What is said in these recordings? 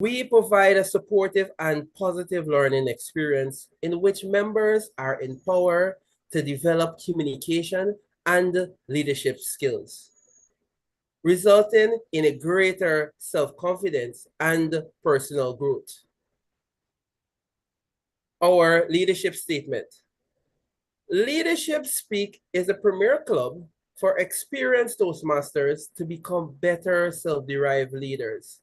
We provide a supportive and positive learning experience in which members are empowered to develop communication and leadership skills, resulting in a greater self-confidence and personal growth. Our leadership statement. Leadership Speak is a premier club for experienced Toastmasters to become better self-derived leaders.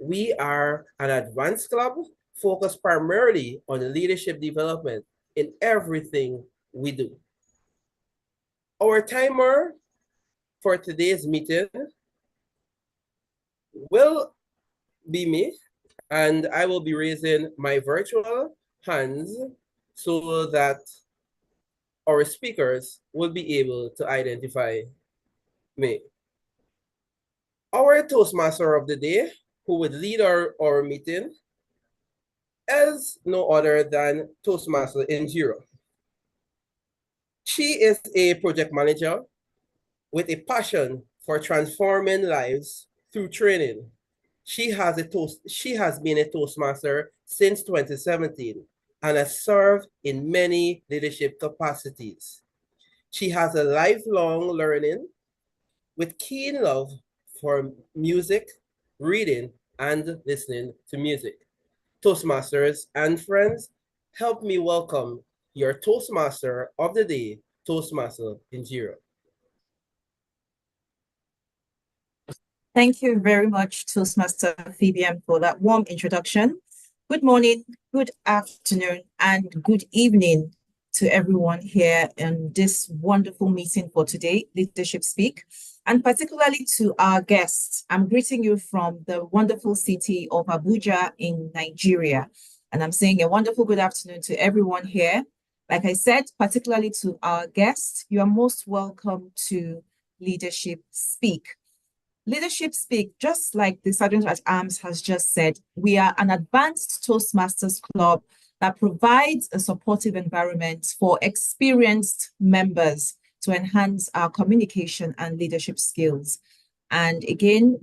We are an advanced club focused primarily on leadership development in everything we do. Our timer for today's meeting will be me, and I will be raising my virtual hands so that our speakers will be able to identify me. Our Toastmaster of the day, who would lead our meeting, is no other than Toastmaster Injiro. She is a project manager with a passion for transforming lives through training. She has been a Toastmaster since 2017 and has served in many leadership capacities. She has a lifelong learning with keen love for music, reading, and listening to music. Toastmasters and friends, help me welcome your Toastmaster of the day, Toastmaster Injiro. Thank you very much, Toastmaster Fabian, for that warm introduction. Good morning, good afternoon, and good evening to everyone here in this wonderful meeting for today, Leadership Speak, and particularly to our guests. I'm greeting you from the wonderful city of Abuja in Nigeria. And I'm saying a wonderful good afternoon to everyone here. Like I said, particularly to our guests, you are most welcome to Leadership Speak. Leadership Speak, just like the Sergeant at Arms has just said, we are an advanced Toastmasters club that provides a supportive environment for experienced members to enhance our communication and leadership skills. And again,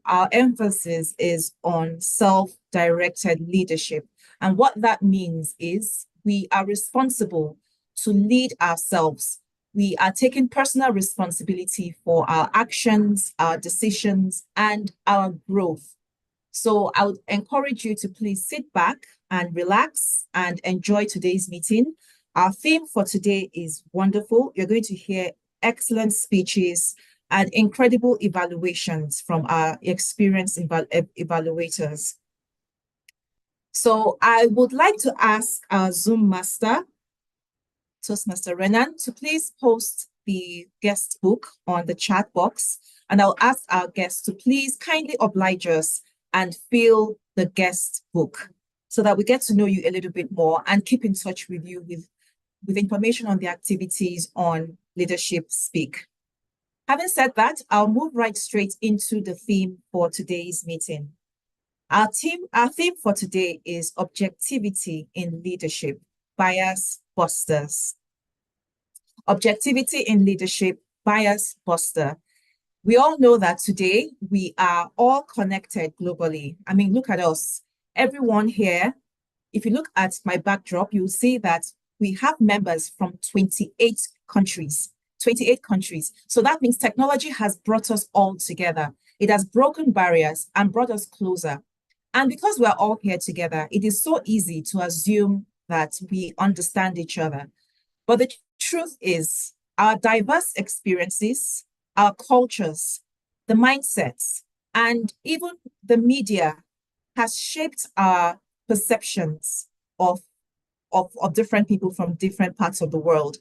our emphasis is on self-directed leadership. And what that means is we are responsible to lead ourselves. We are taking personal responsibility for our actions, our decisions, and our growth. So I would encourage you to please sit back and relax and enjoy today's meeting. Our theme for today is wonderful. You're going to hear excellent speeches and incredible evaluations from our experienced evaluators. So I would like to ask our Zoom master, Toastmaster Renan, to please post the guest book on the chat box. And I'll ask our guests to please kindly oblige us and fill the guest book so that we get to know you a little bit more and keep in touch with you with information on the activities on Leadership Speak. Having said that, I'll move right straight into the theme for today's meeting. Our theme for today is objectivity in leadership, bias busters. Objectivity in leadership, bias buster. We all know that today we are all connected globally. I mean, look at us. Everyone here, if you look at my backdrop, you'll see that we have members from 28 countries. 28 countries. So that means technology has brought us all together. It has broken barriers and brought us closer. And because we're all here together, it is so easy to assume that we understand each other. But the truth is, our diverse experiences, our cultures, the mindsets, and even the media has shaped our perceptions of different people from different parts of the world.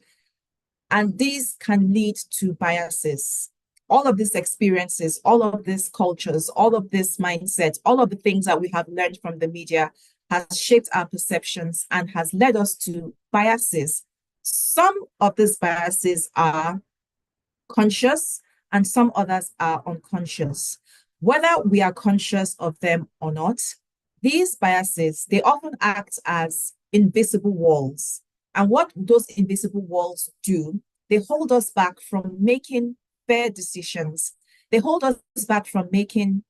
And these can lead to biases. All of these experiences, all of these cultures, all of this mindset, all of the things that we have learned from the media has shaped our perceptions and has led us to biases. Some of these biases are conscious and some others are unconscious. Whether we are conscious of them or not, these biases, they often act as invisible walls. And what those invisible walls do, they hold us back from making fair decisions. They hold us back from building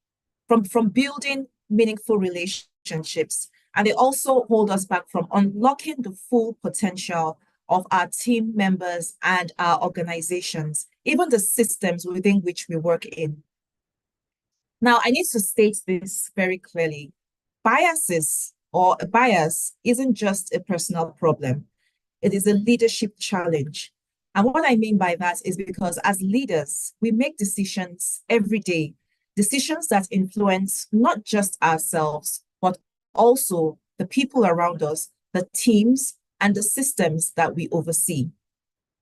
meaningful relationships. And they also hold us back from unlocking the full potential of our team members and our organizations, even the systems within which we work in. Now, I need to state this very clearly. Biases or a bias isn't just a personal problem. It is a leadership challenge. And what I mean by that is because as leaders, we make decisions every day, decisions that influence not just ourselves, but also the people around us, the teams, and the systems that we oversee.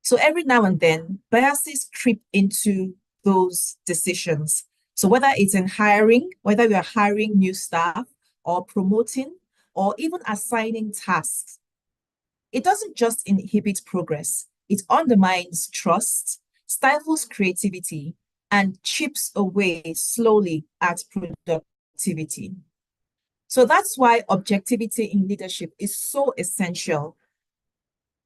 So every now and then, biases creep into those decisions. So whether it's in hiring, whether we are hiring new staff or promoting, or even assigning tasks, it doesn't just inhibit progress, it undermines trust, stifles creativity, and chips away slowly at productivity. So that's why objectivity in leadership is so essential,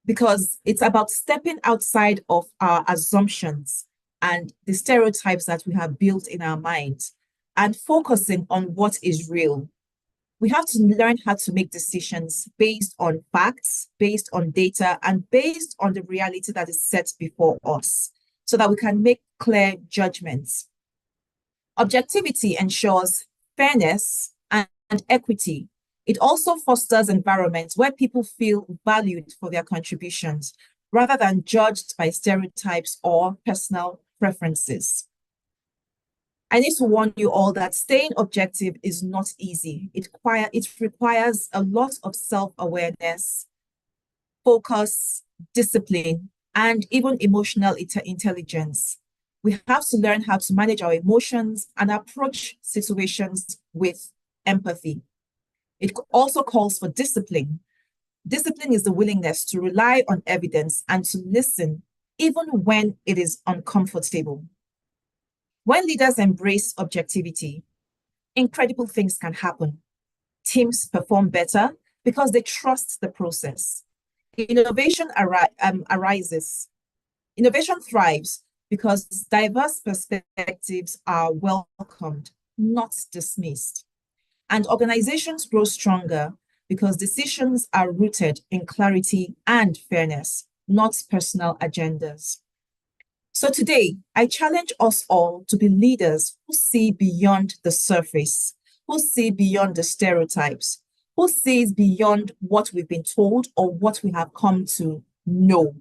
because it's about stepping outside of our assumptions and the stereotypes that we have built in our minds and focusing on what is real. We have to learn how to make decisions based on facts, based on data, and based on the reality that is set before us so that we can make clear judgments. Objectivity ensures fairness and equity. It also fosters environments where people feel valued for their contributions rather than judged by stereotypes or personal preferences. I need to warn you all that staying objective is not easy. It requires a lot of self-awareness, focus, discipline, and even emotional intelligence. We have to learn how to manage our emotions and approach situations with empathy. It also calls for discipline. Discipline is the willingness to rely on evidence and to listen, even when it is uncomfortable. When leaders embrace objectivity, incredible things can happen. Teams perform better because they trust the process. Innovation arises. Innovation thrives because diverse perspectives are welcomed, not dismissed. And organizations grow stronger because decisions are rooted in clarity and fairness, not personal agendas. So today, I challenge us all to be leaders who see beyond the surface, who see beyond the stereotypes, who sees beyond what we've been told or what we have come to know.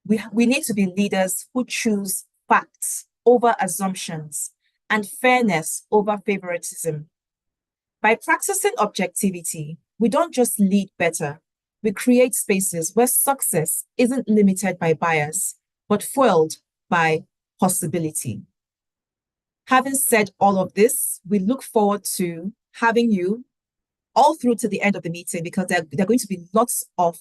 We need to be leaders who choose facts over assumptions and fairness over favoritism. By practicing objectivity, we don't just lead better, we create spaces where success isn't limited by bias, but fueled by possibility. Having said all of this, we look forward to having you all through to the end of the meeting because there are going to be lots of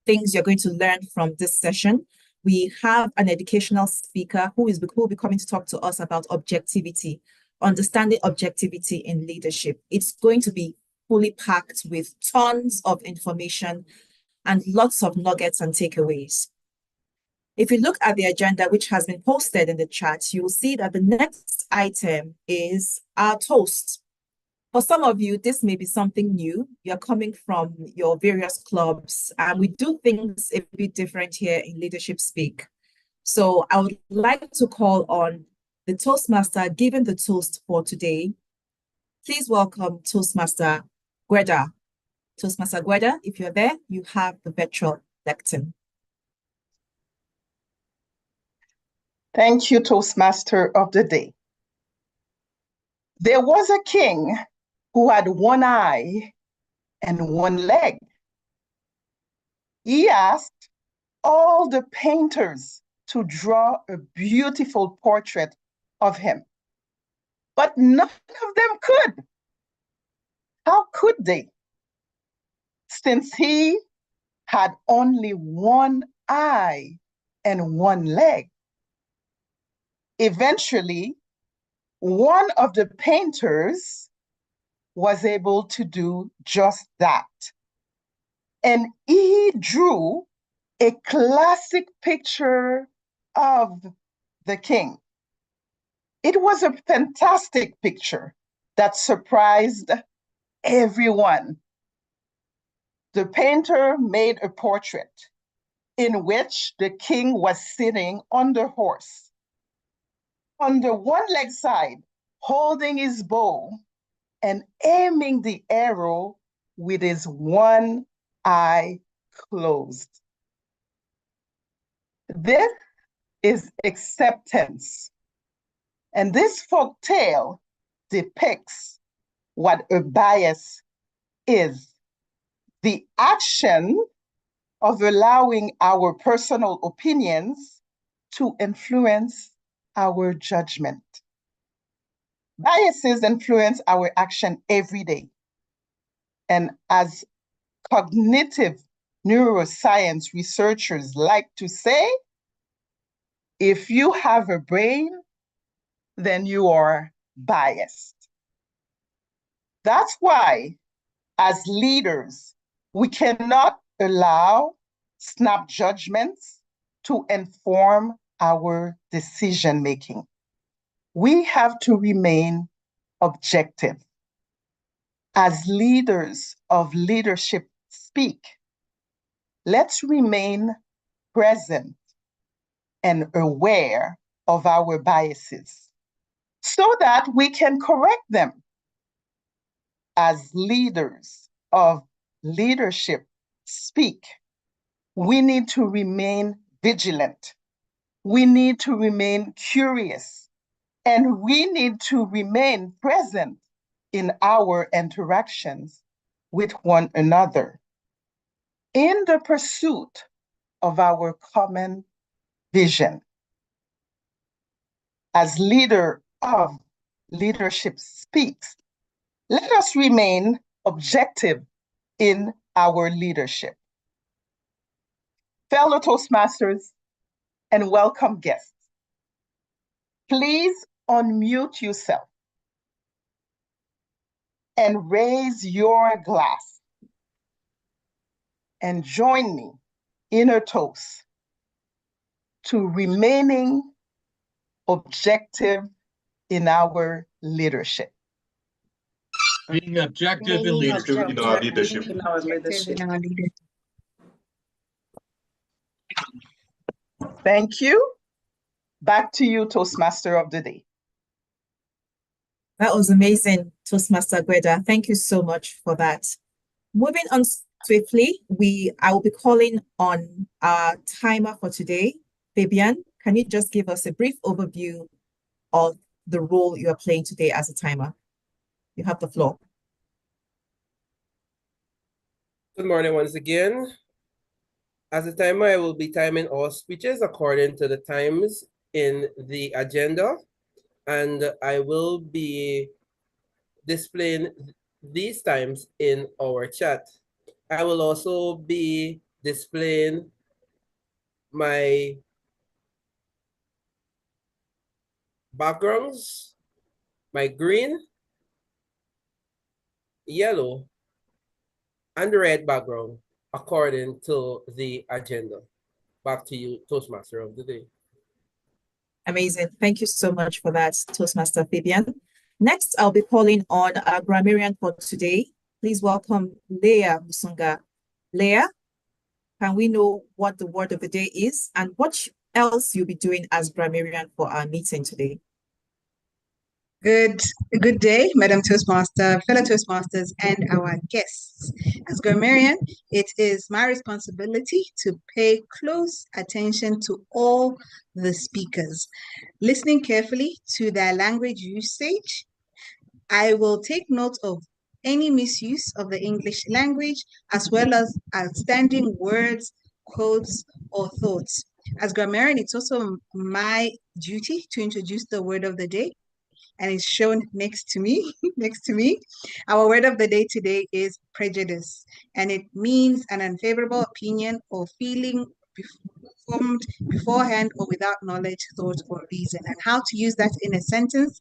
things you're going to learn from this session. We have an educational speaker who will be coming to talk to us about objectivity, understanding objectivity in leadership. It's going to be fully packed with tons of information and lots of nuggets and takeaways. If you look at the agenda, which has been posted in the chat, you will see that the next item is our toast. For some of you, this may be something new. You're coming from your various clubs, and we do things a bit different here in Leadership Speak. So I would like to call on the Toastmaster giving the toast for today. Please welcome Toastmaster Gweda. Toastmaster Gweda, if you're there, you have the virtual lectern. Thank you, Toastmaster of the day. There was a king who had one eye and one leg. He asked all the painters to draw a beautiful portrait of him, but none of them could. How could they? Since he had only one eye and one leg. Eventually, one of the painters was able to do just that. And he drew a classic picture of the king. It was a fantastic picture. that surprised everyone. The painter made a portrait in which the king was sitting on the horse, on the one leg side, holding his bow and aiming the arrow with his one eye closed. This is acceptance. And this folk tale depicts what a bias is: the action of allowing our personal opinions to influence our judgment. Biases influence our action every day. And as cognitive neuroscience researchers like to say, if you have a brain, then you are biased. That's why, as leaders, we cannot allow snap judgments to inform our decision-making. We have to remain objective. As leaders of leadership speak, let's remain present and aware of our biases so that we can correct them. As leaders of leadership speak, we need to remain vigilant. We need to remain curious, and we need to remain present in our interactions with one another in the pursuit of our common vision. As leader of leadership speaks, let us remain objective in our leadership. Fellow Toastmasters and welcome guests, please unmute yourself and raise your glass and join me in a toast to remaining objective in our leadership. Being objective in leadership. In our leadership. Thank you. Back to you, Toastmaster of the Day. That was amazing, Toastmaster Gweda. Thank you so much for that. Moving on swiftly, I will be calling on our timer for today. Fabian, can you just give us a brief overview of the role you are playing today as a timer? You have the floor. Good morning once again. As a timer, I will be timing all speeches according to the times in the agenda, and I will be displaying these times in our chat. I will also be displaying my backgrounds, my green, yellow, and red background according to the agenda. Back to you, Toastmaster of the Day. Amazing. Thank you so much for that, Toastmaster Fabian. Next, I'll be calling on our grammarian for today. Please welcome Leah Musunga. Leah, can we know what the word of the day is and what else you'll be doing as grammarian for our meeting today? Good day, Madam Toastmaster, fellow Toastmasters, and our guests. As grammarian, it is my responsibility to pay close attention to all the speakers, listening carefully to their language usage. I will take note of any misuse of the English language, as well as outstanding words, quotes, or thoughts. As grammarian, it's also my duty to introduce the word of the day, and it's shown next to me. Our word of the day today is prejudice, and it means an unfavorable opinion or feeling formed beforehand or without knowledge, thought, or reason. And how to use that in a sentence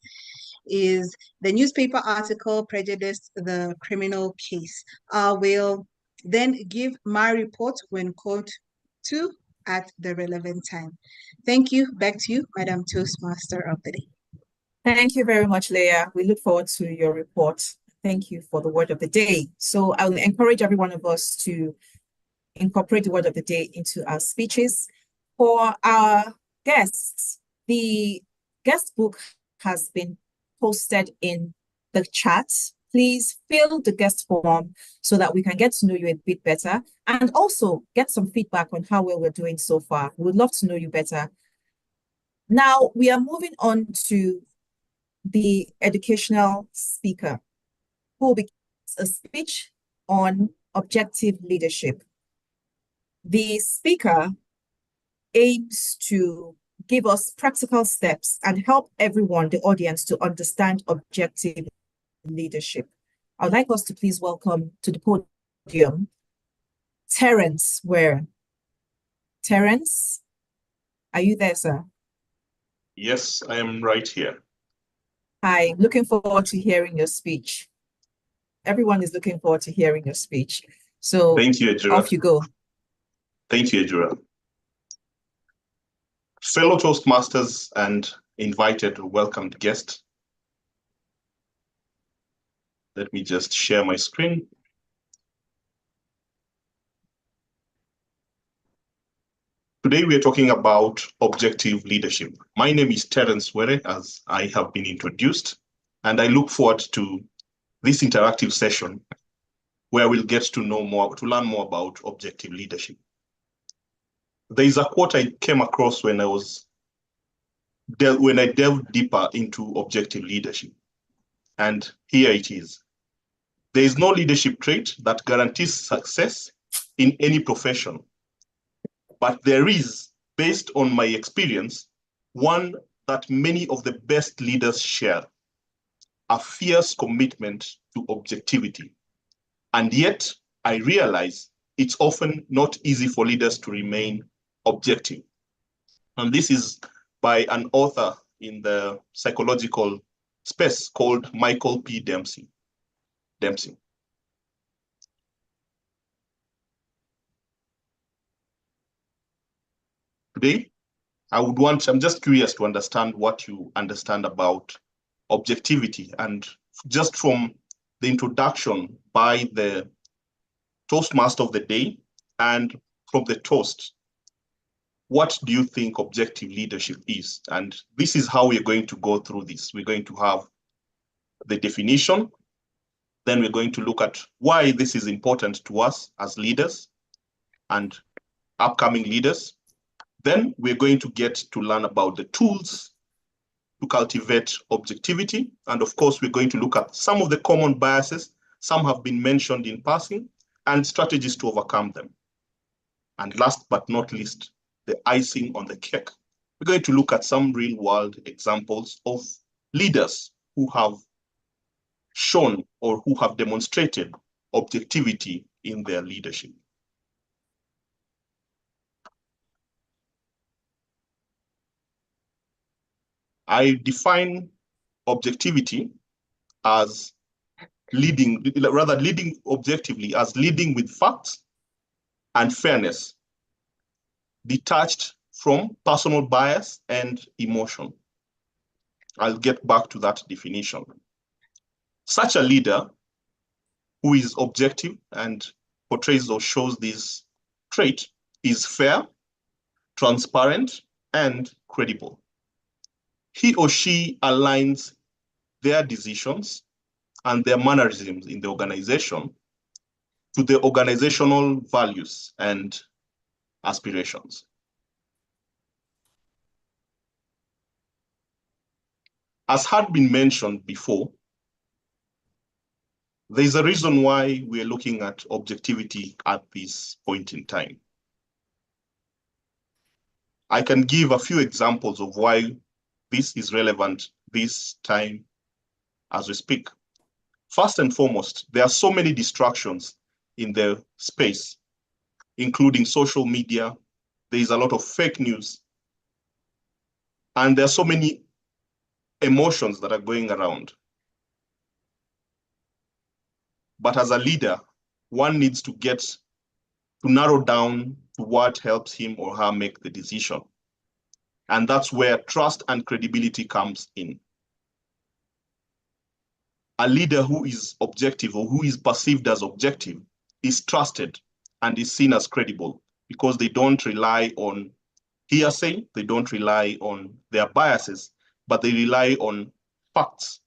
is the newspaper article prejudiced the criminal case. I will then give my report when called to at the relevant time. Thank you. Back to you, Madam Toastmaster of the Day. Thank you very much, Leah. We look forward to your report. Thank you for the word of the day. So I will encourage every one of us to incorporate the word of the day into our speeches. For our guests, the guest book has been posted in the chat. Please fill the guest form so that we can get to know you a bit better and also get some feedback on how well we're doing so far. We would love to know you better. Now we are moving on to the educational speaker who will be a speech on objective leadership. The speaker aims to give us practical steps and help everyone, the audience, to understand objective leadership. I'd like us to please welcome to the podium Terence Ware. Terence, are you there, sir? Yes, I am right here. Hi, looking forward to hearing your speech. Everyone is looking forward to hearing your speech. So thank you, Ejura. Off you go. Thank you, Ejura. Fellow Toastmasters and invited welcomed guests. Let me just share my screen. Today we are talking about objective leadership. My name is Terence Were, as I have been introduced, and I look forward to this interactive session where we'll get to know more, to learn more about objective leadership. There is a quote I came across when I delved deeper into objective leadership, and here it is. There is no leadership trait that guarantees success in any profession, but there is, based on my experience, one that many of the best leaders share: a fierce commitment to objectivity. And yet, I realize it's often not easy for leaders to remain objective. And this is by an author in the psychological space called Michael P. Dempsey. Today, I'm just curious to understand what you understand about objectivity. And just from the introduction by the Toastmaster of the day and from the toast, what do you think objective leadership is? And this is how we're going to go through this. We're going to have the definition, then we're going to look at why this is important to us as leaders and upcoming leaders. Then we're going to get to learn about the tools to cultivate objectivity. And of course, we're going to look at some of the common biases. Some have been mentioned in passing, and strategies to overcome them. And last but not least, the icing on the cake. We're going to look at some real-world examples of leaders who have shown or who have demonstrated objectivity in their leadership. I define objectivity as leading objectively as leading with facts and fairness, detached from personal bias and emotion. I'll get back to that definition. Such a leader who is objective and portrays or shows this trait is fair, transparent, and credible. He or she aligns their decisions and their mannerisms in the organization to the organizational values and aspirations. As had been mentioned before, there is a reason why we are looking at objectivity at this point in time. I can give a few examples of why this is relevant this time as we speak. First and foremost, there are so many distractions in the space, including social media. There is a lot of fake news, and there are so many emotions that are going around. But as a leader, one needs to get to narrow down to what helps him or her make the decision. And that's where trust and credibility comes in. a leader who is objective or who is perceived as objective is trusted and is seen as credible because they don't rely on hearsay, they don't rely on their biases, but they rely on facts.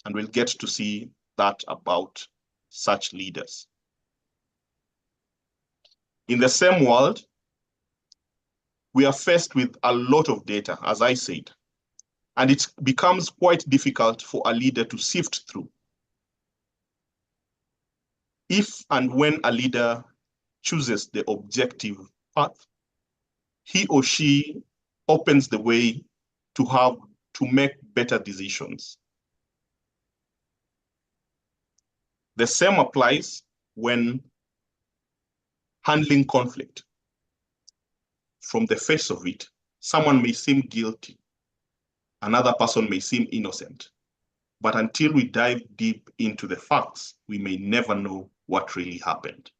And we'll get to see that about such leaders. In the same world, we are faced with a lot of data, as I said, and it becomes quite difficult for a leader to sift through. If and when a leader chooses the objective path, he or she opens the way to make better decisions. The same applies when handling conflict. From the face of it, someone may seem guilty, another person may seem innocent, but until we dive deep into the facts, we may never know what really happened.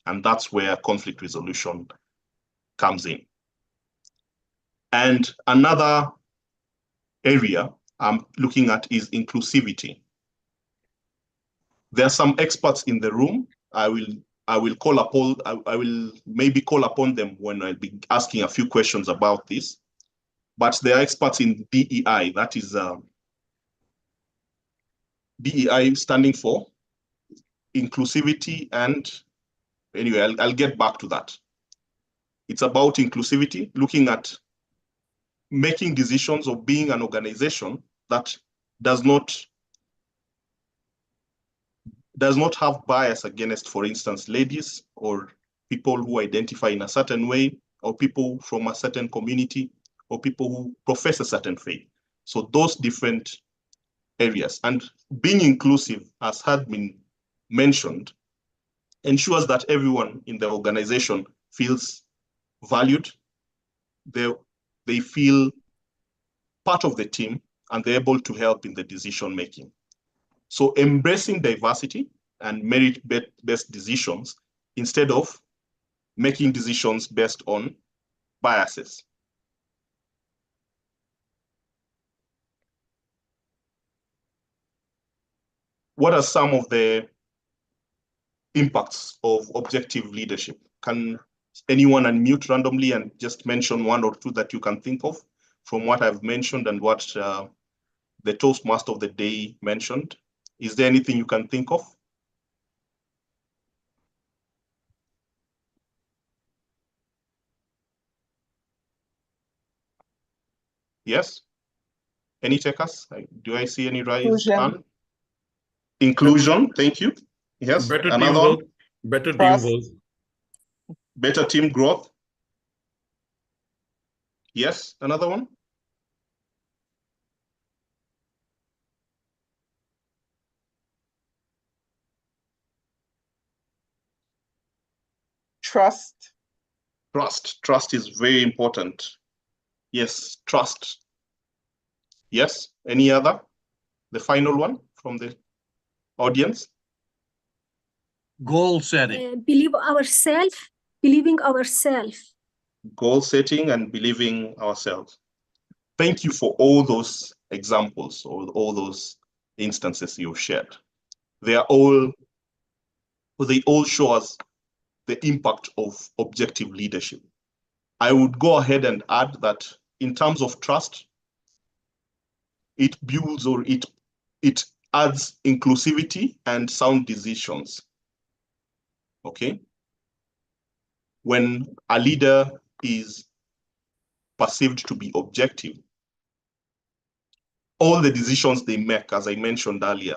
And that's where conflict resolution comes in. And another area I'm looking at is inclusivity. There are some experts in the room. I will maybe call upon them when I'll be asking a few questions about this. But they are experts in DEI, that is DEI standing for inclusivity, and anyway, I'll get back to that. It's about inclusivity, looking at making decisions or being an organization that does not have bias against, for instance, ladies or people who identify in a certain way, or people from a certain community, or people who profess a certain faith. So those different areas. And being inclusive, as had been mentioned, ensures that everyone in the organization feels valued, they feel part of the team, and they're able to help in the decision making. So embracing diversity and merit-based decisions instead of making decisions based on biases. What are some of the impacts of objective leadership? Can anyone unmute randomly and just mention one or two that you can think of from what I've mentioned and what the Toastmaster of the day mentioned? Is there anything you can think of? Yes? Any takers? Do I see any raised hand? Inclusion, thank you. Yes, Better another one. teamwork. Better Trust. teamwork. Better team growth. Yes, another one. Trust. Trust is very important. Yes, trust. Yes, any other? The final one from the audience? Goal setting. Believing ourselves. Goal setting and believing ourselves. Thank you for all those examples or all those instances you've shared. They all show us the impact of objective leadership. I would go ahead and add that in terms of trust, it builds or it adds inclusivity and sound decisions. Okay? When a leader is perceived to be objective, all the decisions they make, as I mentioned earlier,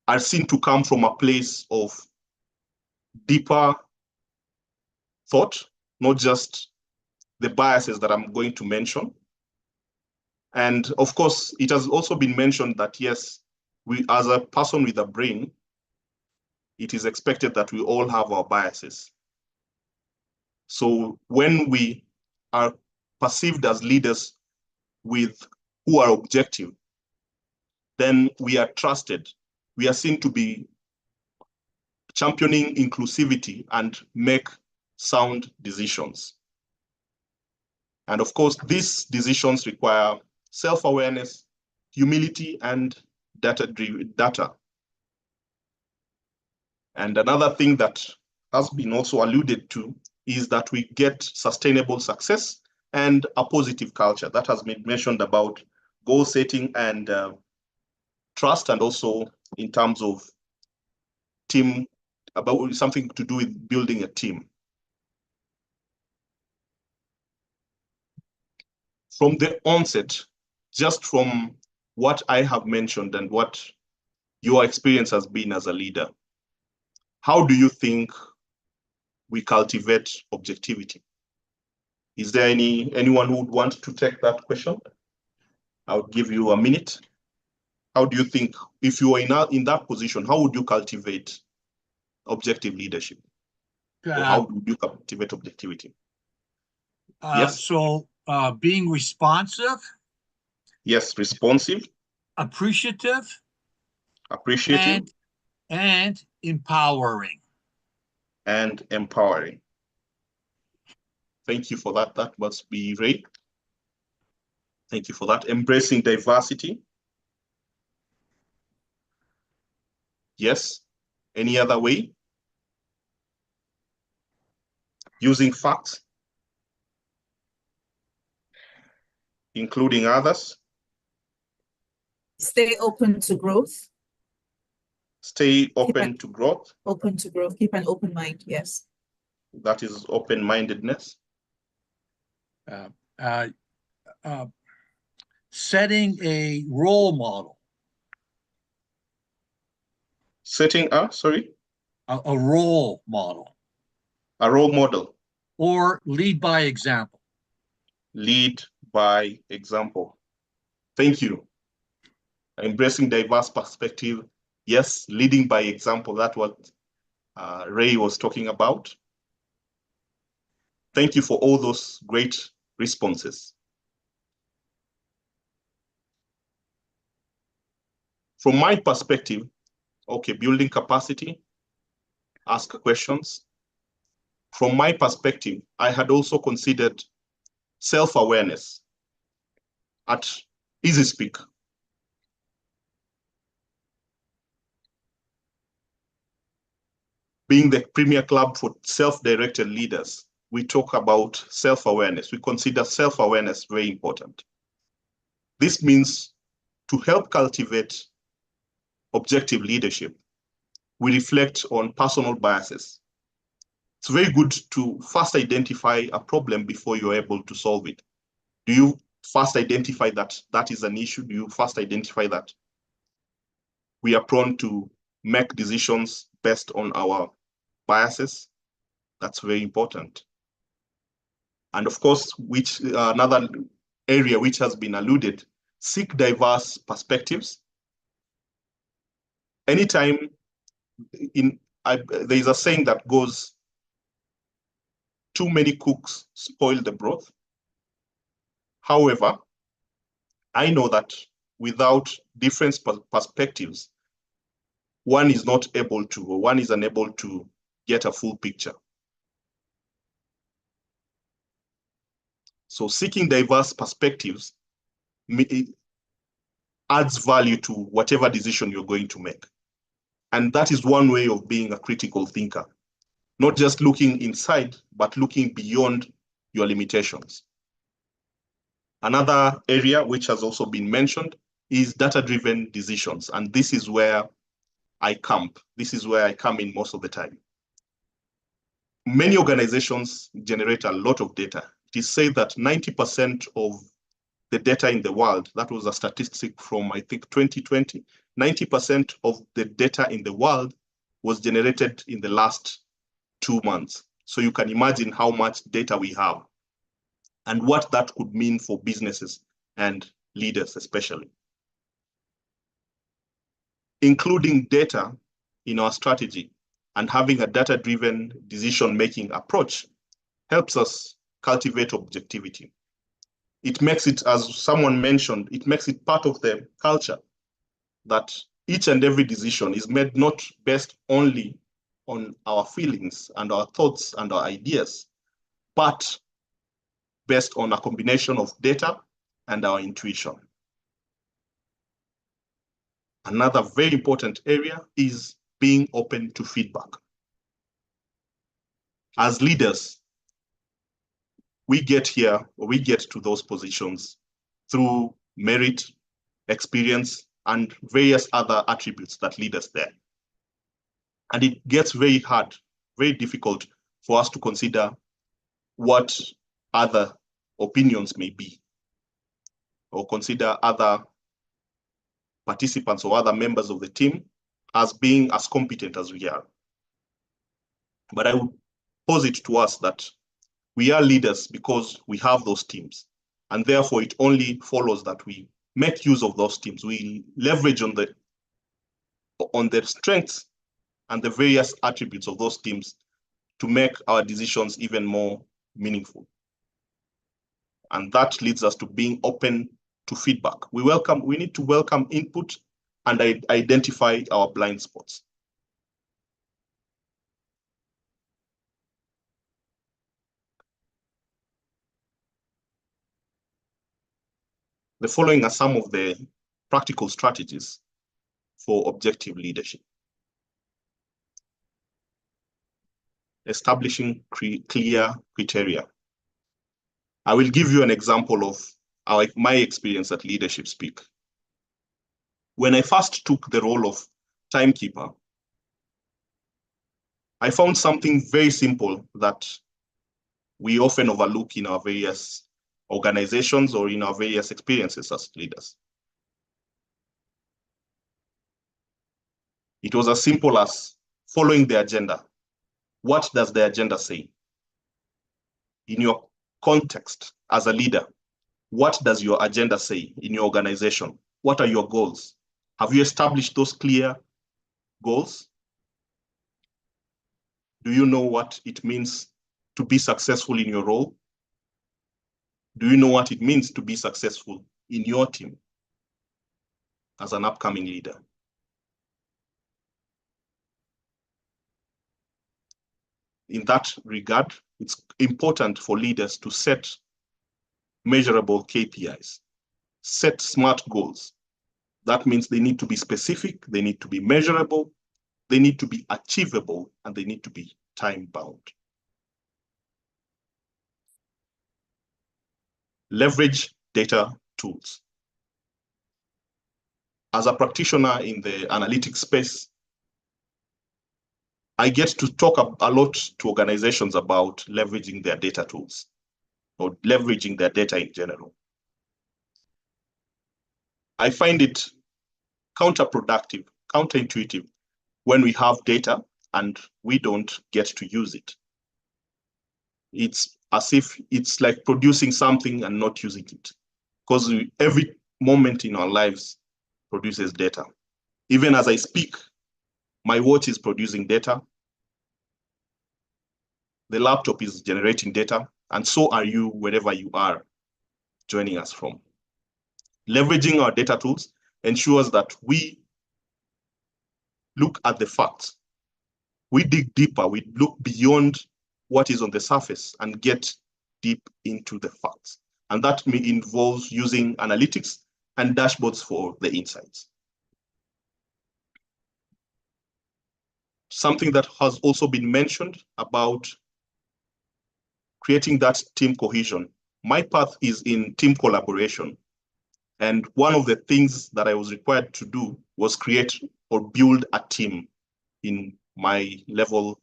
are seen to come from a place of deeper thought, not just the biases that I'm going to mention. And of course, it has also been mentioned that, yes, we, as a person with a brain, it is expected that we all have our biases. So when we are perceived as leaders who are objective, then we are trusted. We are seen to be championing inclusivity and make sound decisions. And of course, these decisions require self-awareness, humility, and data. And another thing that has been also alluded to is that we get sustainable success and a positive culture. That has been mentioned about goal setting and trust, and also in terms of team, about something to do with building a team. From the onset, just from what I have mentioned and what your experience has been as a leader, how do you think we cultivate objectivity? Is there anyone who would want to take that question? I would give you a minute. How do you think, if you are in that position, how would you cultivate objective leadership? Or how would you cultivate objectivity? Yes. So being responsive. Yes, responsive. Appreciative. Appreciative. And empowering. And empowering. Thank you for that. That must be Ray. Thank you for that. Embracing diversity. Yes. Any other way? Using facts. Including others. Stay open to growth. Stay open to growth. Open to growth. Keep an open mind. Yes. That is open-mindedness. Setting a role model. Setting a, sorry? A role model. A role model. Or lead by example. Lead by example. Thank you. Embracing diverse perspective. Yes, leading by example. That's what Ray was talking about. Thank you for all those great responses. From my perspective, okay, building capacity, ask questions. From my perspective, I had also considered self-awareness at EasySpeak. Being the premier club for self-directed leaders, we talk about self-awareness. We consider self-awareness very important. This means to help cultivate objective leadership, we reflect on personal biases. It's very good to first identify a problem before you're able to solve it. Do you first identify that that is an issue? Do you first identify that we are prone to make decisions based on our biases? That's very important. And of course, which another area which has been alluded, seek diverse perspectives. Anytime there is a saying that goes, too many cooks spoil the broth. However, I know that without different perspectives, one is not able to, or one is unable to get a full picture. So seeking diverse perspectives adds value to whatever decision you're going to make. And that is one way of being a critical thinker. Not just looking inside, but looking beyond your limitations. Another area which has also been mentioned is data-driven decisions. And this is where I camp. This is where I come in most of the time. Many organizations generate a lot of data. It is said that 90% of the data in the world, that was a statistic from, I think, 2020, 90% of the data in the world was generated in the last 2 months. So you can imagine how much data we have and what that could mean for businesses and leaders especially. Including data in our strategy and having a data-driven decision-making approach helps us cultivate objectivity. It makes it, as someone mentioned, it makes it part of the culture that each and every decision is made not based only on our feelings and our thoughts and our ideas, but based on a combination of data and our intuition. Another very important area is being open to feedback. As leaders, we get to those positions through merit, experience, and various other attributes that lead us there. And it gets very hard, very difficult for us to consider what other opinions may be, or consider other participants or other members of the team as being as competent as we are. But I would posit to us that we are leaders because we have those teams. And therefore, it only follows that we make use of those teams. We leverage on the strengths and the various attributes of those teams to make our decisions even more meaningful. And that leads us to being open to feedback. We need to welcome input and identify our blind spots. The following are some of the practical strategies for objective leadership. Establishing clear criteria. I will give you an example of my experience at Leadership Speak. When I first took the role of timekeeper, I found something very simple that we often overlook in our various organizations or in our various experiences as leaders. It was as simple as following the agenda. What does the agenda say? In your context as a leader, what does your agenda say in your organization? What are your goals? Have you established those clear goals? Do you know what it means to be successful in your role? Do you know what it means to be successful in your team as an upcoming leader? In that regard, it's important for leaders to set measurable KPIs, set SMART goals. That means they need to be specific, they need to be measurable, they need to be achievable, and they need to be time-bound. Leverage data tools. As a practitioner in the analytics space, I get to talk a lot to organizations about leveraging their data tools or leveraging their data in general. I find it counterproductive, counterintuitive when we have data and we don't get to use it. It's as if it's like producing something and not using it, because every moment in our lives produces data. Even as I speak, my watch is producing data, the laptop is generating data, and so are you wherever you are joining us from. Leveraging our data tools ensures that we look at the facts. We dig deeper, we look beyond what is on the surface and get deep into the facts. And that involves using analytics and dashboards for the insights. Something that has also been mentioned about creating that team cohesion. My path is in team collaboration. And one of the things that I was required to do was create or build a team in my level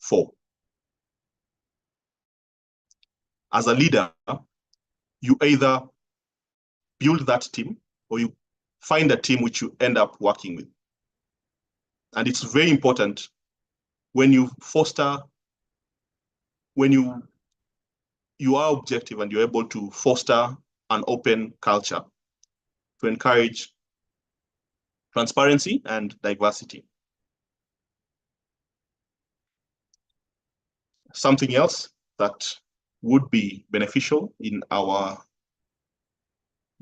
4. As a leader, you either build that team or you find a team which you end up working with. And it's very important when you foster, when you are objective and you're able to foster an open culture to encourage transparency and diversity. Something else that would be beneficial in our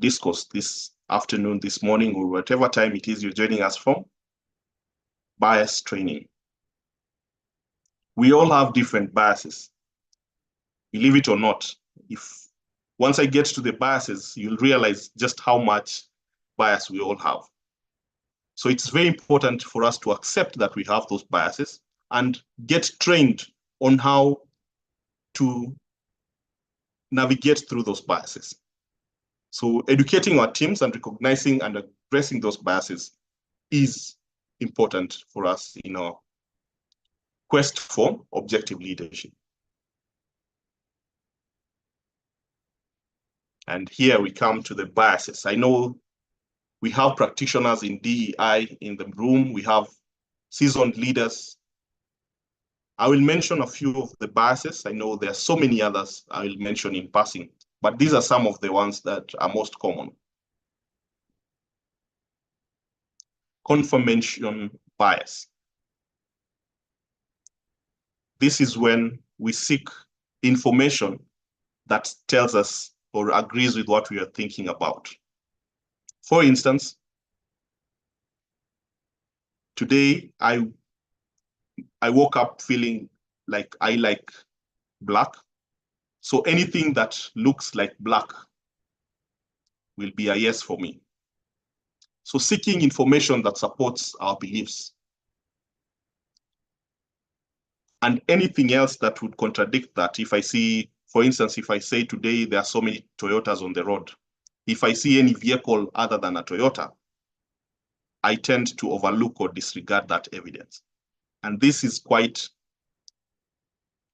discourse this afternoon, this morning, or whatever time it is you're joining us from, bias training. We all have different biases. Believe it or not, once I get to the biases, you'll realize just how much bias we all have. So it's very important for us to accept that we have those biases and get trained on how to navigate through those biases. So educating our teams and recognizing and addressing those biases is important for us in our quest for objective leadership. And here we come to the biases. I know we have practitioners in DEI in the room. We have seasoned leaders. I will mention a few of the biases. I know there are so many others I will mention in passing, but these are some of the ones that are most common. Confirmation bias. This is when we seek information that tells us or agrees with what we are thinking about. For instance, today I woke up feeling like I like black. So anything that looks like black will be a yes for me. So seeking information that supports our beliefs. And anything else that would contradict that, if I see, for instance, if I say today there are so many Toyotas on the road, if I see any vehicle other than a Toyota, I tend to overlook or disregard that evidence. And this is quite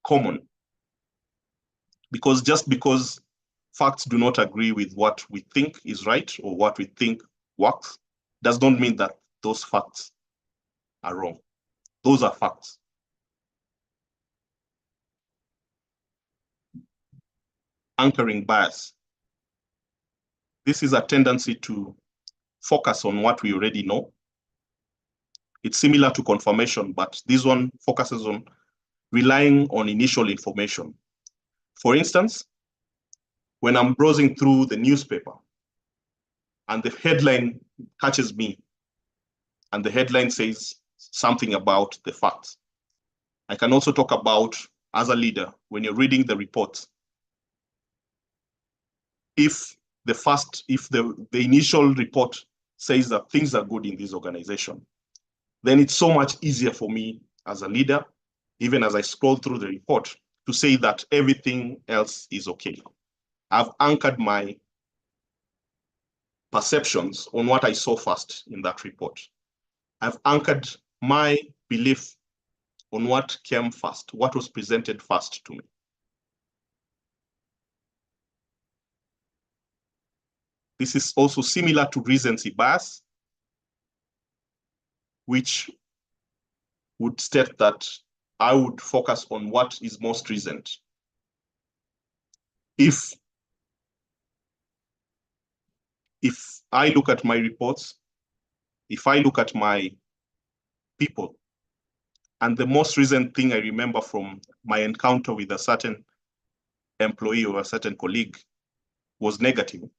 common because just because facts do not agree with what we think is right or what we think works, does not mean that those facts are wrong. Those are facts. Anchoring bias. This is a tendency to focus on what we already know. It's similar to confirmation, but this one focuses on relying on initial information. For instance, when I'm browsing through the newspaper and the headline catches me and the headline says something about the facts. I can also talk about, as a leader, when you're reading the reports, if the initial report says that things are good in this organization, then it's so much easier for me as a leader, even as I scroll through the report, to say that everything else is okay. I've anchored my perceptions on what I saw first in that report. I've anchored my belief on what came first, what was presented first to me. This is also similar to recency bias, which would state that I would focus on what is most recent. If I look at my reports, if I look at my people, and the most recent thing I remember from my encounter with a certain employee or a certain colleague was negative,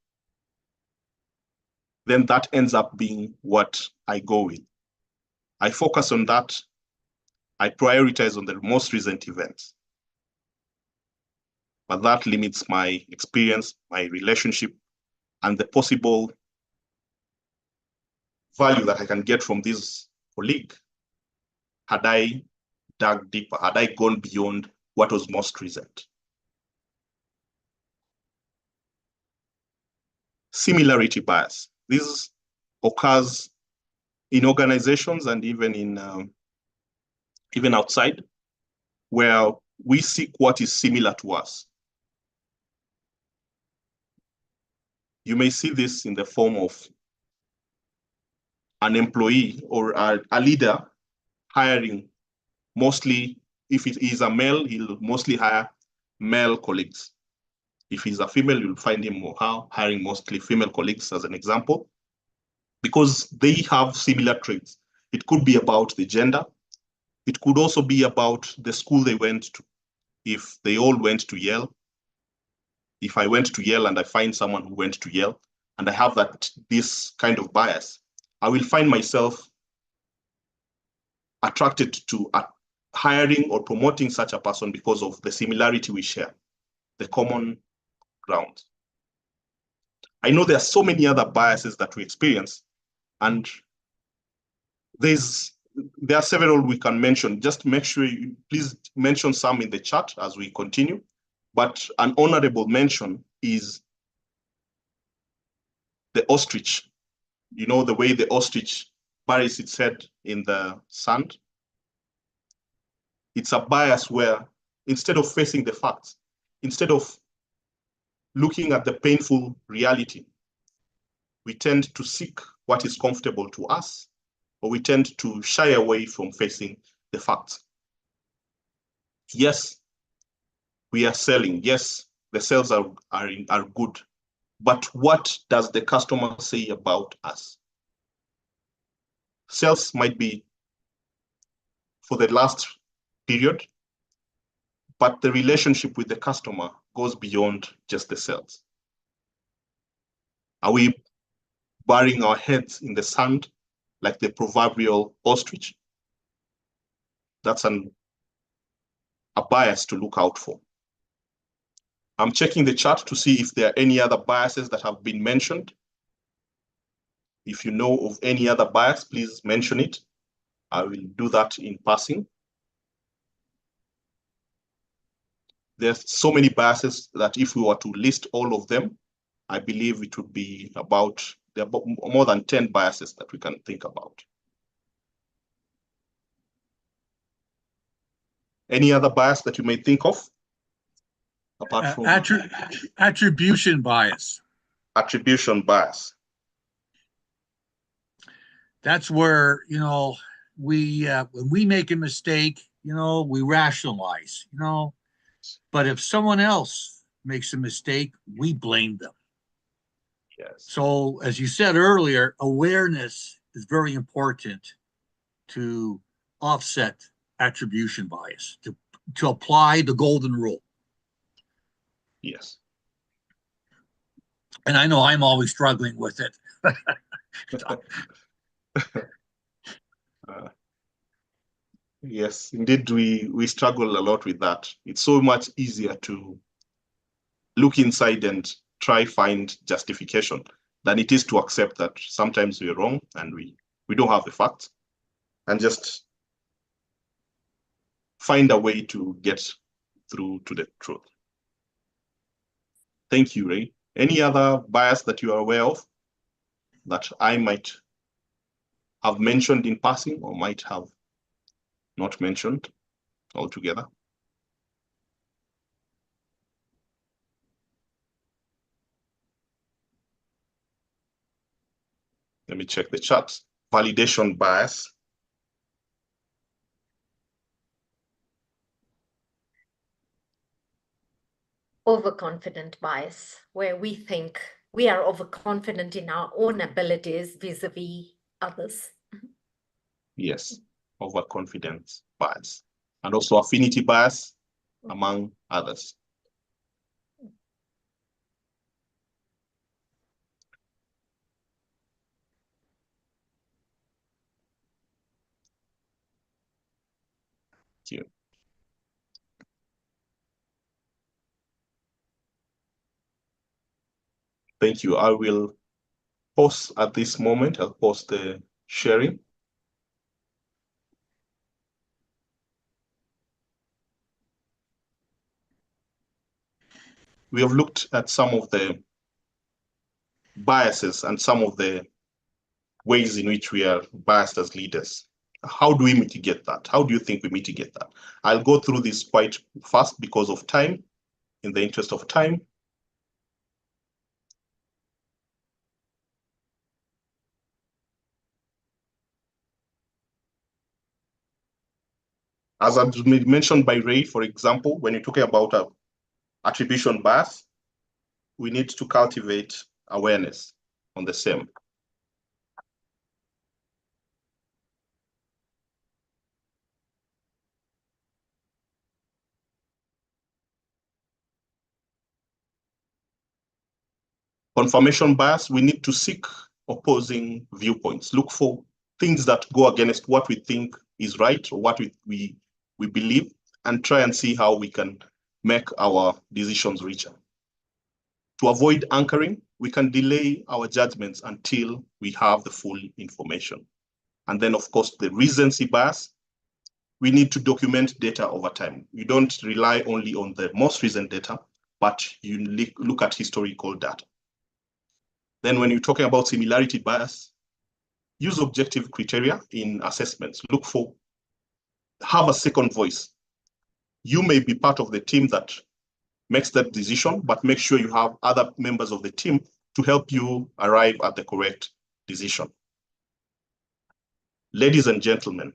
then that ends up being what I go with. I focus on that. I prioritize on the most recent events. But that limits my experience, my relationship, and the possible value that I can get from this colleague had I dug deeper, had I gone beyond what was most recent. Similarity bias. This occurs in organizations and even outside, where we seek what is similar to us. You may see this in the form of an employee or a leader hiring mostly, if it is a male, he'll mostly hire male colleagues. If he's a female, you'll find him hiring mostly female colleagues, as an example, because they have similar traits. It could be about the gender. It could also be about the school they went to. If they all went to Yale, if I went to Yale and I find someone who went to Yale, and I have this kind of bias, I will find myself attracted to hiring or promoting such a person because of the similarity we share, the common ground. I know there are so many other biases that we experience, and There are several we can mention. Just make sure you please mention some in the chat as we continue. But an honorable mention is the ostrich. You know, the way the ostrich buries its head in the sand. It's a bias where instead of facing the facts, instead of looking at the painful reality, we tend to seek what is comfortable to us, or we tend to shy away from facing the facts. Yes, we are selling. Yes, the sales are good. But what does the customer say about us? Sales might be for the last period, but the relationship with the customer goes beyond just the sales. Are we burying our heads in the sand like the proverbial ostrich? That's a bias to look out for. I'm checking the chat to see if there are any other biases that have been mentioned. If you know of any other bias, please mention it. I will do that in passing. There's so many biases that if we were to list all of them, I believe it would be there are more than 10 biases that we can think about. Any other bias that you may think of? Apart from attribution bias. Attribution bias. That's where, you know, when we make a mistake, you know, we rationalize, you know, but if someone else makes a mistake, we blame them. Yes. So as you said earlier, awareness is very important to offset attribution bias, to apply the golden rule. Yes. And I know I'm always struggling with it. Yes, indeed, we struggle a lot with that. It's so much easier to look inside and try find justification than it is to accept that sometimes we're wrong and we don't have the facts, and just find a way to get through to the truth. Thank you, Ray. Any other bias that you are aware of that I might have mentioned in passing or might have not mentioned altogether? Let me check the chat. Validation bias. Overconfident bias, where we think we are overconfident in our own abilities vis-a-vis others. Yes, overconfidence bias. And also affinity bias, among others. Thank you. Thank you. I will pause at this moment. I'll pause the sharing. We have looked at some of the biases and some of the ways in which we are biased as leaders. How do we mitigate that? How do you think we mitigate that? I'll go through this quite fast because of time, in the interest of time. As mentioned by Ray, for example, when you're talking about attribution bias, we need to cultivate awareness on the same. Confirmation bias, we need to seek opposing viewpoints, look for things that go against what we think is right or what we believe, and try and see how we can make our decisions richer. To avoid anchoring, we can delay our judgments until we have the full information. And then, of course, the recency bias. We need to document data over time. You don't rely only on the most recent data, but you look at historical data. Then when you're talking about similarity bias, use objective criteria in assessments. Have a second voice. You may be part of the team that makes that decision, but make sure you have other members of the team to help you arrive at the correct decision. Ladies and gentlemen,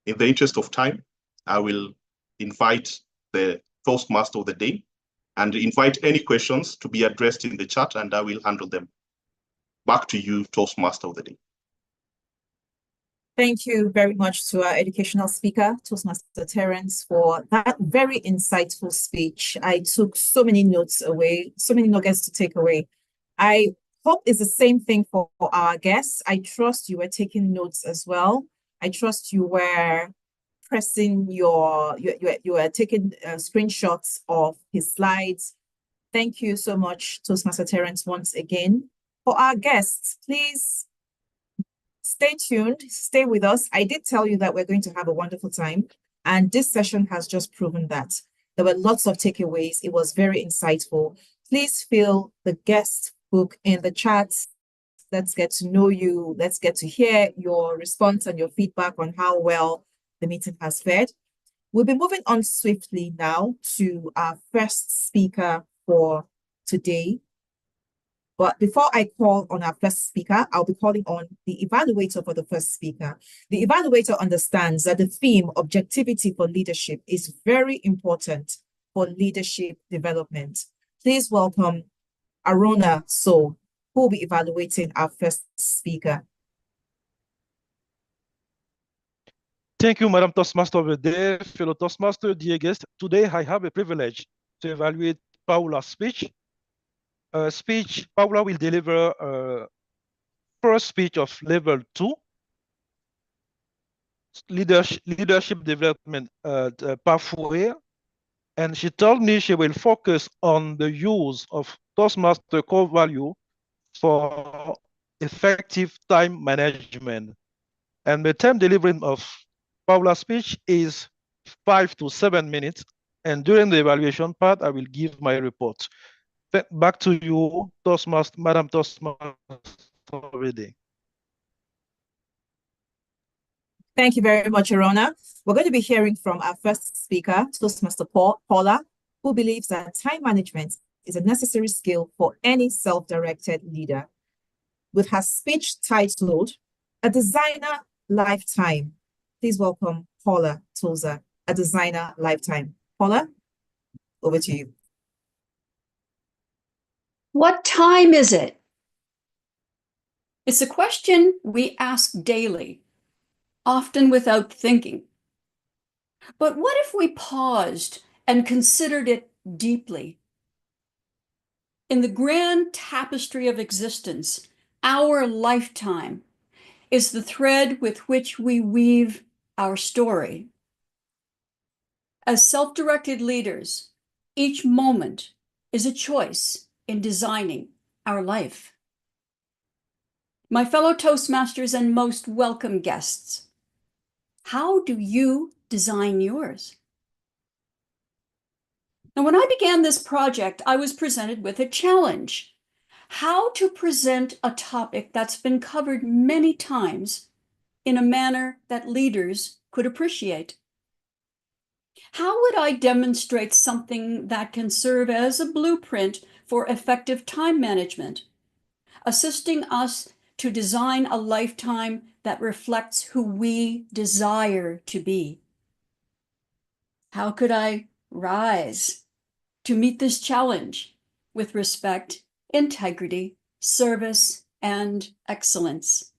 in the interest of time, I will invite the Toastmaster of the day and invite any questions to be addressed in the chat, and I will handle them. Back to you, Toastmaster of the day. Thank you very much to our educational speaker, Toastmaster Terence, for that very insightful speech. I took so many notes away, so many nuggets to take away. I hope it's the same thing for our guests. I trust you were taking notes as well. I trust you were pressing you were taking screenshots of his slides. Thank you so much, Toastmaster Terence, once again. For our guests, please stay tuned, stay with us. I did tell you that we're going to have a wonderful time, and this session has just proven that. There were lots of takeaways. It was very insightful. Please fill the guest book in the chat. Let's get to know you. Let's get to hear your response and your feedback on how well the meeting has fared. We'll be moving on swiftly now to our first speaker for today. But before I call on our first speaker, I'll be calling on the evaluator for the first speaker. The evaluator understands that the theme, objectivity for leadership, is very important for leadership development. Please welcome Arona So, who will be evaluating our first speaker. Thank you, Madam Toastmaster of the day, fellow Toastmaster, dear guests. Today, I have a privilege to evaluate Paula's speech. Paula will deliver first speech of level 2, leadership development pathway. And she told me she will focus on the use of Toastmaster core value for effective time management. And the time delivery of Paula's speech is 5 to 7 minutes. And during the evaluation part, I will give my report. Back to you, Toastmaster, Madam Toastmaster already. Thank you very much, Arona. We're going to be hearing from our first speaker, Toastmaster Paula, who believes that time management is a necessary skill for any self-directed leader. With her speech titled, A Designer Lifetime. Please welcome Paula Toza, A Designer Lifetime. Paula, over to you. What time is it? It's a question we ask daily, often without thinking. But what if we paused and considered it deeply? In the grand tapestry of existence, our lifetime is the thread with which we weave our story. As self-directed leaders, each moment is a choice in designing our life. My fellow Toastmasters and most welcome guests, how do you design yours? Now, when I began this project, I was presented with a challenge: how to present a topic that's been covered many times in a manner that leaders could appreciate. How would I demonstrate something that can serve as a blueprint for effective time management, assisting us to design a lifetime that reflects who we desire to be? How could I rise to meet this challenge with respect, integrity, service, and excellence,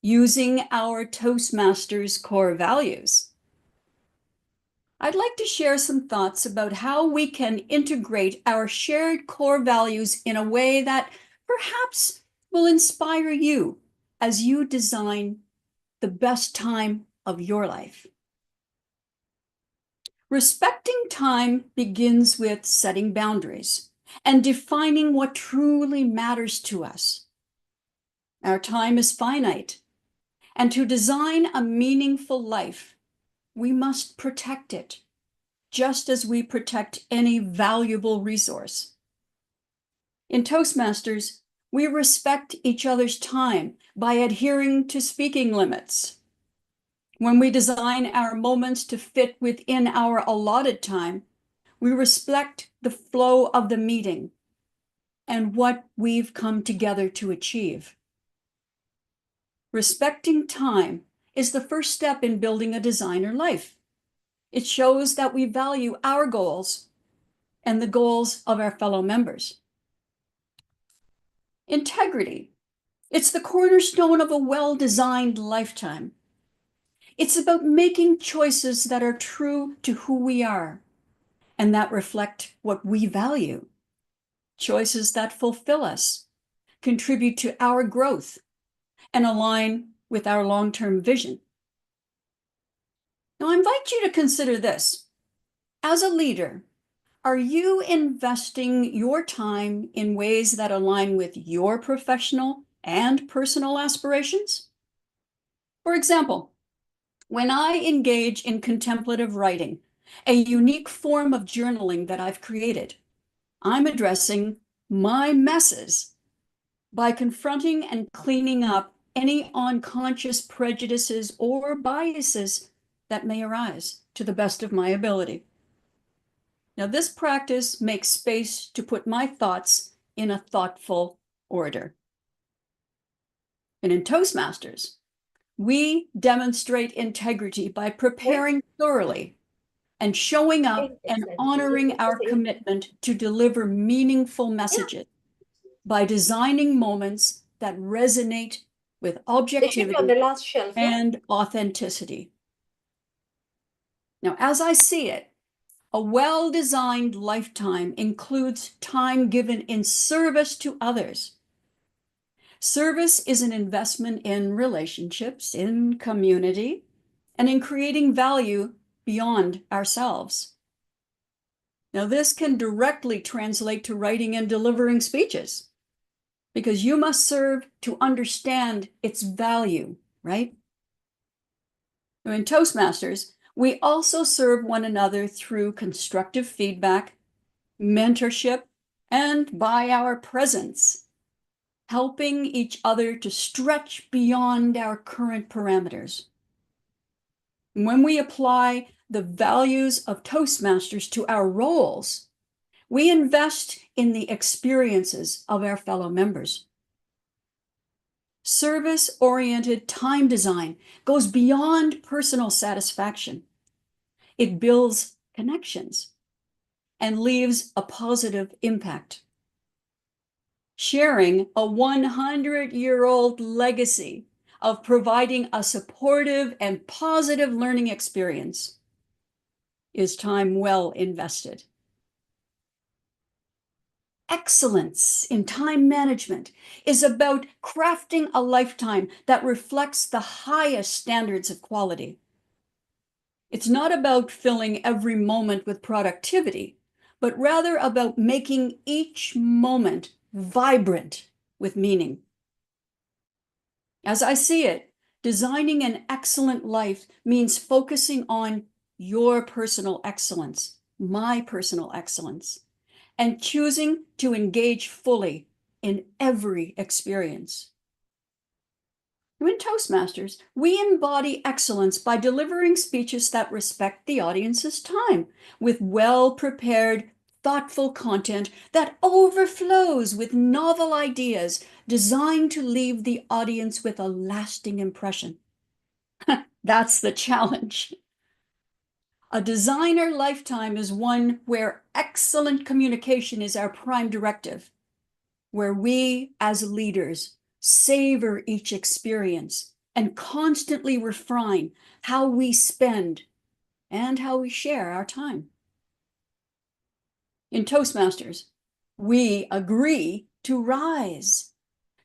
using our Toastmasters core values? I'd like to share some thoughts about how we can integrate our shared core values in a way that perhaps will inspire you as you design the best time of your life. Respecting time begins with setting boundaries, and defining what truly matters to us. Our time is finite, and to design a meaningful life, we must protect it, just as we protect any valuable resource. In Toastmasters, we respect each other's time by adhering to speaking limits. When we design our moments to fit within our allotted time, we respect the flow of the meeting and what we've come together to achieve. Respecting time is the first step in building a designer life. It shows that we value our goals and the goals of our fellow members. Integrity. It's the cornerstone of a well-designed lifetime. It's about making choices that are true to who we are and that reflect what we value. Choices that fulfill us, contribute to our growth, and align with our long-term vision. Now, I invite you to consider this. As a leader, are you investing your time in ways that align with your professional and personal aspirations? For example, when I engage in contemplative writing, a unique form of journaling that I've created, I'm addressing my messes by confronting and cleaning up any unconscious prejudices or biases that may arise to the best of my ability. Now, this practice makes space to put my thoughts in a thoughtful order. And in Toastmasters, we demonstrate integrity by preparing thoroughly and showing up and honoring our commitment to deliver meaningful messages by designing moments that resonate with objectivity on the last shelf, yeah? and authenticity. Now, as I see it, a well-designed lifetime includes time given in service to others. Service is an investment in relationships, in community, and in creating value beyond ourselves. Now, this can directly translate to writing and delivering speeches, because you must serve to understand its value, right? Now, in Toastmasters, we also serve one another through constructive feedback, mentorship, and by our presence, helping each other to stretch beyond our current parameters. When we apply the values of Toastmasters to our roles, we invest in the experiences of our fellow members. Service-oriented time design goes beyond personal satisfaction. It builds connections and leaves a positive impact. Sharing a 100-year-old legacy of providing a supportive and positive learning experience is time well invested. Excellence in time management is about crafting a lifetime that reflects the highest standards of quality. It's not about filling every moment with productivity, but rather about making each moment vibrant with meaning. As I see it, designing an excellent life means focusing on your personal excellence, my personal excellence, and choosing to engage fully in every experience. In Toastmasters, we embody excellence by delivering speeches that respect the audience's time with well-prepared, thoughtful content that overflows with novel ideas designed to leave the audience with a lasting impression. That's the challenge. A designer lifetime is one where excellent communication is our prime directive, where we as leaders savor each experience and constantly refine how we spend and how we share our time. In Toastmasters, we agree to rise,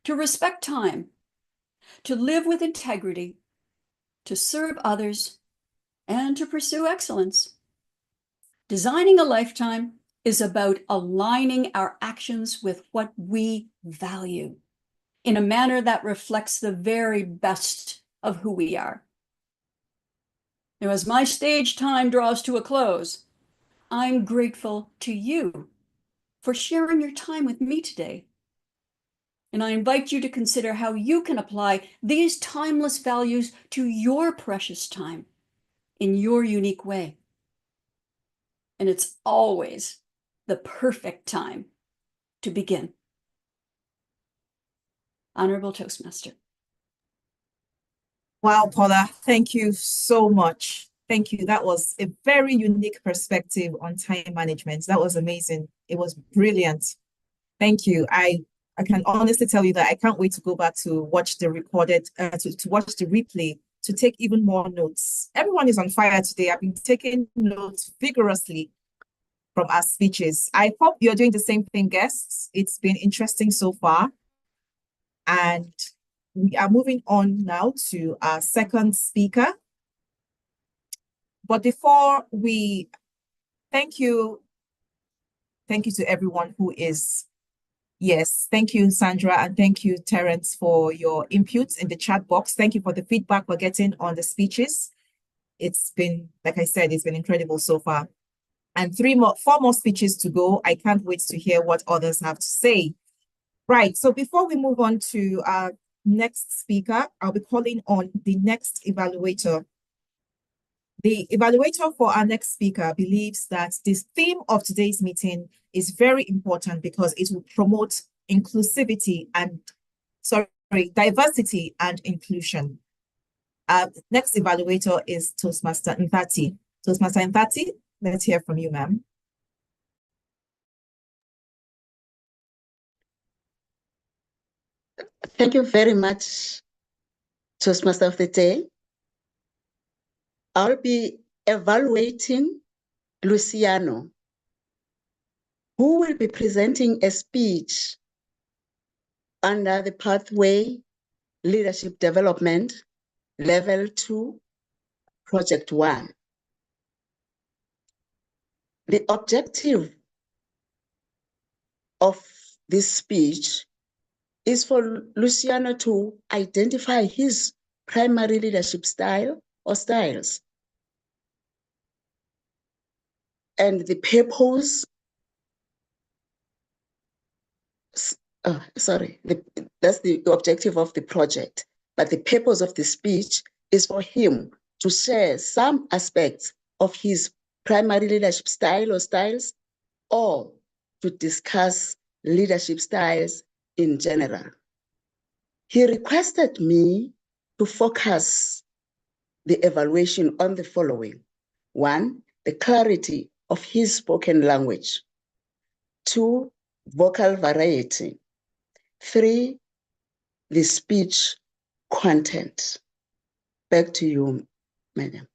to respect time, to live with integrity, to serve others, and to pursue excellence. Designing a lifetime is about aligning our actions with what we value in a manner that reflects the very best of who we are. Now, as my stage time draws to a close, I'm grateful to you for sharing your time with me today. And I invite you to consider how you can apply these timeless values to your precious time in your unique way. And it's always the perfect time to begin. Honorable Toastmaster. Wow, Paula, thank you so much. Thank you. That was a very unique perspective on time management. That was amazing. It was brilliant. Thank you. I can honestly tell you that I can't wait to go back to watch the recorded, to watch the replay, to take even more notes. Everyone is on fire today. I've been taking notes vigorously from our speeches. I hope you're doing the same thing, guests. It's been interesting so far. And we are moving on now to our second speaker. But before we, thank you to everyone who is, yes, thank you, Sandra, and thank you, Terence, for your inputs in the chat box. Thank you for the feedback we're getting on the speeches. It's been, like I said, it's been incredible so far. And four more speeches to go. I can't wait to hear what others have to say. Right, so before we move on to our next speaker, I'll be calling on the next evaluator. The evaluator for our next speaker believes that this theme of today's meeting is very important because it will promote inclusivity and, diversity and inclusion. Next evaluator is Toastmaster Nthati. Toastmaster Nthati, let's hear from you, ma'am. Thank you very much, Toastmaster of the Day. I'll be evaluating Luciano, who will be presenting a speech under the Pathway Leadership Development Level 2, Project 1. The objective of this speech is for Luciano to identify his primary leadership style or styles and the purpose, that's the objective of the project. But the purpose of the speech is for him to share some aspects of his primary leadership style or styles, or to discuss leadership styles in general. He requested me to focus the evaluation on the following. 1, the clarity of his spoken language. 2, vocal variety. 3, the speech content. Back to you, Madam.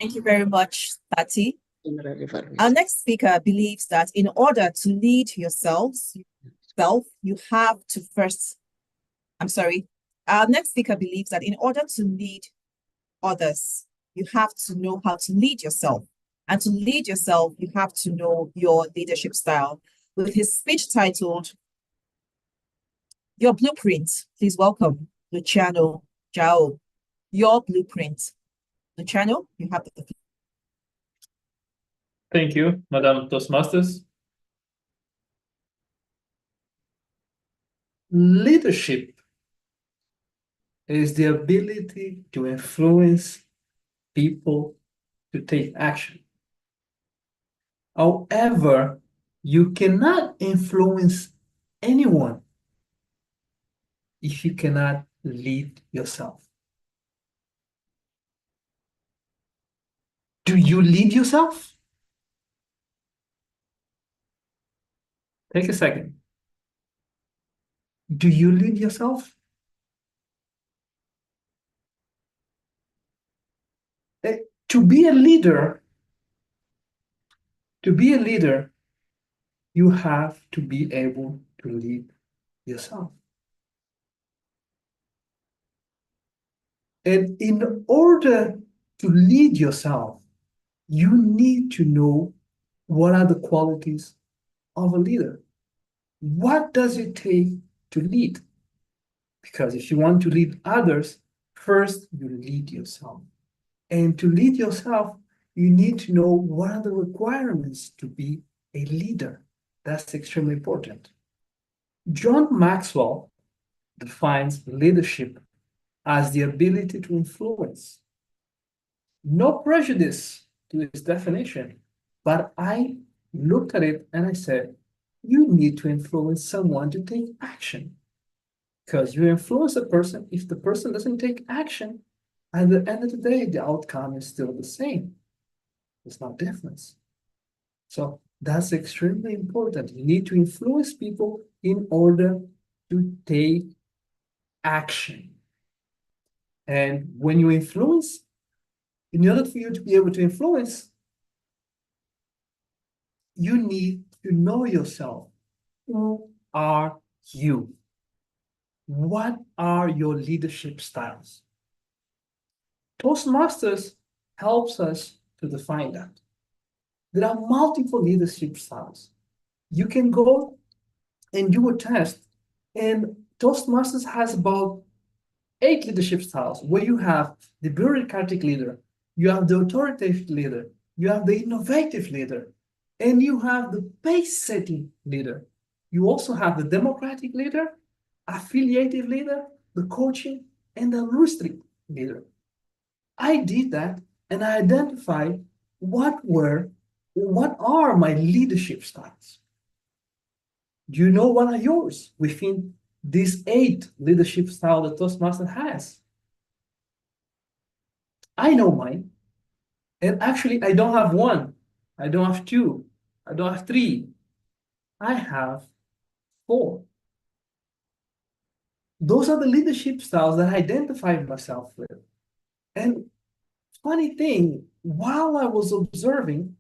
Thank you very much, Thati. Our next speaker believes that in order to lead yourself, you have to first, our next speaker believes that in order to lead others, you have to know how to lead yourself. And to lead yourself, you have to know your leadership style. With his speech titled, Your Blueprint, please welcome Luciano Jao. Your Blueprint. Luciano, you have the. Thank you, Madam Toastmasters. Leadership is the ability to influence people to take action. However, you cannot influence anyone if you cannot lead yourself. Do you lead yourself? Take a second. Do you lead yourself? To be a leader, you have to be able to lead yourself. And in order to lead yourself, you need to know what are the qualities of a leader? What does it take to lead? Because if you want to lead others, first you lead yourself. And to lead yourself, you need to know what are the requirements to be a leader. That's extremely important. John Maxwell defines leadership as the ability to influence. No prejudice to his definition, but I looked at it and I said, you need to influence someone to take action. Because you influence a person, if the person doesn't take action, at the end of the day, the outcome is still the same. There's no difference. So that's extremely important. You need to influence people in order to take action. And when you influence, in order for you to be able to influence, you need to know yourself. Who are you? What are your leadership styles? Toastmasters helps us to define that. There are multiple leadership styles. You can go and do a test, and Toastmasters has about 8 leadership styles, where you have the bureaucratic leader, you have the authoritative leader, you have the innovative leader, and you have the pace-setting leader. You also have the democratic leader, affiliative leader, the coaching, and the heuristic leader. I did that, and I identified what are my leadership styles. Do you know what are yours within these 8 leadership styles that Toastmaster has? I know mine. And actually, I don't have 1. I don't have 2. I don't have 3. I have 4. Those are the leadership styles that I identify myself with. And funny thing, while I was observing,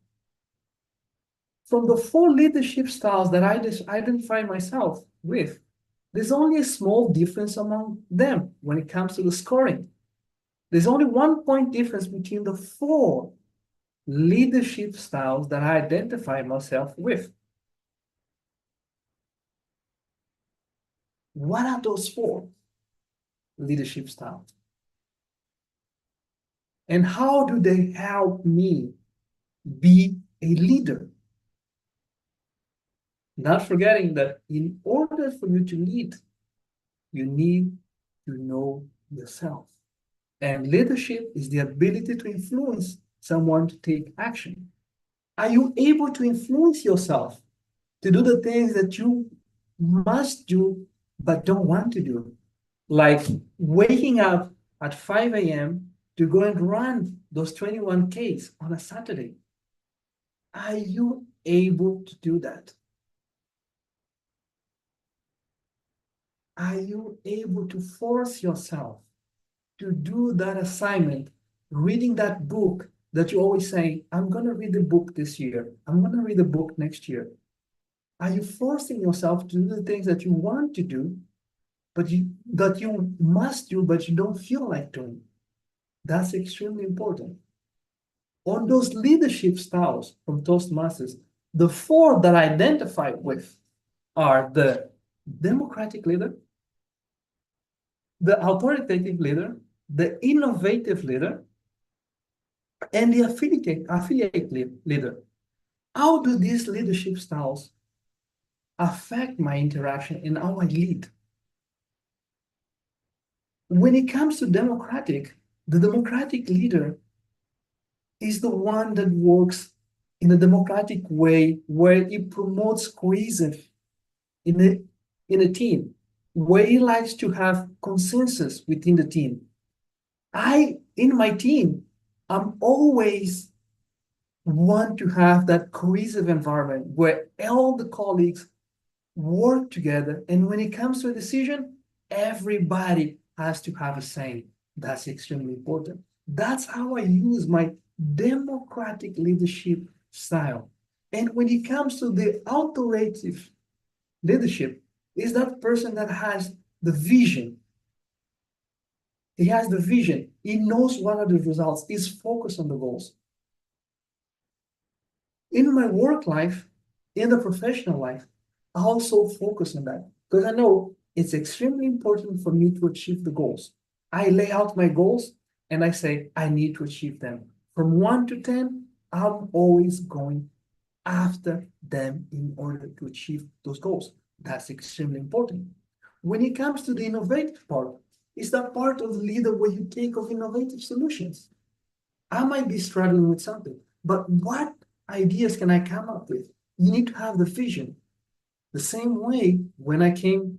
from the 4 leadership styles that I identify myself with, there's only a small difference among them when it comes to the scoring. There's only 1 point difference between the 4 leadership styles that I identify myself with. What are those 4 leadership styles? And how do they help me be a leader? Not forgetting that in order for you to lead, you need to know yourself. And leadership is the ability to influence someone to take action. Are you able to influence yourself to do the things that you must do but don't want to do? Like waking up at 5 a.m. to go and run those 21Ks on a Saturday. Are you able to do that? Are you able to force yourself to do that assignment, reading that book that you always say, I'm going to read the book this year, I'm going to read the book next year? Are you forcing yourself to do the things that you want to do, but that you must do, but you don't feel like doing? That's extremely important. On those leadership styles from Toastmasters, the 4 that I identify with are the democratic leader, the authoritative leader, the innovative leader, and the affiliate leader. How do these leadership styles affect my interaction and how I lead? When it comes to democratic, the democratic leader is the one that works in a democratic way where it promotes cohesive in a team, where he likes to have consensus within the team. In my team, I'm always want to have that cohesive environment where all the colleagues work together, and when it comes to a decision, everybody has to have a say. That's extremely important. That's how I use my democratic leadership style. And when it comes to the authoritative leadership, is that person that has the vision. He has the vision. He knows what are the results. He's focused on the goals. In my work life, in the professional life, I also focus on that because I know it's extremely important for me to achieve the goals. I lay out my goals and I say, I need to achieve them. From 1 to 10, I'm always going after them in order to achieve those goals. That's extremely important. When it comes to the innovative part, it's that part of the leader where you think of innovative solutions. I might be struggling with something, but what ideas can I come up with? You need to have the vision. The same way when I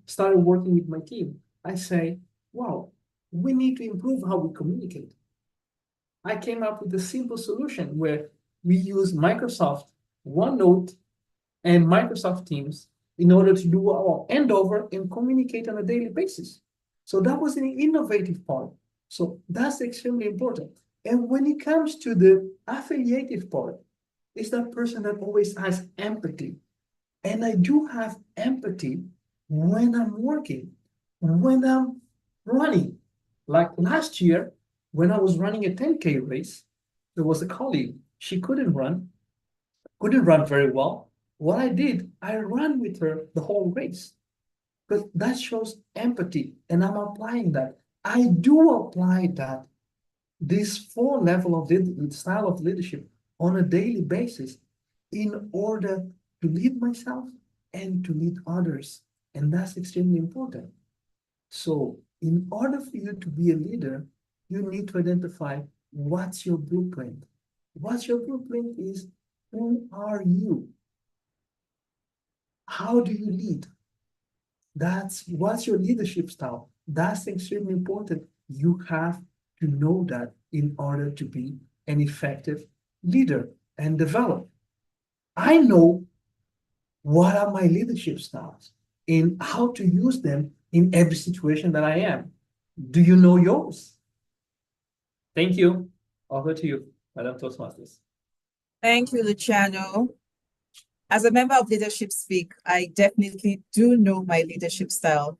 started working with my team, I say, wow, we need to improve how we communicate. I came up with a simple solution where we use Microsoft OneNote and Microsoft Teams in order to do our handover and communicate on a daily basis. So that was an innovative part. So that's extremely important. And when it comes to the affiliative part, it's that person that always has empathy. And I do have empathy when I'm working, when I'm running. Like last year, when I was running a 10K race, there was a colleague. She couldn't run very well. What I did, I ran with her the whole race. Because that shows empathy, and I'm applying that. I do apply that, this 4 level of style of leadership on a daily basis in order to lead myself and to lead others. And that's extremely important. So in order for you to be a leader, you need to identify what's your blueprint. What's your blueprint is, who are you? How do you lead? What's your leadership style? That's extremely important. You have to know that in order to be an effective leader and develop. I know what are my leadership styles and how to use them in every situation that I am. Do you know yours? Thank you. Over to you, Madam Toastmasters. Thank you, Luciano. As a member of Leadership Speak, I definitely do know my leadership style.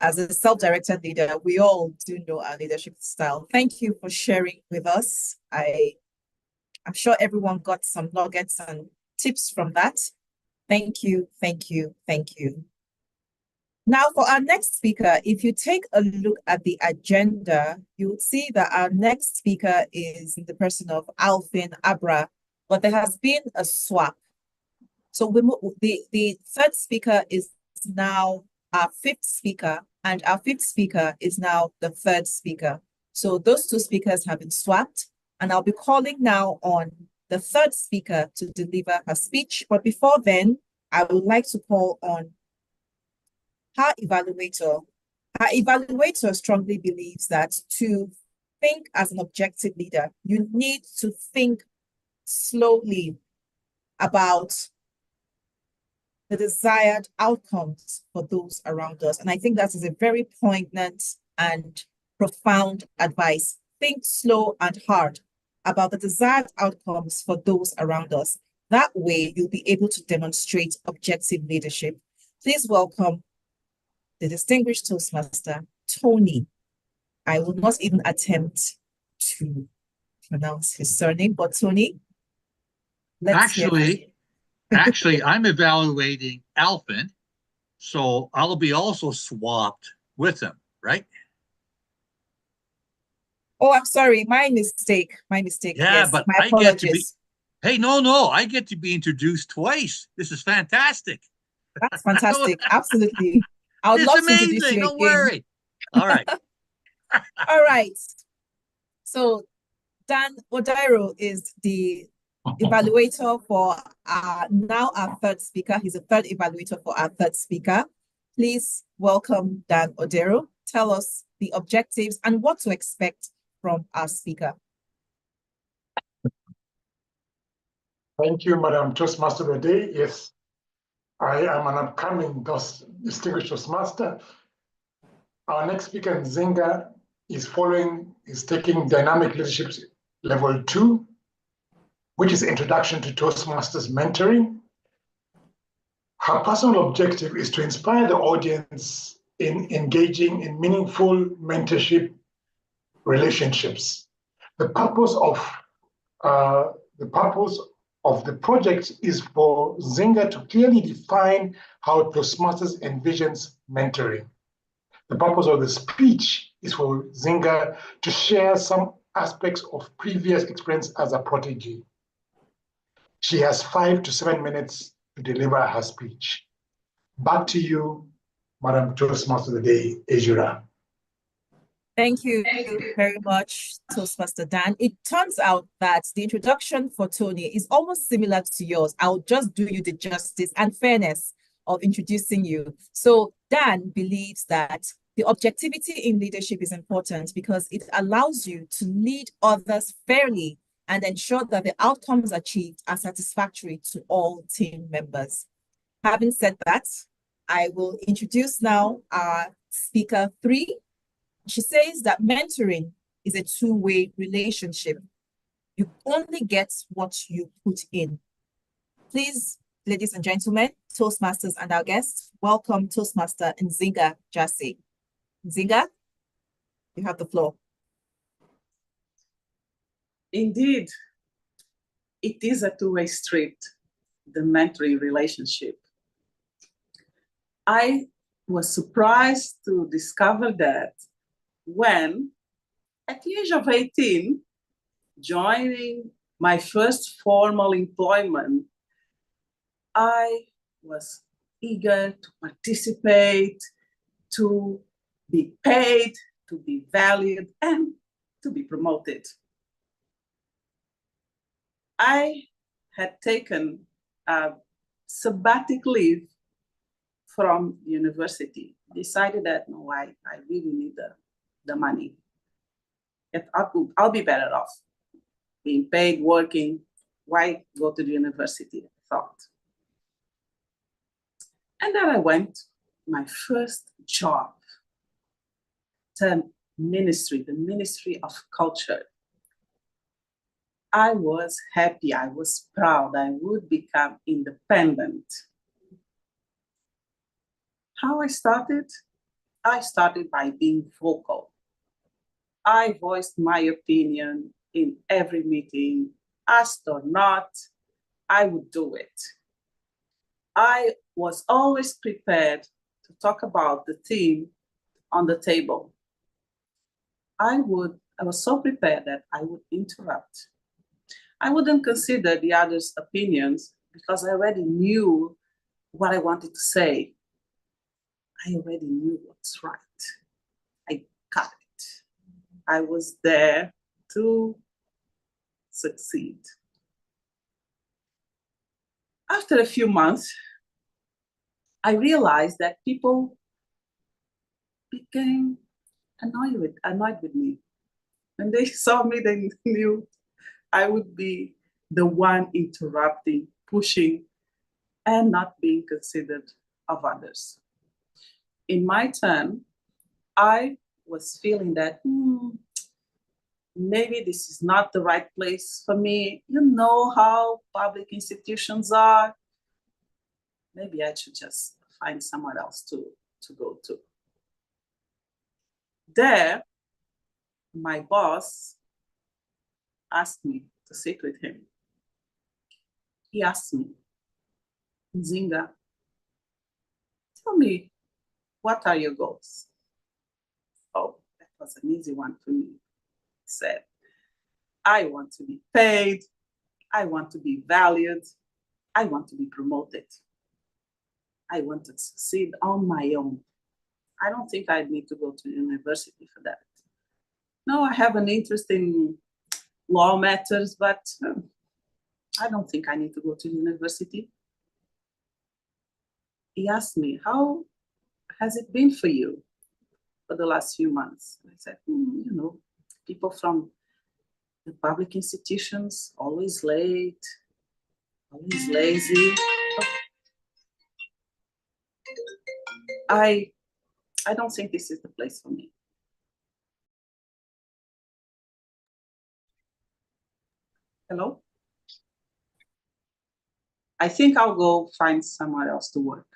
As a self-directed leader, we all do know our leadership style. Thank you for sharing with us. I'm sure everyone got some nuggets and tips from that. Thank you, thank you, thank you. Now for our next speaker, if you take a look at the agenda, you will see that our next speaker is the person of Alvin Abra, but there has been a swap. So the third speaker is now our 5th speaker, and our 5th speaker is now the 3rd speaker. So those 2 speakers have been swapped, and I'll be calling now on the 3rd speaker to deliver her speech. But before then, I would like to call on her evaluator. Her evaluator strongly believes that to think as an objective leader, you need to think slowly about the desired outcomes for those around us. And I think that is a very poignant and profound advice. Think slow and hard about the desired outcomes for those around us. That way, you'll be able to demonstrate objective leadership. Please welcome the distinguished Toastmaster, Tony. I will not even attempt to pronounce his surname, but Tony, Actually, I'm evaluating Alvin, so I'll be also swapped with him, right? Oh, I'm sorry. My mistake. Yeah, yes, but my apologies. Hey, no, I get to be introduced twice. This is fantastic. That's fantastic. Absolutely. I would love to introduce you Don't worry. All right. All right. So Dan Odairo is the evaluator for now our 3rd speaker. He's a 3rd evaluator for our 3rd speaker. Please welcome Dan Odairo. Tell us the objectives and what to expect from our speaker. Thank you, Madam Toastmaster Bede. Yes, I am an upcoming distinguished Toastmaster. Our next speaker, Nzinga, is taking Dynamic Leadership Level 2, which is Introduction to Toastmasters Mentoring. Her personal objective is to inspire the audience in engaging in meaningful mentorship relationships. The purpose of the project is for Zinga to clearly define how Toastmasters envisions mentoring. The purpose of the speech is for Zinga to share some aspects of previous experience as a protege. She has 5 to 7 minutes to deliver her speech. Back to you, Madam Toastmaster of the Day, Ejura. Thank you very much, Toastmaster Dan. It turns out that the introduction for Tony is almost similar to yours. I'll just do you the justice and fairness of introducing you. So Dan believes that the objectivity in leadership is important because it allows you to lead others fairly and ensure that the outcomes achieved are satisfactory to all team members. Having said that, I will introduce now our speaker 3. She says that mentoring is a two-way relationship. You only get what you put in. Please, ladies and gentlemen, Toastmasters and our guests, welcome Toastmaster Nzinga Jassy. Nzinga, you have the floor. Indeed, it is a two-way street, the mentoring relationship. I was surprised to discover that when, at the age of 18, joining my first formal employment, I was eager to participate, to be paid, to be valued, and to be promoted. I had taken a sabbatic leave from university, decided that, no, I really need the money. I'll be better off being paid, working. Why go to the university? I thought. And then I went, my first job, the Ministry of Culture. I was happy, I was proud, I would become independent. How I started? I started by being vocal. I voiced my opinion in every meeting, asked or not, I would do it. I was always prepared to talk about the theme on the table. I was so prepared that I would interrupt. I wouldn't consider the others' opinions because I already knew what I wanted to say. I already knew what's right. I got it. I was there to succeed. After a few months, I realized that people became annoyed with me. When they saw me, they knew I would be the one interrupting, pushing, and not being considered of others. In my turn, I was feeling that maybe this is not the right place for me. You know how public institutions are. Maybe I should just find somewhere else to go to. There, my boss asked me to sit with him. He asked me, Nzinga, tell me, what are your goals? Oh, that was an easy one for me. He said, I want to be paid. I want to be valued. I want to be promoted. I want to succeed on my own. I don't think I need to go to university for that. No, I have an interest in law matters, but I don't think I need to go to university. He asked me, how has it been for you for the last few months? I said, you know, people from the public institutions, always late, always lazy. I don't think this is the place for me. Hello? I think I'll go find somewhere else to work.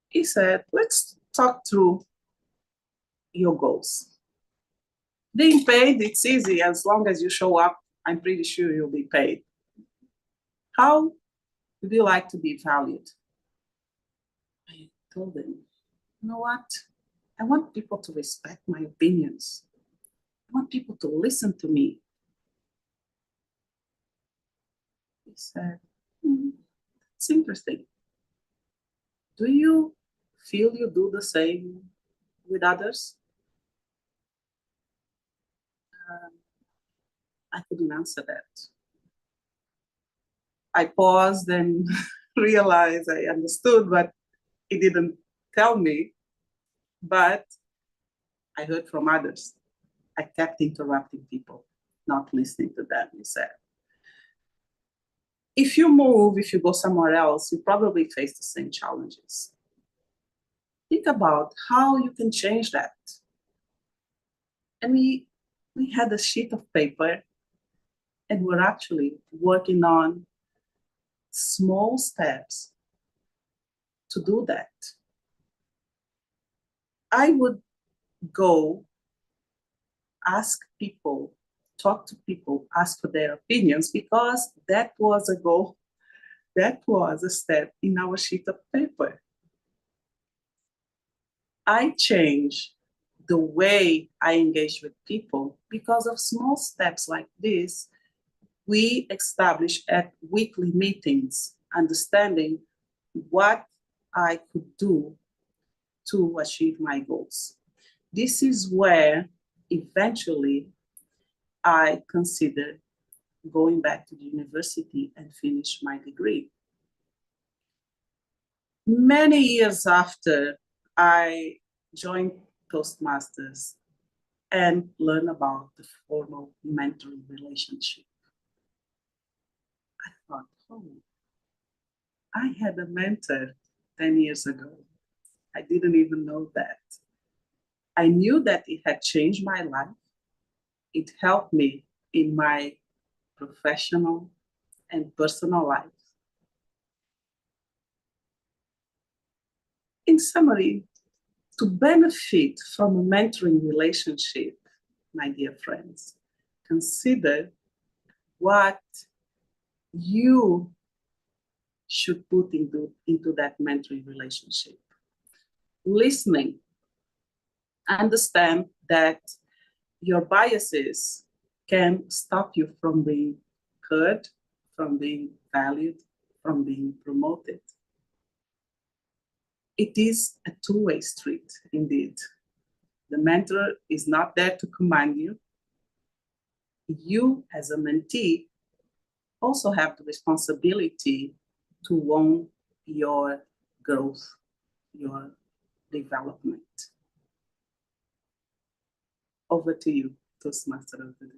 He said, let's talk through your goals. Being paid, it's easy as long as you show up I'm pretty sure you'll be paid. How would you like to be valued? I told them, you know what? I want people to respect my opinions. I want people to listen to me. He said, it's interesting. Do you feel you do the same with others? I couldn't answer that. I paused and realized I understood, but he didn't tell me. But I heard from others. I kept interrupting people, not listening to them. He said, if you move, if you go somewhere else, you probably face the same challenges. Think about how you can change that. And we had a sheet of paper, and we're actually working on small steps to do that. I would go ask people, talk to people, ask for their opinions, because that was a goal. That was a step in our sheet of paper. I changed the way I engage with people because of small steps like this. We established at weekly meetings, understanding what I could do to achieve my goals. This is where eventually I considered going back to the university and finish my degree. Many years after, I joined Toastmasters and learned about the formal mentoring relationship. I thought, oh, I had a mentor 10 years ago. I didn't even know that. I knew that it had changed my life. It helped me in my professional and personal life. In summary, to benefit from a mentoring relationship, my dear friends, consider what you should put into that mentoring relationship. Listening. Understand that your biases can stop you from being heard, from being valued, from being promoted. It is a two-way street, indeed. The mentor is not there to command you. You, as a mentee, also have the responsibility to own your growth, your development. Over to you, Toastmaster of the Day.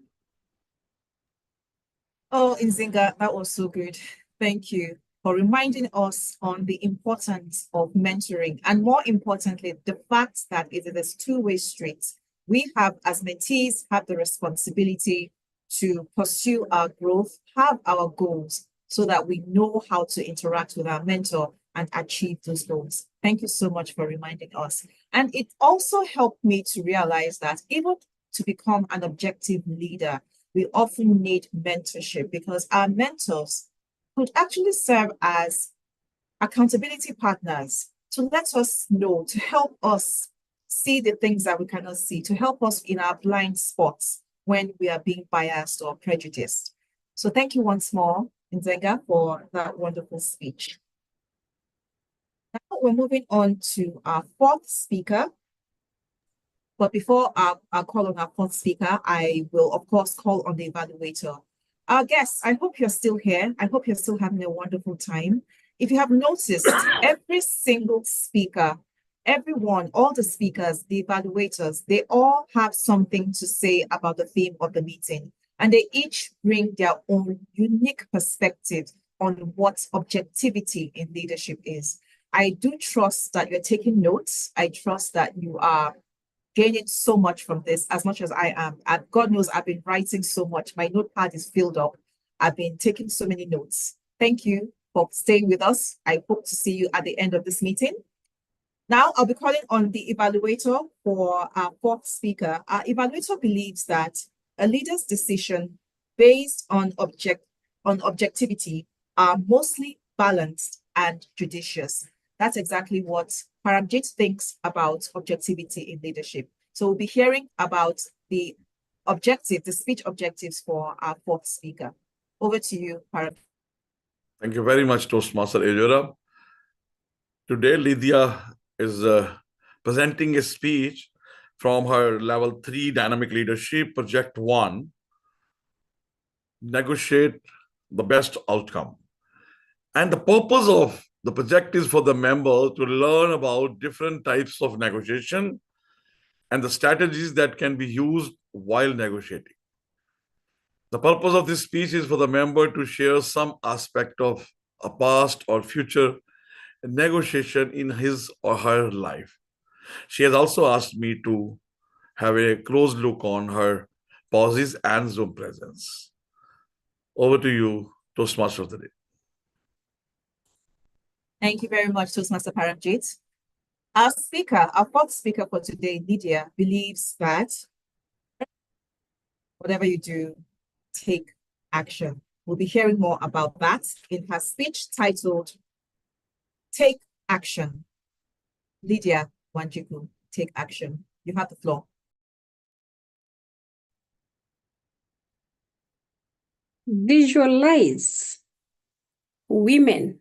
Oh, Nzinga, that was so good. Thank you for reminding us on the importance of mentoring, and more importantly, the fact that it is a two-way street. We have, as mentees, have the responsibility to pursue our growth, have our goals, so that we know how to interact with our mentor and achieve those goals. Thank you so much for reminding us. And it also helped me to realize that even to become an objective leader, we often need mentorship, because our mentors could actually serve as accountability partners to let us know, to help us see the things that we cannot see, to help us in our blind spots when we are being biased or prejudiced. So thank you once more, Nzinga, for that wonderful speech. Now we're moving on to our fourth speaker. But before I call on our fourth speaker, I will, of course, call on the evaluator. Our guests, I hope you're still here. I hope you're still having a wonderful time. If you have noticed, every single speaker, everyone, all the speakers, the evaluators, they all have something to say about the theme of the meeting. And they each bring their own unique perspective on what objectivity in leadership is. I do trust that you're taking notes. I trust that you are gaining so much from this, as much as I am. And God knows I've been writing so much. My notepad is filled up. I've been taking so many notes. Thank you for staying with us. I hope to see you at the end of this meeting. Now I'll be calling on the evaluator for our fourth speaker. Our evaluator believes that a leader's decision based on objectivity are mostly balanced and judicious. That's exactly what Paramjit thinks about objectivity in leadership. So we'll be hearing about the speech objectives for our fourth speaker. Over to you, Paramjit. Thank you very much, Toastmaster Ejora. Today, Lydia is presenting a speech from her Level 3 Dynamic Leadership Project 1, Negotiate the Best Outcome. And the purpose of the project is for the member to learn about different types of negotiation and the strategies that can be used while negotiating. The purpose of this speech is for the member to share some aspect of a past or future negotiation in his or her life. She has also asked me to have a close look on her pauses and Zoom presence. Over to you, Toastmaster of the Day. Thank you very much, Toastmaster Paramjit. Our fourth speaker for today, Lydia, believes that whatever you do, take action. We'll be hearing more about that in her speech titled, Take Action. Lydia Wanjiku, take action. You have the floor. Visualize women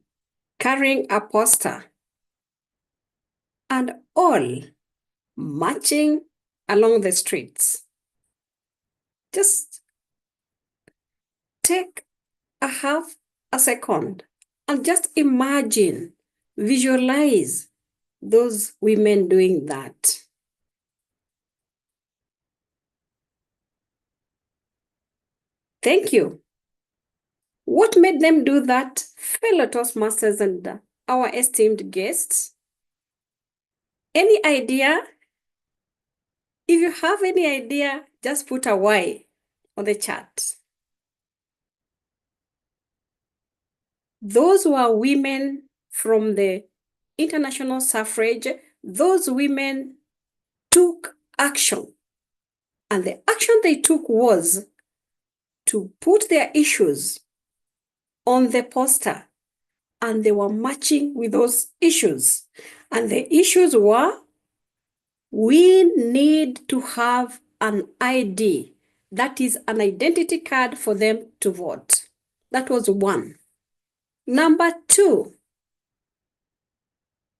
carrying a poster and all marching along the streets. Just take a half a second and just imagine, visualize those women doing that. Thank you. What made them do that, fellow Toastmasters and our esteemed guests? Any idea? If you have any idea, just put a Y on the chat. Those were women from the international suffrage. Those women took action. And the action they took was to put their issues on the poster, and they were marching with those issues. And the issues were, we need to have an ID, that is an identity card for them to vote. That was one. Number two,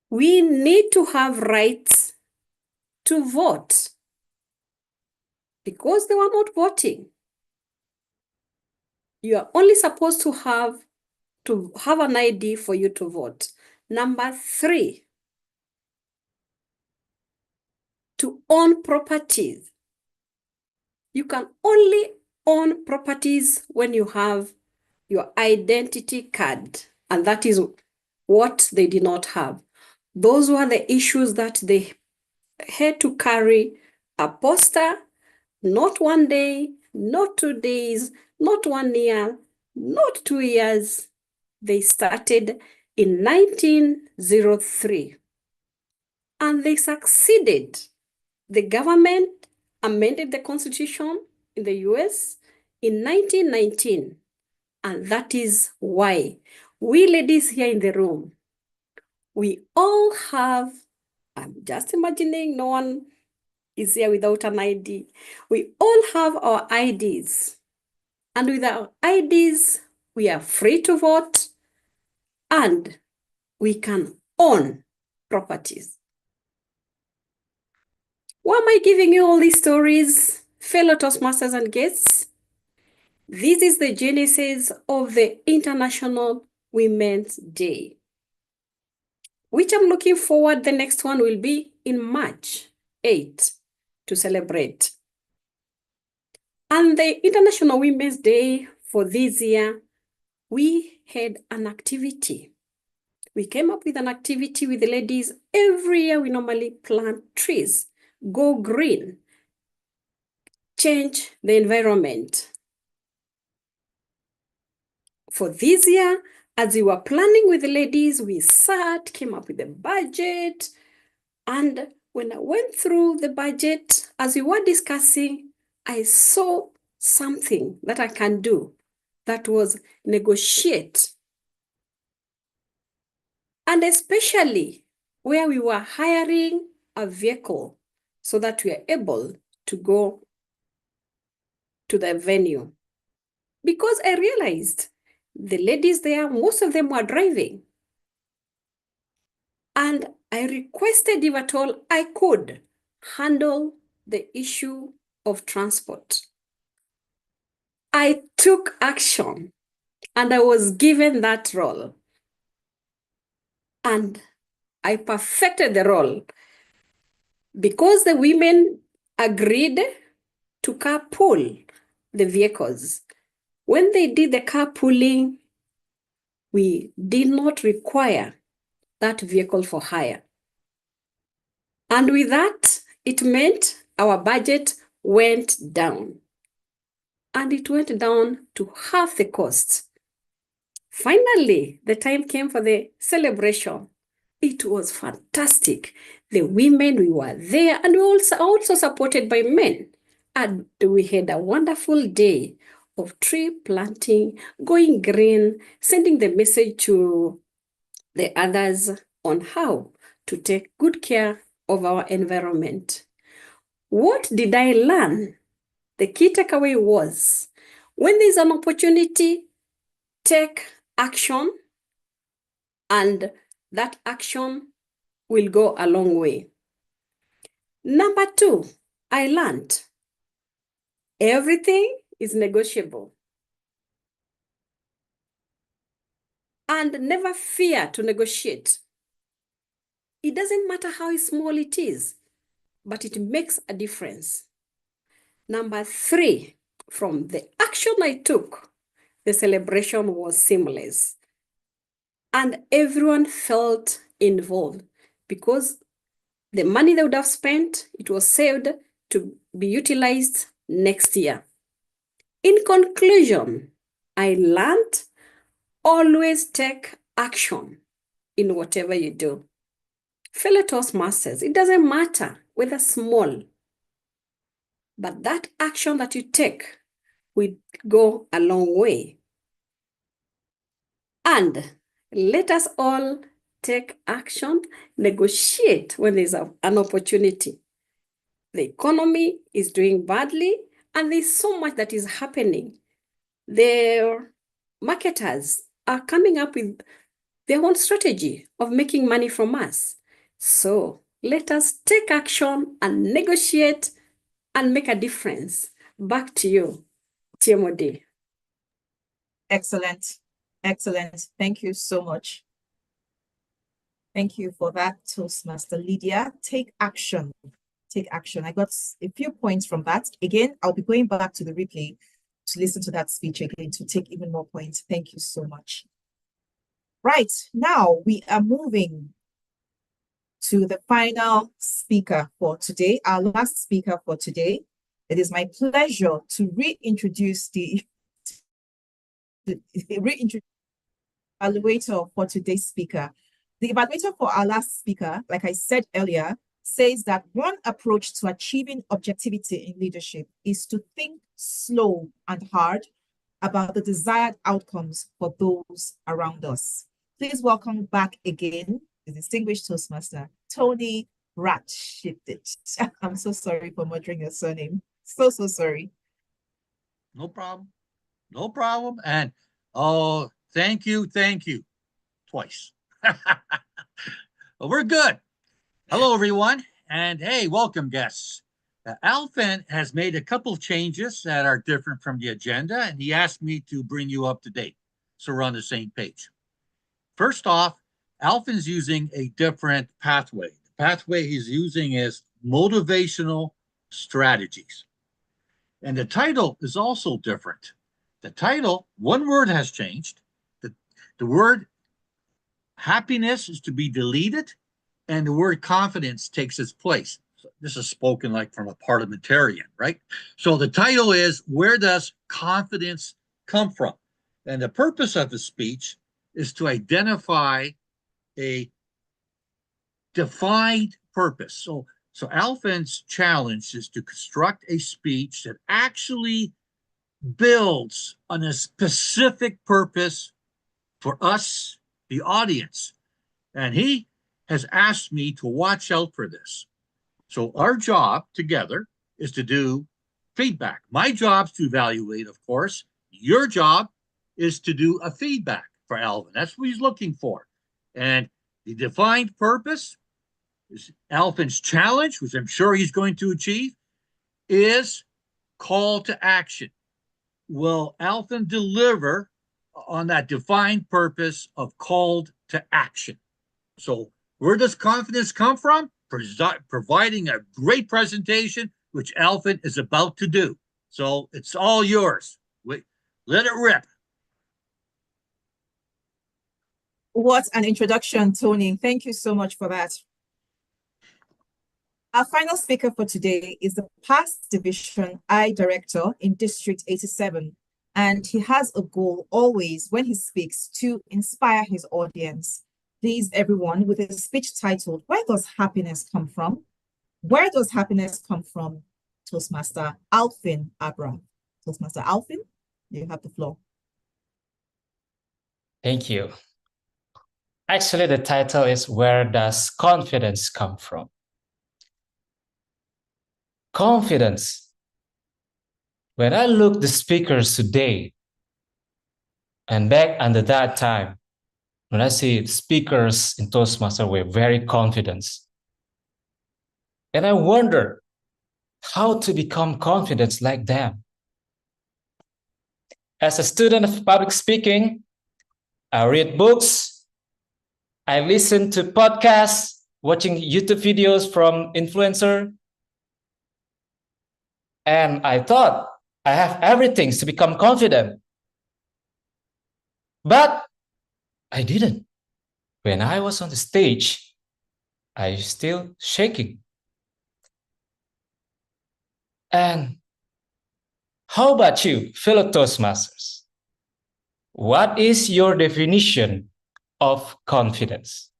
we need to have rights to vote because they were not voting. You are only supposed to have an ID for you to vote. Number three, to own properties. You can only own properties when you have your identity card, and that is what they did not have. Those were the issues that they had to carry a poster, not one day, not 2 days, not 1 year, not 2 years. They started in 1903 and they succeeded. The government amended the Constitution in the US in 1919. And that is why we ladies here in the room, we all have, I'm just imagining no one is here without an ID. We all have our IDs. And with our IDs, we are free to vote and we can own properties. Why am I giving you all these stories, fellow Toastmasters and guests? This is the genesis of the International Women's Day, which I'm looking forward, the next one will be in March 8 to celebrate. And the International Women's Day for this year, we had an activity. We came up with an activity with the ladies. Every year we normally plant trees, go green, change the environment. For this year, as we were planning with the ladies, we sat, came up with a budget. And when I went through the budget, as we were discussing, I saw something that I can do, that was negotiate. And especially where we were hiring a vehicle so that we are able to go to the venue. Because I realized the ladies there, most of them were driving. And I requested if at all I could handle the issue of transport. I took action and I was given that role. And I perfected the role because the women agreed to carpool the vehicles. When they did the carpooling, we did not require that vehicle for hire. And with that, it meant our budget went down. And it went down to half the cost. Finally, the time came for the celebration. It was fantastic. The women, we were there, and we also supported by men. And we had a wonderful day of tree planting, going green, sending the message to the others on how to take good care of our environment. What did I learn? The key takeaway was, when there's an opportunity, take action, and that action will go a long way. Number 2, I learned everything is negotiable. And never fear to negotiate. It doesn't matter how small it is, but it makes a difference. Number 3, from the action I took, the celebration was seamless. And everyone felt involved because the money they would have spent, it was saved to be utilized next year. In conclusion, I learned always take action in whatever you do. Fellow Toastmasters, it doesn't matter whether small, but that action that you take will go a long way. And let us all take action, negotiate when there's an opportunity. The economy is doing badly, and there's so much that is happening. The marketers are coming up with their own strategy of making money from us. So let us take action and negotiate and make a difference. Back to you, TMOD. Excellent. Excellent. Thank you so much. Thank you for that, Toastmaster Lydia. Take action. Take action. I got a few points from that. Again, I'll be going back to the replay to listen to that speech again to take even more points. Thank you so much. Right, now we are moving to the final speaker for today, our last speaker for today. It is my pleasure to reintroduce the evaluator for today's speaker. The evaluator for our last speaker, like I said earlier, says that one approach to achieving objectivity in leadership is to think slow and hard about the desired outcomes for those around us. Please welcome back again the distinguished Toastmaster, Tony Ratchett. I'm so sorry for murdering your surname. So sorry. No problem. No problem. And oh, thank you. Twice. Well, we're good. Hello, everyone. And hey, welcome, guests. Alvin has made a couple of changes that are different from the agenda, and he asked me to bring you up to date so we're on the same page. First off, Alvin's using a different pathway. The pathway he's using is motivational strategies. And the title is also different. The title, one word has changed. The word happiness is to be deleted, and the word confidence takes its place. So this is spoken like from a parliamentarian, right? So the title is, where does confidence come from? And the purpose of the speech is to identify a defined purpose. So Alvin's challenge is to construct a speech that actually builds on a specific purpose for us, the audience. And he has asked me to watch out for this. So our job together is to do feedback. My job is to evaluate, of course. Your job is to do a feedback for Alvin. That's what he's looking for. And the defined purpose is Alvin's challenge, which I'm sure he's going to achieve, is call to action. Will Alvin deliver on that defined purpose of called to action? So where does confidence come from? Providing a great presentation, which Alvin is about to do. So it's all yours. Let it rip. What an introduction, Tony. Thank you so much for that. Our final speaker for today is the Past Division I Director in District 87. And he has a goal always when he speaks to inspire his audience. Please, everyone, with a speech titled, Where Does Happiness Come From? Where does happiness come from? Toastmaster Alvin Abraham. Toastmaster Alvin, you have the floor. Thank you. Actually, the title is Where Does Confidence Come From? Confidence. When I look at the speakers today, and back under that time, when I see speakers in Toastmasters were very confident. And I wonder how to become confident like them. As a student of public speaking, I read books, I listen to podcasts, watching YouTube videos from influencers, and I thought I have everything to become confident. But I didn't. When I was on the stage, I was still shaking. And how about you, fellow Toastmasters? What is your definition of confidence?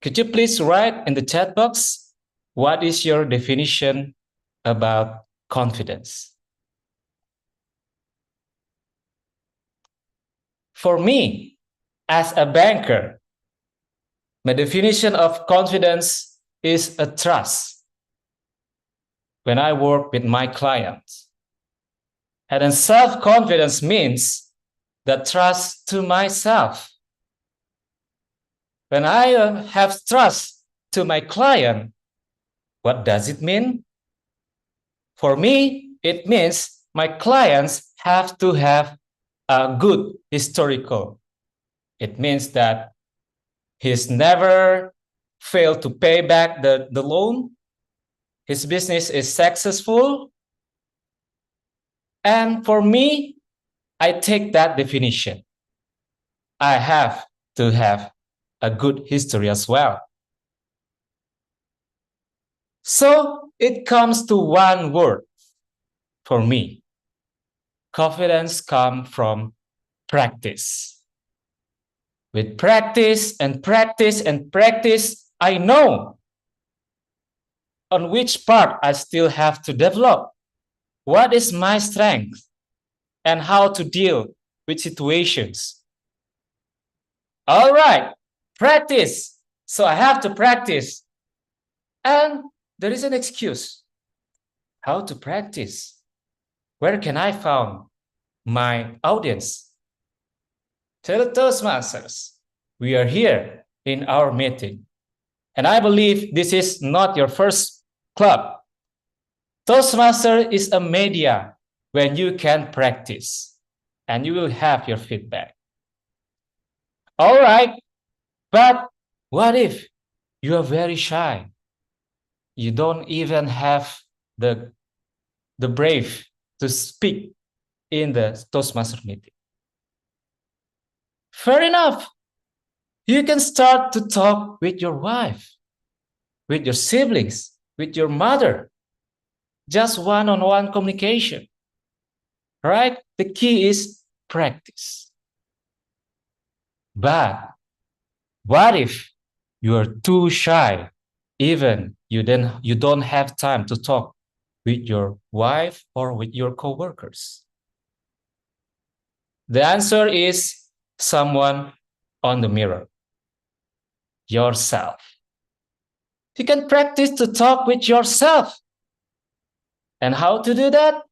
Could you please write in the chat box, what is your definition about confidence? For me, as a banker, my definition of confidence is a trust when I work with my clients. And then self-confidence means the trust to myself. When I have trust to my client, what does it mean? For me, it means my clients have to have a good historical. It means that he's never failed to pay back the loan. His business is successful. And for me, I take that definition. I have to have a good history as well. So it comes to one word for me. Confidence comes from practice. With practice and practice and practice, I know on which part I still have to develop. What is my strength and how to deal with situations. All right, practice. So I have to practice. And there is an excuse. How to practice? Where can I find my audience? Tell Toastmasters, we are here in our meeting. And I believe this is not your first club. Toastmaster is a media when you can practice and you will have your feedback. All right, but what if you are very shy? You don't even have the brave to speak in the Toastmaster meeting. Fair enough. You can start to talk with your wife, with your siblings, with your mother. Just one-on-one communication, right? The key is practice. But what if you are too shy, even you don't have time to talk with your wife or with your coworkers? The answer is someone on the mirror, yourself. You can practice to talk with yourself. And how to do that?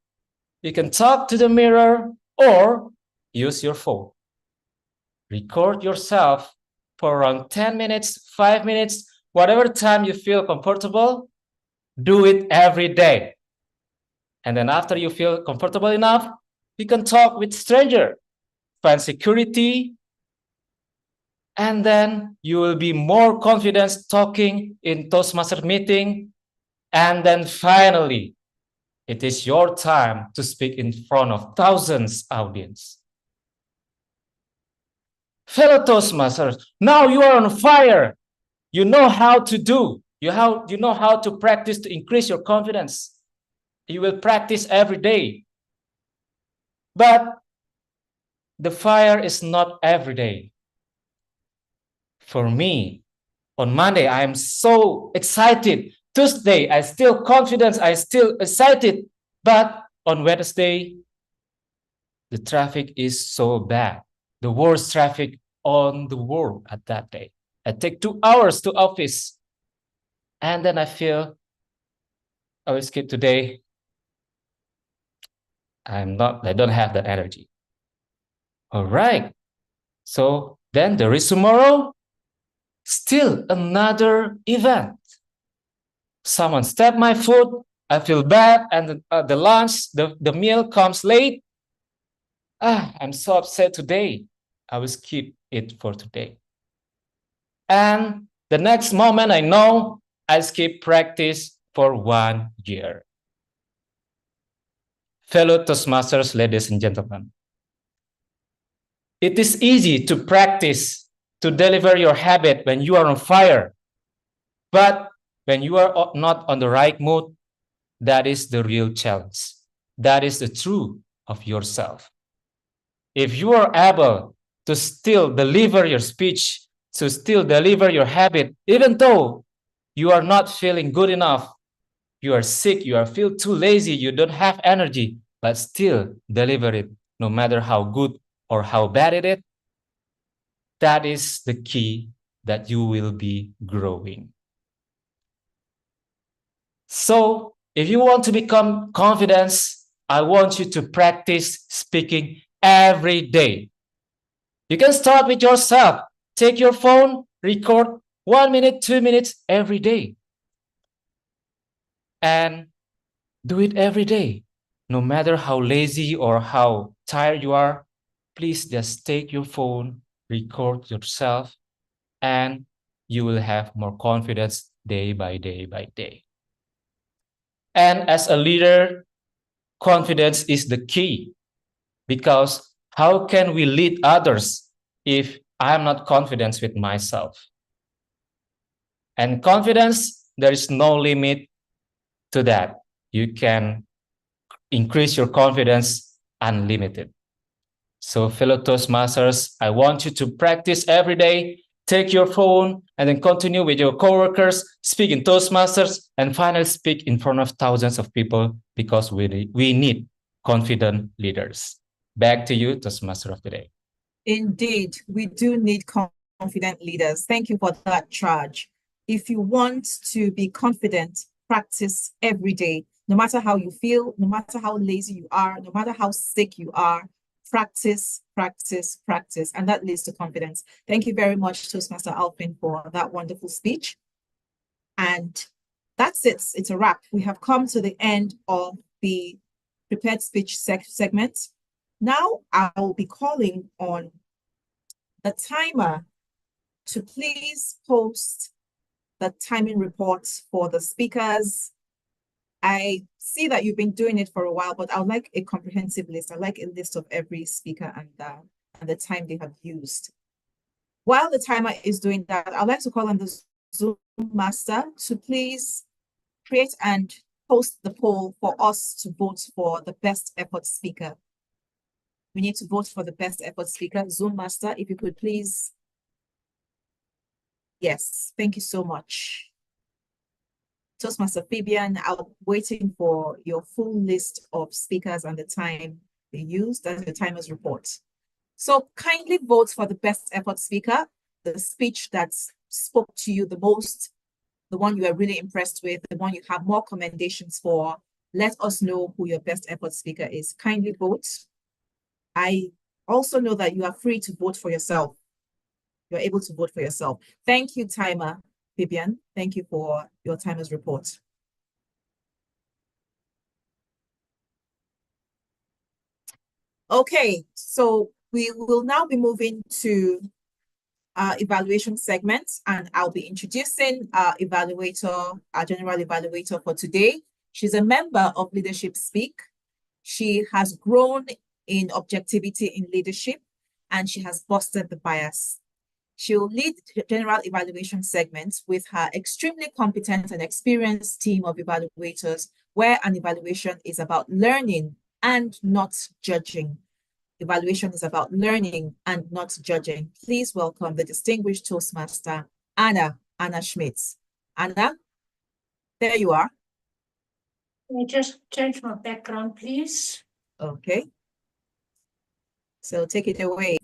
You can talk to the mirror or use your phone. Record yourself for around 10 minutes, 5 minutes, whatever time you feel comfortable. Do it every day. And then after you feel comfortable enough, you can talk with stranger, find security, and then you will be more confident talking in Toastmaster meeting. And then finally, it is your time to speak in front of thousands audience. Fellow Toastmasters, now you are on fire. You know how to do. You know how to practice to increase your confidence. You will practice every day. But the fire is not every day. For me, on Monday, I am so excited. Tuesday, I still confident, I still excited. But on Wednesday, the traffic is so bad. The worst traffic on the world at that day. I take 2 hours to office. And then I feel, I will skip today. I don't have that energy. All right. So then there is tomorrow, still another event. Someone stepped my foot, I feel bad, and the lunch, the meal comes late. I'm so upset today. I will skip it for today. And the next moment I know I skip practice for 1 year. Fellow Toastmasters, ladies and gentlemen, it is easy to practice to deliver your habit when you are on fire. But when you are not on the right mood, that is the real challenge. That is the truth of yourself. If you are able to still deliver your speech, to still deliver your habit, even though you are not feeling good enough, you are sick, you feel too lazy, you don't have energy, but still deliver it, no matter how good or how bad it is, that is the key that you will be growing. So if you want to become confident, I want you to practice speaking every day. You can start with yourself. Take your phone, record 1 minute, 2 minutes every day. And do it every day. No matter how lazy or how tired you are, please just take your phone, record yourself, and you will have more confidence day by day by day. And as a leader, confidence is the key, because how can we lead others if I'm not confident with myself? And confidence, there is no limit to that. You can increase your confidence unlimited. So fellow Toastmasters, I want you to practice every day. Take your phone and then continue with your coworkers, speak in Toastmasters, and finally speak in front of thousands of people, because we need confident leaders. Back to you, Toastmaster of the Day. Indeed, we do need confident leaders. Thank you for that charge. If you want to be confident, practice every day. No matter how you feel, no matter how lazy you are, no matter how sick you are, practice, practice, practice, and that leads to confidence. Thank you very much, Toastmaster Alpin, for that wonderful speech. And that's it. It's a wrap. We have come to the end of the prepared speech segment. Now I will be calling on the timer to please post the timing reports for the speakers. I see that you've been doing it for a while, but I would like a comprehensive list. I'd like a list of every speaker and the time they have used. While the timer is doing that, I'd like to call on the Zoom master to please create and post the poll for us to vote for the best effort speaker. We need to vote for the best effort speaker. Zoom master, if you could please. Yes, thank you so much. Toastmaster Fabian, I'm waiting for your full list of speakers and the time they used and the timer's report. So kindly vote for the best effort speaker, the speech that spoke to you the most, the one you are really impressed with, the one you have more commendations for. Let us know who your best effort speaker is. Kindly vote. I also know that you are free to vote for yourself. You're able to vote for yourself. Thank you, timer, Fabian. Thank you for your timer's report. Okay, so we will now be moving to our evaluation segments, and I'll be introducing our evaluator, our general evaluator for today. She's a member of Leadership Speak. She has grown in objectivity in leadership, and she has busted the bias. She'll lead the general evaluation segments with her extremely competent and experienced team of evaluators, where an evaluation is about learning and not judging. Evaluation is about learning and not judging. Please welcome the distinguished Toastmaster, Anna Schmitz. Anna, there you are. Can I just change my background, please? Okay. So take it away.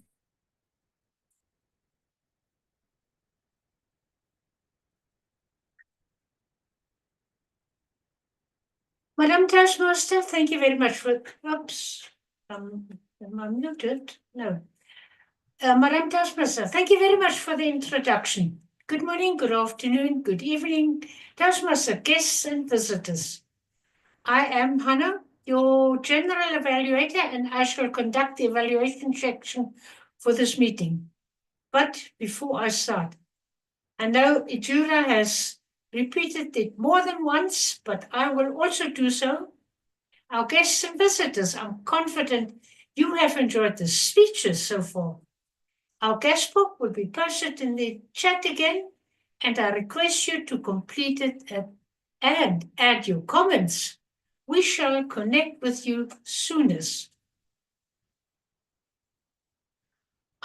Madam Toastmaster, thank you very much for, oops, am I muted? No. Madam Toastmaster, thank you very much for the introduction. Good morning, good afternoon, good evening, Toastmaster guests and visitors. I am Hannah, your general evaluator, and I shall conduct the evaluation section for this meeting. But before I start, I know Ijura has repeated it more than once, but I will also do so. Our guests and visitors, I'm confident you have enjoyed the speeches so far. Our guest book will be posted in the chat again, and I request you to complete it and add your comments. We shall connect with you soonest.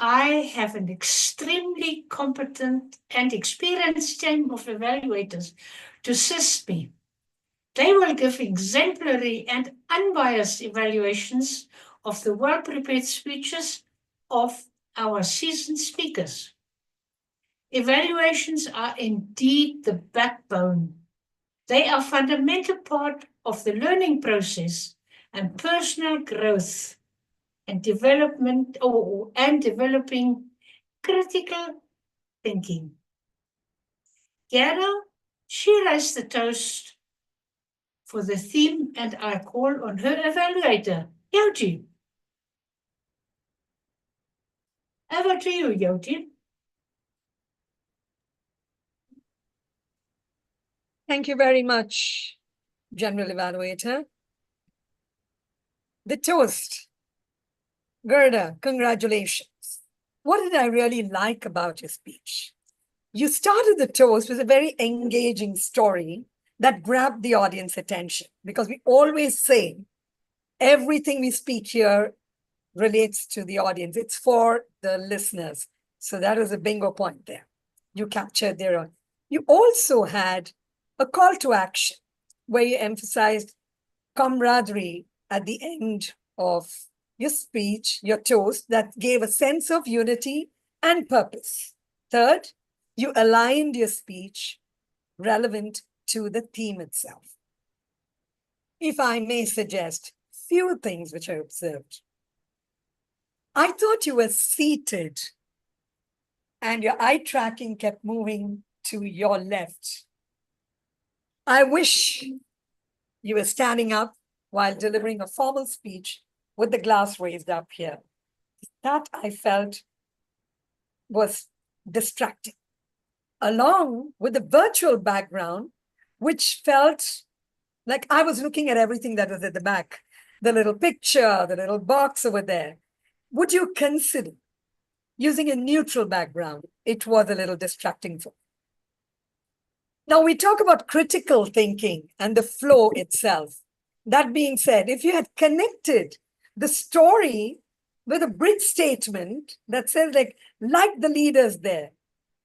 I have an extremely competent and experienced team of evaluators to assist me. They will give exemplary and unbiased evaluations of the well-prepared speeches of our seasoned speakers. Evaluations are indeed the backbone. They are a fundamental part of the learning process and personal growth and development and developing critical thinking. Gerda, she raised the toast for the theme, and I call on her evaluator, Jyoti. Over to you, Jyoti. Thank you very much, General Evaluator. The toast. Gerda, congratulations. What did I really like about your speech? You started the toast with a very engaging story that grabbed the audience attention, because we always say everything we speak here relates to the audience. It's for the listeners. So that was a bingo point there. You captured their own. You also had a call to action where you emphasized camaraderie at the end of your speech, your toast, that gave a sense of unity and purpose. Third, you aligned your speech relevant to the theme itself. If I may suggest few things which I observed. I thought you were seated and your eye tracking kept moving to your left. I wish you were standing up while delivering a formal speech with the glass raised up here. That I felt was distracting, along with the virtual background, which felt like I was looking at everything that was at the back, the little picture, the little box over there. Would you consider using a neutral background? It was a little distracting for me. Now we talk about critical thinking and the flow itself. That being said, if you had connected the story with a bridge statement that says like the leaders there,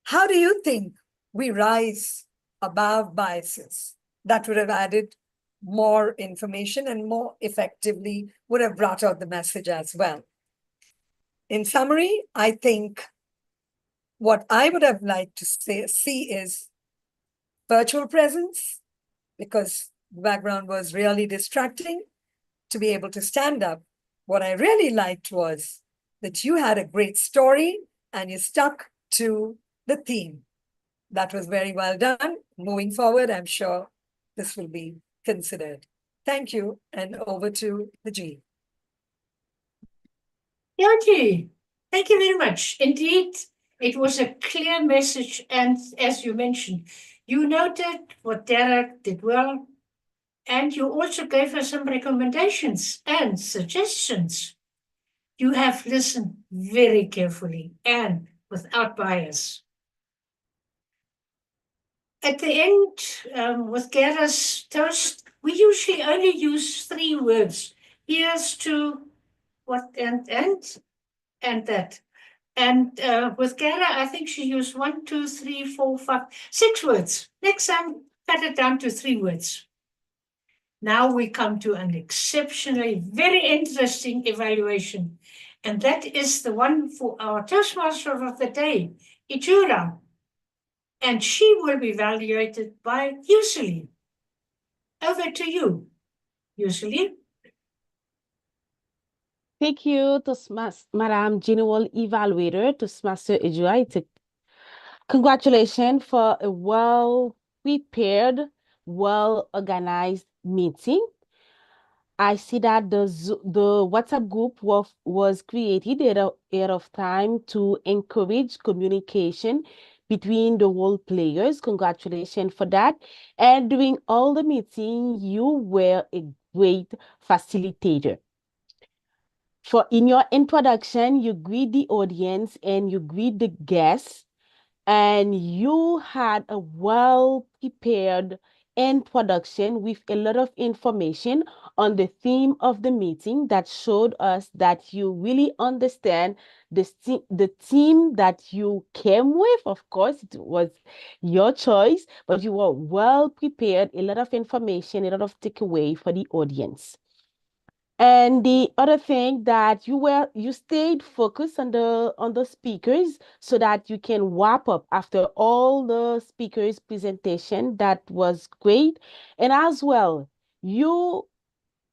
how do you think we rise above biases? that would have added more information and more effectively would have brought out the message as well. In summary, I think what I would have liked to see is virtual presence, because the background was really distracting, to be able to stand up. What I really liked was that you had a great story and you stuck to the theme. That was very well done. Moving forward, I'm sure this will be considered. Thank you, and over to the G. Yaji, thank you very much. Indeed, it was a clear message, and as you mentioned, you noted what Derek did well, and you also gave us some recommendations and suggestions. You have listened very carefully and without bias. At the end, with Gerda's toast, we usually only use 3 words. Here's to what and that. And with Gerda, I think she used 1, 2, 3, 4, 5, 6 words. Next time, cut it down to 3 words. Now we come to an exceptionally very interesting evaluation. And that is the one for our Toastmaster of the day, Ijura. And she will be evaluated by Yuseli. Over to you, Yuseli. Thank you, Madam General Evaluator, Toastmaster Ijura. Congratulations for a well-prepared, well-organized meeting. I see that the WhatsApp group was created ahead of time to encourage communication between the role players. Congratulations for that. And during all the meeting, you were a great facilitator. In your introduction, you greet the audience and you greet the guests, and you had a well-prepared introduction with a lot of information on the theme of the meeting that showed us that you really understand the theme that you came with. Of course, it was your choice, but you were well prepared, a lot of information, a lot of takeaway for the audience. And the other thing that you stayed focused on the speakers so that you can wrap up after all the speakers' presentation. That was great. And as well, you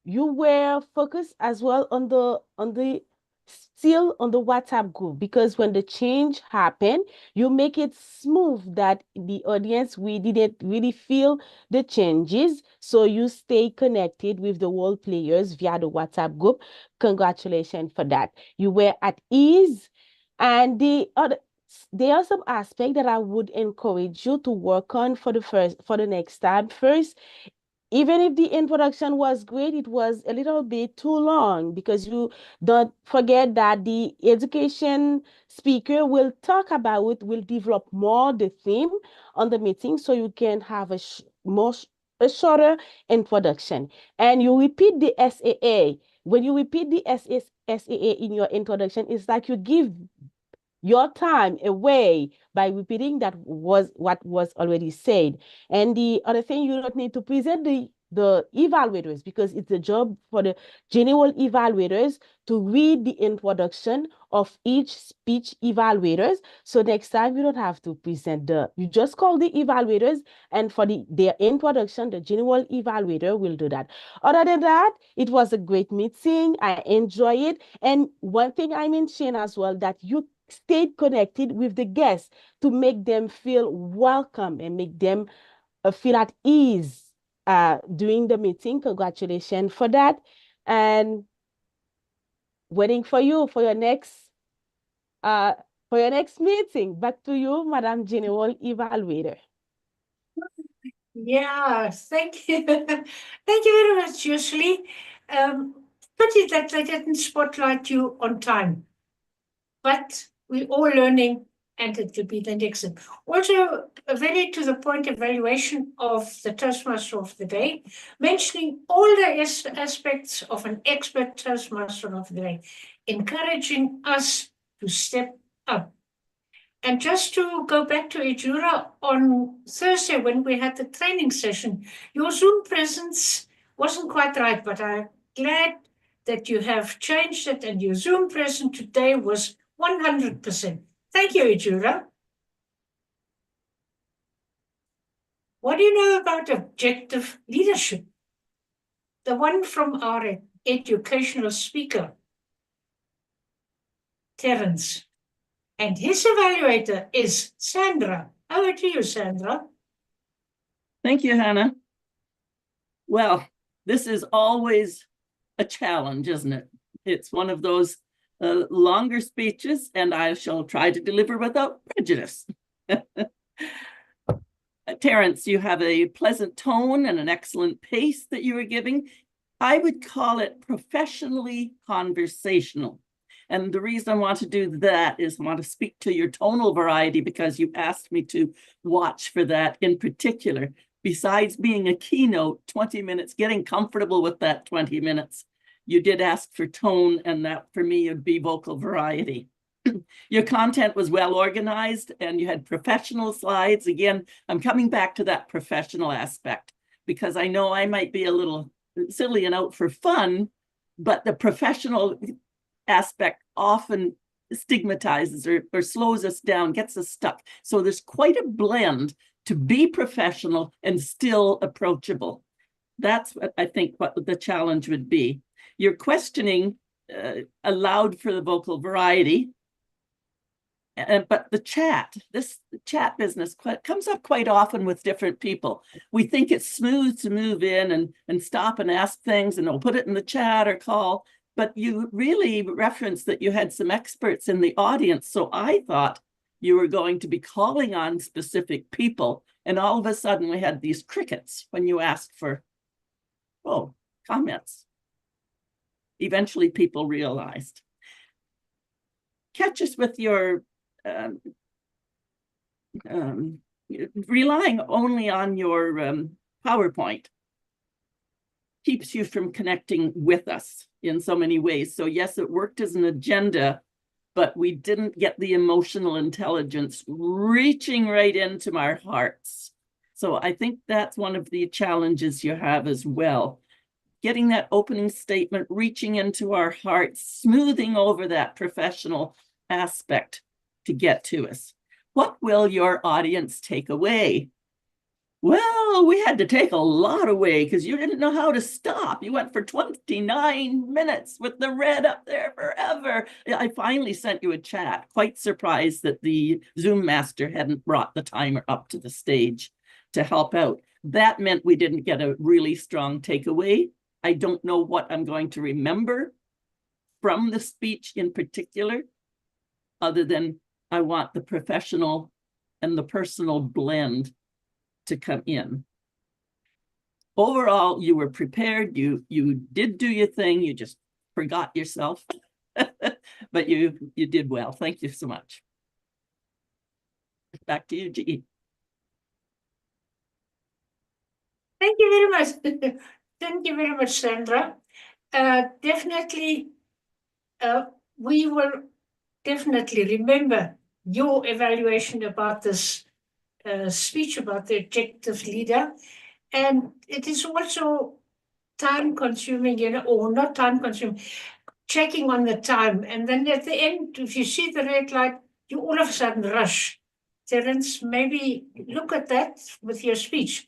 were focused as well on the WhatsApp group, because when the change happened, you make it smooth that the audience, we didn't really feel the changes. So you stay connected with the role players via the WhatsApp group. Congratulations for that. You were at ease. And there are some aspects that I would encourage you to work on for the next time. First, even if the introduction was great, it was a little bit too long, because you don't forget that the education speaker will develop more the theme on the meeting, so you can have a shorter introduction. And you repeat the SAA. When you repeat the SAA in your introduction, it's like you give your time away by repeating what was already said. And the other thing, you don't need to present the evaluators, because it's the job for the general evaluators to read the introduction of each speech evaluators. So next time you don't have to present you just call the evaluators, and for their introduction, the general evaluator will do that. Other than that, it was a great meeting. I enjoy it. And one thing I mentioned as well, that you stayed connected with the guests to make them feel welcome and make them feel at ease during the meeting. Congratulations for that. And waiting for you for your next meeting. Back to you, Madam General Evaluator. Yeah, thank you. Thank you very much, Yuseli. Pity that I didn't spotlight you on time. But we're all learning, and it will be the next one. Also, a very to the point evaluation of the Toastmaster of the day, mentioning all the aspects of an expert Toastmaster of the day, encouraging us to step up. And just to go back to Ejura, on Thursday when we had the training session, your Zoom presence wasn't quite right, but I'm glad that you have changed it and your Zoom presence today was 100%. Thank you, Ejura. What do you know about objective leadership? The one from our educational speaker, Terence. And his evaluator is Sandra. Over to you, Sandra. Thank you, Hannah. Well, this is always a challenge, isn't it? It's one of those longer speeches, and I shall try to deliver without prejudice. Terence, you have a pleasant tone and an excellent pace that you are giving. I would call it professionally conversational. And the reason I want to do that is I want to speak to your tonal variety because you asked me to watch for that in particular. Besides being a keynote, 20 minutes, getting comfortable with that 20 minutes, you did ask for tone, and that for me would be vocal variety. Your content was well organized and you had professional slides. Again, I'm coming back to that professional aspect because I know I might be a little silly and out for fun, but the professional aspect often stigmatizes or slows us down, gets us stuck. So there's quite a blend to be professional and still approachable. That's what I think what the challenge would be. Your questioning allowed for the vocal variety, but this chat business comes up quite often with different people. We think it's smooth to move in and stop and ask things and we'll put it in the chat or call, but you really referenced that you had some experts in the audience. So I thought you were going to be calling on specific people. And all of a sudden we had these crickets when you asked for, comments. Eventually people realized. Catch us with your relying only on your PowerPoint keeps you from connecting with us in so many ways. So yes, it worked as an agenda, but we didn't get the emotional intelligence reaching right into our hearts. So I think that's one of the challenges you have as well. Getting that opening statement, reaching into our hearts, smoothing over that professional aspect to get to us. What will your audience take away? Well, we had to take a lot away because you didn't know how to stop. You went for 29 minutes with the red up there forever. I finally sent you a chat, quite surprised that the Zoom master hadn't brought the timer up to the stage to help out. That meant we didn't get a really strong takeaway. I don't know what I'm going to remember from the speech in particular, other than I want the professional and the personal blend to come in. Overall, you were prepared. You did do your thing. You just forgot yourself, but you did well. Thank you so much. Back to you, G. Thank you very much. Thank you very much, Sandra. Definitely, we will definitely remember your evaluation about this speech about the objective leader. And it is also time consuming, or not time consuming, checking on the time. And then at the end, if you see the red light, you all of a sudden rush. Terence, maybe look at that with your speech.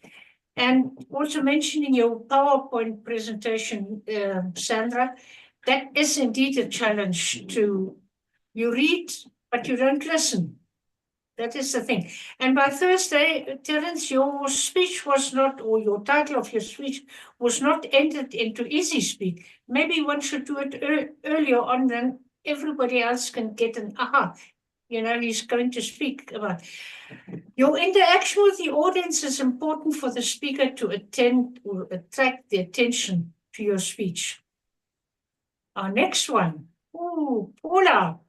And also mentioning your PowerPoint presentation, Sandra, that is indeed a challenge to, you read, but you don't listen. That is the thing. And by Thursday, Terence, your speech was not, or your title of your speech was not entered into Easy Speak. Maybe one should do it earlier on, then everybody else can get an aha. He's going to speak about. Your interaction with the audience is important for the speaker to attend or attract the attention to your speech. Our next one, Paula,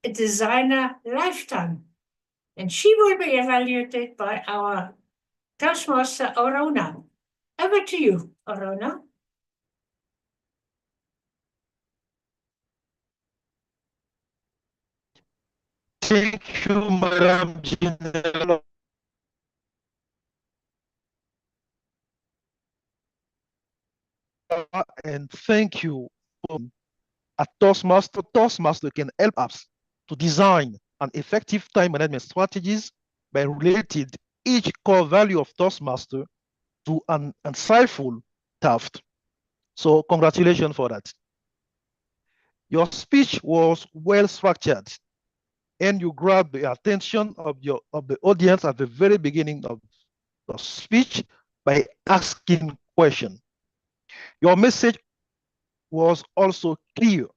a designer lifetime. And she will be evaluated by our Toastmaster, Arona. Over to you, Arona. Thank you, Madam General. And thank you at Toastmaster. Toastmaster can help us to design an effective time management strategies by related each core value of Toastmaster to an insightful task. So congratulations for that. Your speech was well structured and you grabbed the attention of the audience at the very beginning of the speech by asking questions. Your message was also clear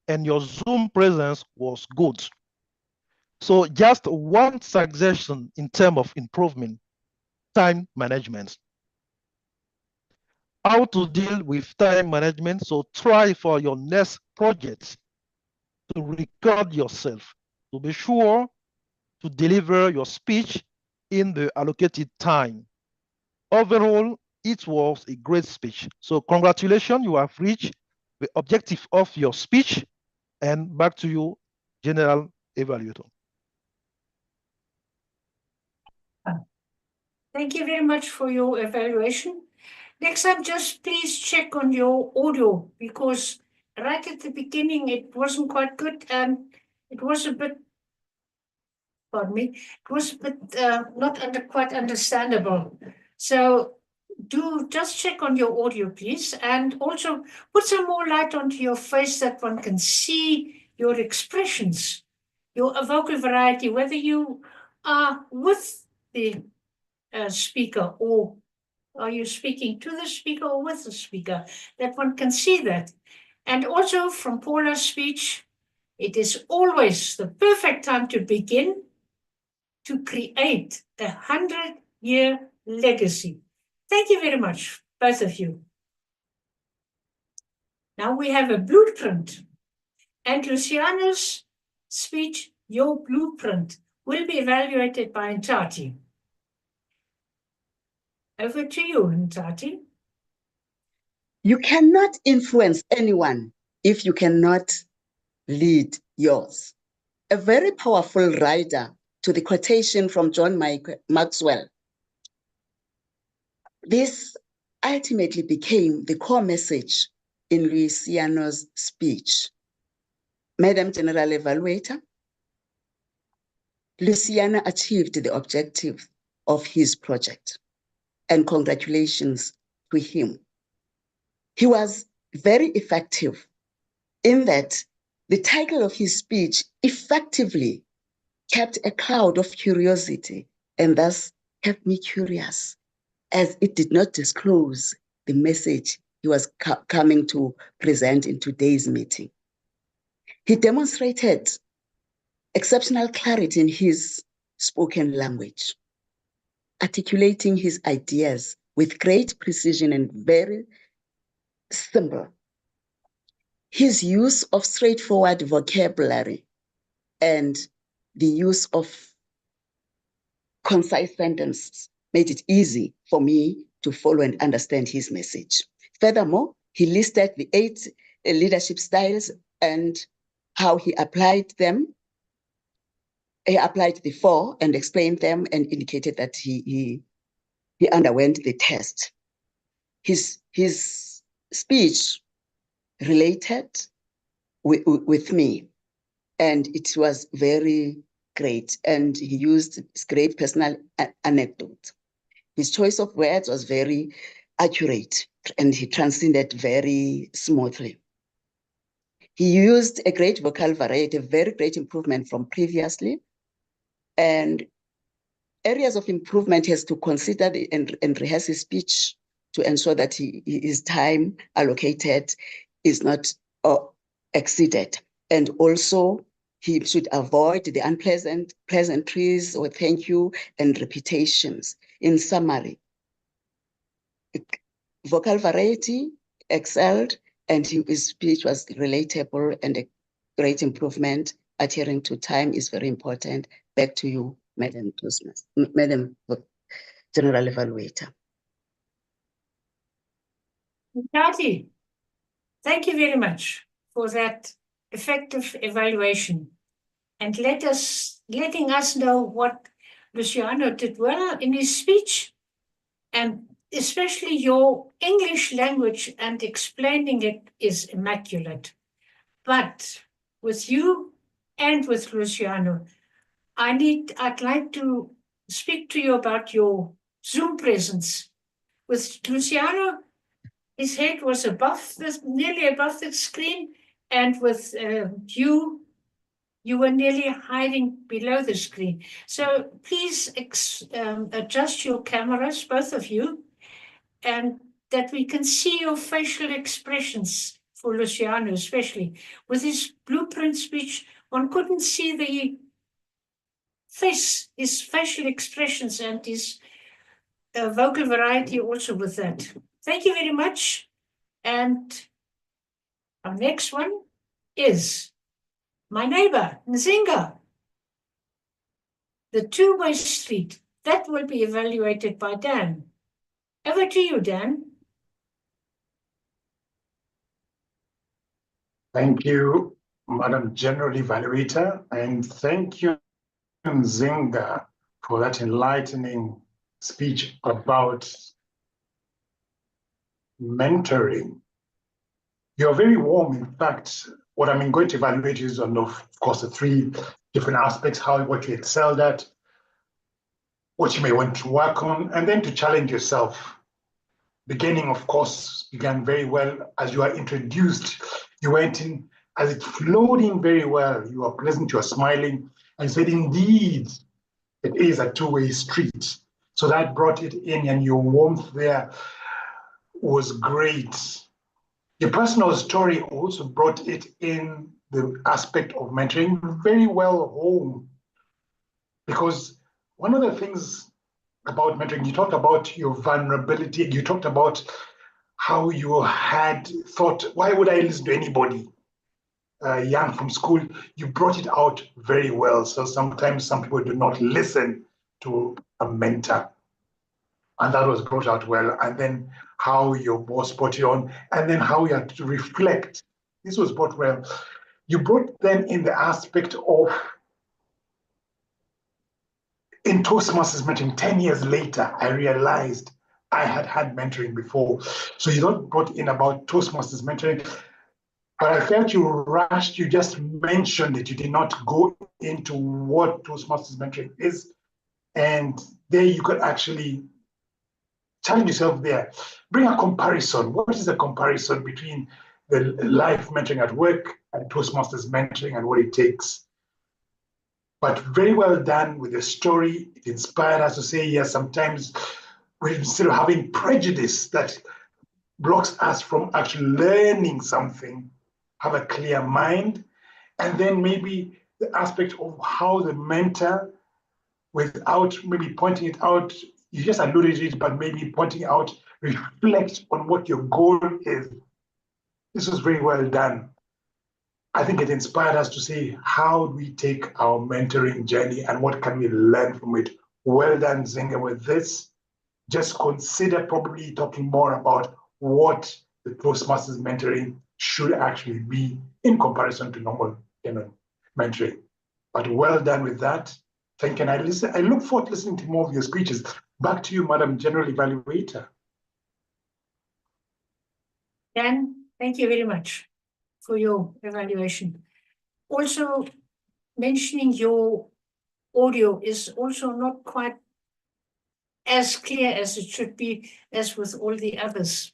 and your Zoom presence was good. So just one suggestion in terms of improvement, time management. How to deal with time management. So try for your next project to record yourself to be sure to deliver your speech in the allocated time. Overall, it was a great speech. So congratulations, you have reached the objective of your speech. And back to you, General Evaluator. Thank you very much for your evaluation. Next up, just please check on your audio because right at the beginning it wasn't quite good and it was a bit, pardon me, it was a bit not quite understandable. So do just check on your audio, please, and also put some more light onto your face that one can see your expressions, your vocal variety, whether you are with the speaker or are you speaking to the speaker or with the speaker, that one can see that. And also from Paula's speech, it is always the perfect time to begin to create a 100-year legacy. Thank you very much, both of you. Now we have a blueprint. And Luciano's speech, your blueprint, will be evaluated by Ntati. Over to you, Ntati. You cannot influence anyone if you cannot lead yours. A very powerful rider to the quotation from John Maxwell. This ultimately became the core message in Luciano's speech. Madam General Evaluator, Luciano achieved the objective of his project, and congratulations to him. He was very effective in that the title of his speech effectively kept a cloud of curiosity and thus kept me curious, as it did not disclose the message he was coming to present in today's meeting. He demonstrated exceptional clarity in his spoken language, articulating his ideas with great precision and very simple. His use of straightforward vocabulary and the use of concise sentences made it easy for me to follow and understand his message. Furthermore, he listed the 8 leadership styles and how he applied them. He applied the 4 and explained them and indicated that he underwent the test. His speech related with me, and it was very great. And he used great personal anecdote. His choice of words was very accurate, and he transited very smoothly. He used a great vocal variety, a very great improvement from previously. And areas of improvement he has to consider and rehearse his speech to ensure that his time allocated is not exceeded. And also, he should avoid the unpleasant pleasantries or thank you and repetitions. In summary, vocal variety excelled, and his speech was relatable and a great improvement. Adhering to time is very important. Back to you, Madam General Evaluator. Ntati, thank you very much for that effective evaluation. and letting us know what Luciano did well in his speech, and especially your English language and explaining it is immaculate. But with you and with Luciano, I'd like to speak to you about your Zoom presence. With Luciano, his head was nearly above the screen, and with you were nearly hiding below the screen. So please adjust your cameras, both of you, and that we can see your facial expressions for Luciano, especially. With his blueprint speech, one couldn't see the face, his facial expressions and his vocal variety also with that. Thank you very much. And our next one is my neighbor, Nzinga. The two-way street, that will be evaluated by Dan. Over to you, Dan. Thank you, Madam General Evaluator, and thank you, Nzinga, for that enlightening speech about mentoring. You're very warm. In fact, what I'm going to evaluate is on, of course, the three different aspects, what you excelled at, what you may want to work on, and then to challenge yourself. Beginning, of course, began very well. As you are introduced, you went in, as it flowed in very well. You are pleasant, you are smiling, and said, indeed, it is a two-way street. So that brought it in, and your warmth there was great. Your personal story also brought it in, the aspect of mentoring very well home. Because one of the things about mentoring, you talked about your vulnerability, you talked about how you had thought, why would I listen to anybody young from school? You brought it out very well. So sometimes some people do not listen to a mentor. And that was brought out well. And then how your boss put you on, and then how you had to reflect. This was brought well. You brought then in the aspect of, in Toastmasters mentoring, 10 years later, I realized I had mentoring before. So you don't brought in about Toastmasters mentoring, but I felt you rushed, you just mentioned it. You did not go into what Toastmasters mentoring is. And there you could actually challenge yourself there. Bring a comparison. What is the comparison between the life mentoring at work and Toastmasters mentoring and what it takes? But very well done with the story. It inspired us to say, yes, sometimes we're still having prejudice that blocks us from actually learning something, have a clear mind, and then maybe the aspect of how the mentor, without maybe pointing it out, you just alluded to it, but maybe pointing out, reflect on what your goal is. This was very well done. I think it inspired us to say, how do we take our mentoring journey and what can we learn from it? Well done, Zinga, with this. Just consider probably talking more about what the Toastmasters mentoring should actually be in comparison to normal mentoring. But well done with that. Thank you. And I look forward to listening to more of your speeches. Back to you, Madam General Evaluator. Dan, thank you very much for your evaluation. Also, mentioning your audio is also not quite as clear as it should be as with all the others.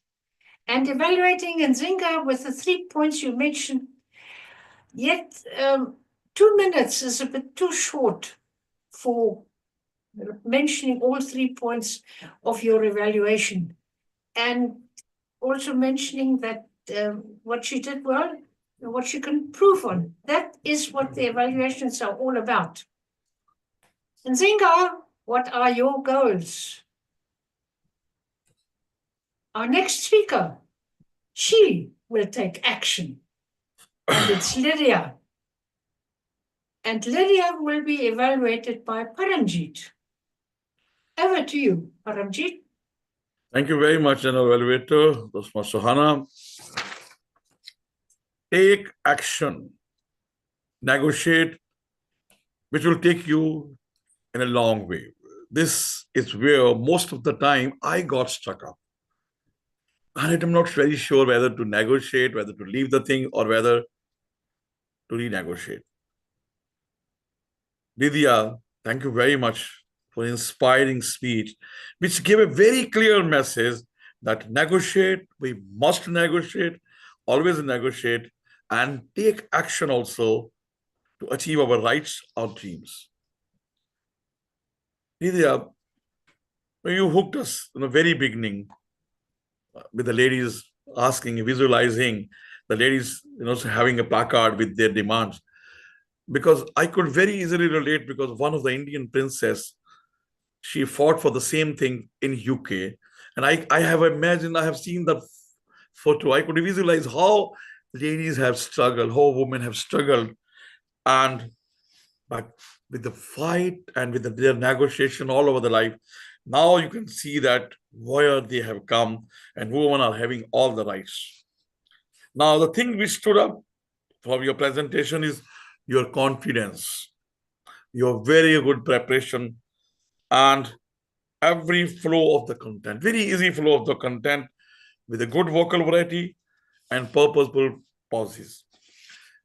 And evaluating Nzinga with the 3 points you mentioned, yet 2 minutes is a bit too short for mentioning all 3 points of your evaluation. And also mentioning that what you did well and what you can improve on. That is what the evaluations are all about. Nzinga, what are your goals? Our next speaker, she will take action. And it's Lydia. And Lydia will be evaluated by Paramjit. Over to you, Paramjit. Thank you very much, General Evaluator, Toastmaster Hannah. Take action. Negotiate which will take you in a long way. This is where most of the time I got stuck up. And I'm not very sure whether to negotiate, whether to leave the thing, or whether to renegotiate. Lydia, thank you very much for inspiring speech, which gave a very clear message that negotiate, we must negotiate, always negotiate, and take action also to achieve our rights, our dreams. Lydia, you hooked us in the very beginning with the ladies asking, visualizing the ladies, having a placard with their demands. Because I could very easily relate, because one of the Indian princess, she fought for the same thing in UK. And I have seen the photo. I could visualize how ladies have struggled, how women have struggled. But with the fight and with their negotiation all over the life, now you can see that where they have come and women are having all the rights. Now, the thing which stood up for your presentation is your confidence, your very good preparation, and every flow of the content, very easy flow of the content with a good vocal variety and purposeful pauses.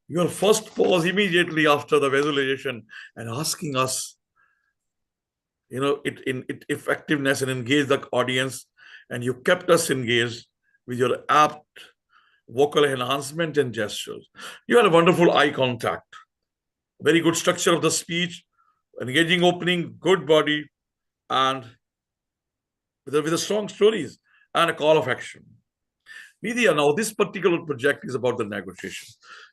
Your first pause immediately after the visualization and asking us, it effectiveness and engage the audience, and you kept us engaged with your apt vocal enhancement and gestures. You had a wonderful eye contact, very good structure of the speech, engaging opening, good body, and with a strong stories and a call of action. Nidhya, now this particular project is about the negotiation.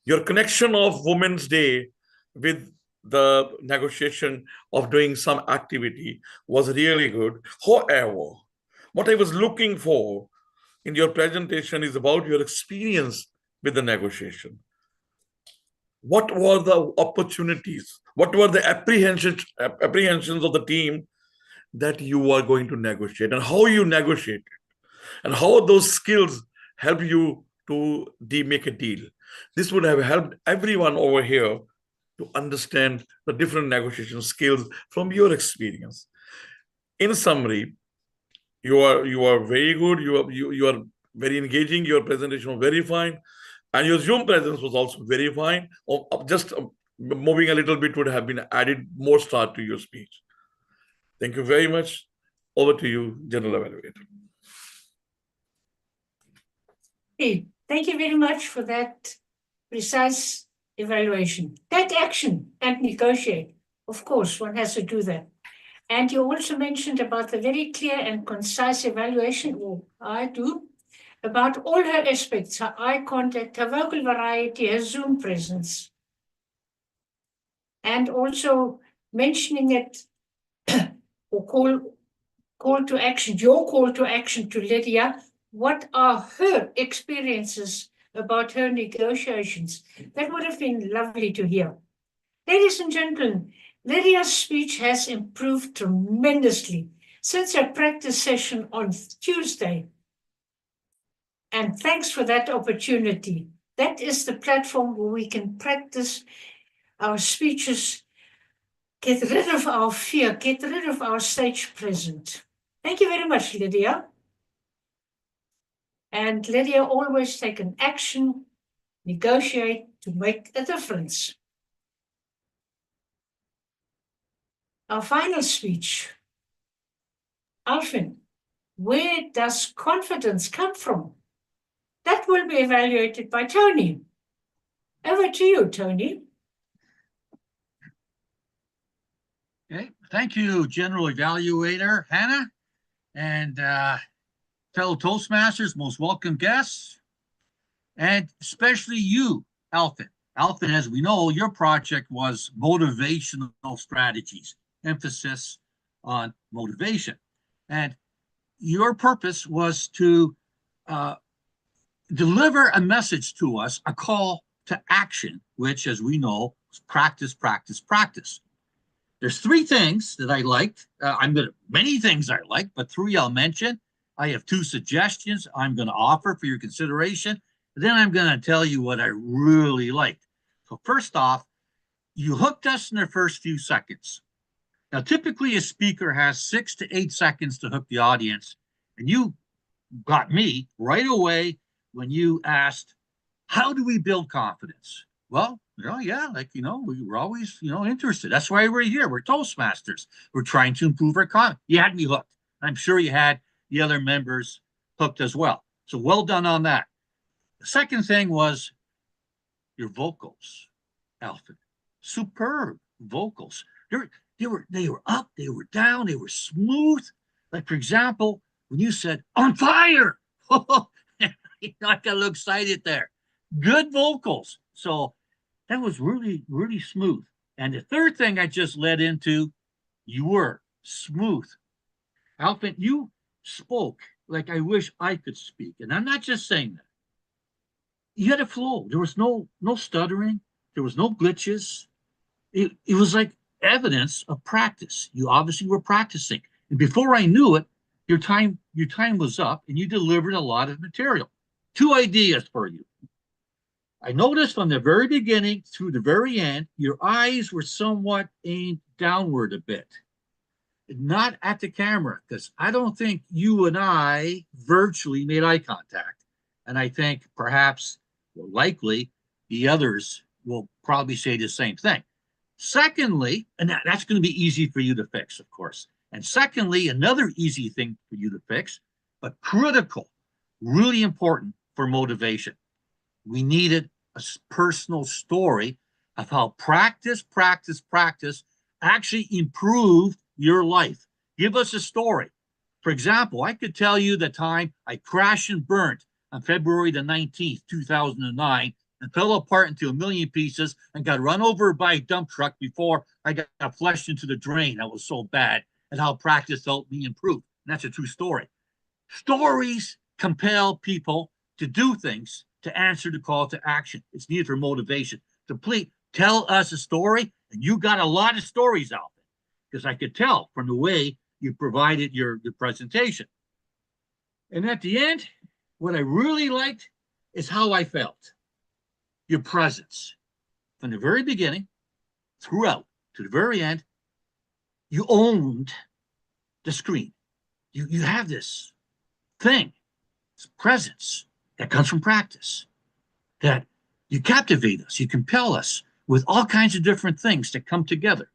Your connection of Women's Day with the negotiation of doing some activity was really good. However, what I was looking for in your presentation is about your experience with the negotiation. What were the opportunities? What were the apprehensions of the team that you are going to negotiate, and how you negotiated, and how those skills help you to make a deal? This would have helped everyone over here to understand the different negotiation skills from your experience. In summary, you are very good. You are very engaging. Your presentation was very fine, and your Zoom presence was also very fine. Just moving a little bit would have been added more star to your speech. Thank you very much. Over to you, General Evaluator. Hey, thank you very much for that precise evaluation. Take action and negotiate. Of course, one has to do that. And you also mentioned about the very clear and concise evaluation, or I do, about all her aspects, her eye contact, her vocal variety, her Zoom presence. And also mentioning it, or call to action, your call to action to Lydia. What are her experiences about her negotiations? That would have been lovely to hear. Ladies and gentlemen, Lydia's speech has improved tremendously since her practice session on Tuesday. And thanks for that opportunity. That is the platform where we can practice our speeches, get rid of our fear, get rid of our stage presence. Thank you very much, Lydia. And Lydia always take an action, negotiate to make a difference. Our final speech. Alvin, where does confidence come from? That will be evaluated by Tony. Over to you, Tony. Okay, thank you, General Evaluator Hannah, and fellow Toastmasters, most welcome guests, and especially you, Alvin. Alvin, as we know, your project was motivational strategies, emphasis on motivation. And your purpose was to deliver a message to us, a call to action, which, as we know, is practice, practice, practice. There's three things that I liked. Many things I like, but three I'll mention. I have two suggestions I'm going to offer for your consideration. Then I'm going to tell you what I really liked. So first off, you hooked us in the first few seconds. Now, typically a speaker has 6 to 8 seconds to hook the audience, and you got me right away when you asked, how do we build confidence? Well, yeah, we were always, interested. That's why we're here. We're Toastmasters. We're trying to improve our confidence. You had me hooked. I'm sure you had the other members hooked as well. So well done on that. The second thing was your vocals, Alfred. Superb vocals. They were up, they were down, they were smooth. Like, for example, when you said, on fire, I got a little excited there. Good vocals. So that was really, really smooth. And the third thing I just led into, you were smooth. Alfred, you spoke like I wish I could speak. And I'm not just saying that. You had a flow. There was no stuttering. There was no glitches. It was like evidence of practice. You obviously were practicing. And before I knew it, your time was up and you delivered a lot of material. 2 ideas for you. I noticed from the very beginning through the very end, your eyes were somewhat aimed downward a bit. Not at the camera, because I don't think you and I virtually made eye contact. And I think perhaps, or likely, the others will probably say the same thing. Secondly, and that's going to be easy for you to fix, of course. And secondly, another easy thing for you to fix, but critical, really important for motivation. We needed a personal story of how practice actually improved your life. Give us a story. For example, I could tell you the time I crashed and burnt on February the 19th, 2009, and fell apart into a million pieces and got run over by a dump truck before I got flushed into the drain. That was so bad, and how practice helped me improve. And that's a true story. Stories compel people to do things to answer the call to action. It's needed for motivation. Tell us a story, and you got a lot of stories out there, because I could tell from the way you provided your presentation. And at the end, what I really liked is how I felt. Your presence. From the very beginning, throughout, to the very end, you owned the screen. You have this thing, this presence that comes from practice, that you captivate us, you compel us with all kinds of different things that come together.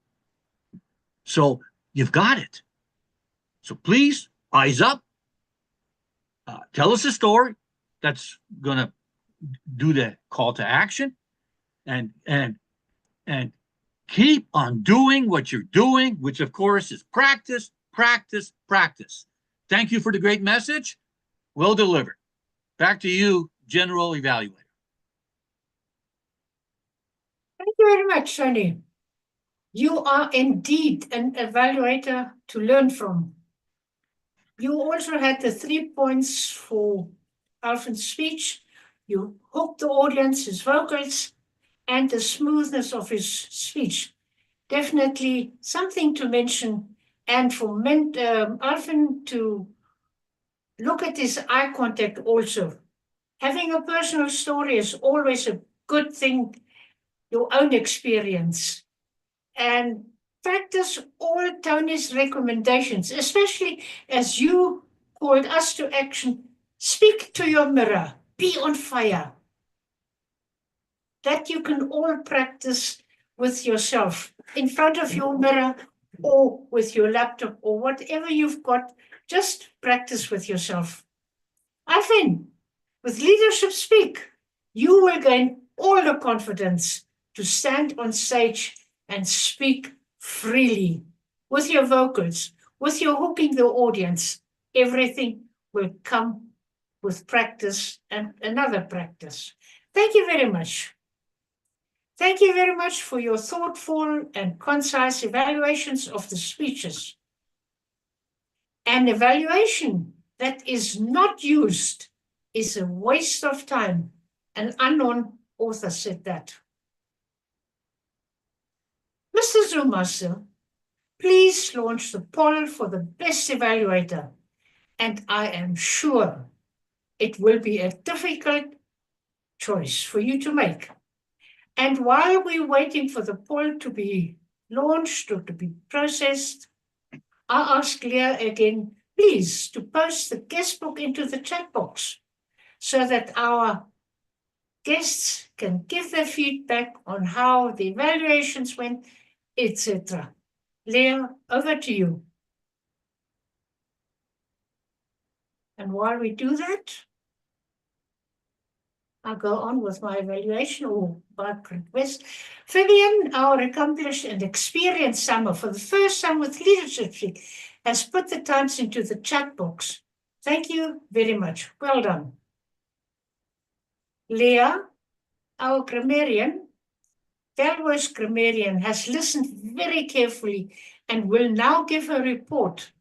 So you've got it. So please, eyes up. Tell us a story that's going to do the call to action, and keep on doing what you're doing, which of course is practice. Thank you for the great message. Well delivered. Back to you, General Evaluator. Thank you very much, Sonny. You are indeed an evaluator to learn from. You also had the 3 points for Alfred's speech. You hooked the audience, his vocals, and the smoothness of his speech. Definitely something to mention. And for Alfred to look at his eye contact also. Having a personal story is always a good thing, your own experience. And practice all Tony's recommendations, especially as you called us to action. Speak to your mirror, be on fire. That you can all practice with yourself in front of your mirror or with your laptop or whatever you've got, just practice with yourself. Alfred, with Leadership Speak, you will gain all the confidence to stand on stage and speak freely with your vocals, with your hooking the audience. Everything will come with practice and another practice. Thank you very much. Thank you very much for your thoughtful and concise evaluations of the speeches. An evaluation that is not used is a waste of time. An unknown author said that. Mr. Zoomaster, please launch the poll for the best evaluator, and I am sure it will be a difficult choice for you to make. And while we're waiting for the poll to be launched or to be processed, I ask Leah again, please, to post the guest book into the chat box so that our guests can give their feedback on how the evaluations went, etc. Leah, over to you. And while we do that, I'll go on with my evaluation or by request. Vivian, our accomplished and experienced summer for the first time with Leadership Week, has put the times into the chat box. Thank you very much. Well done. Leah, our grammarian, Delworth's grammarian, has listened very carefully and will now give a report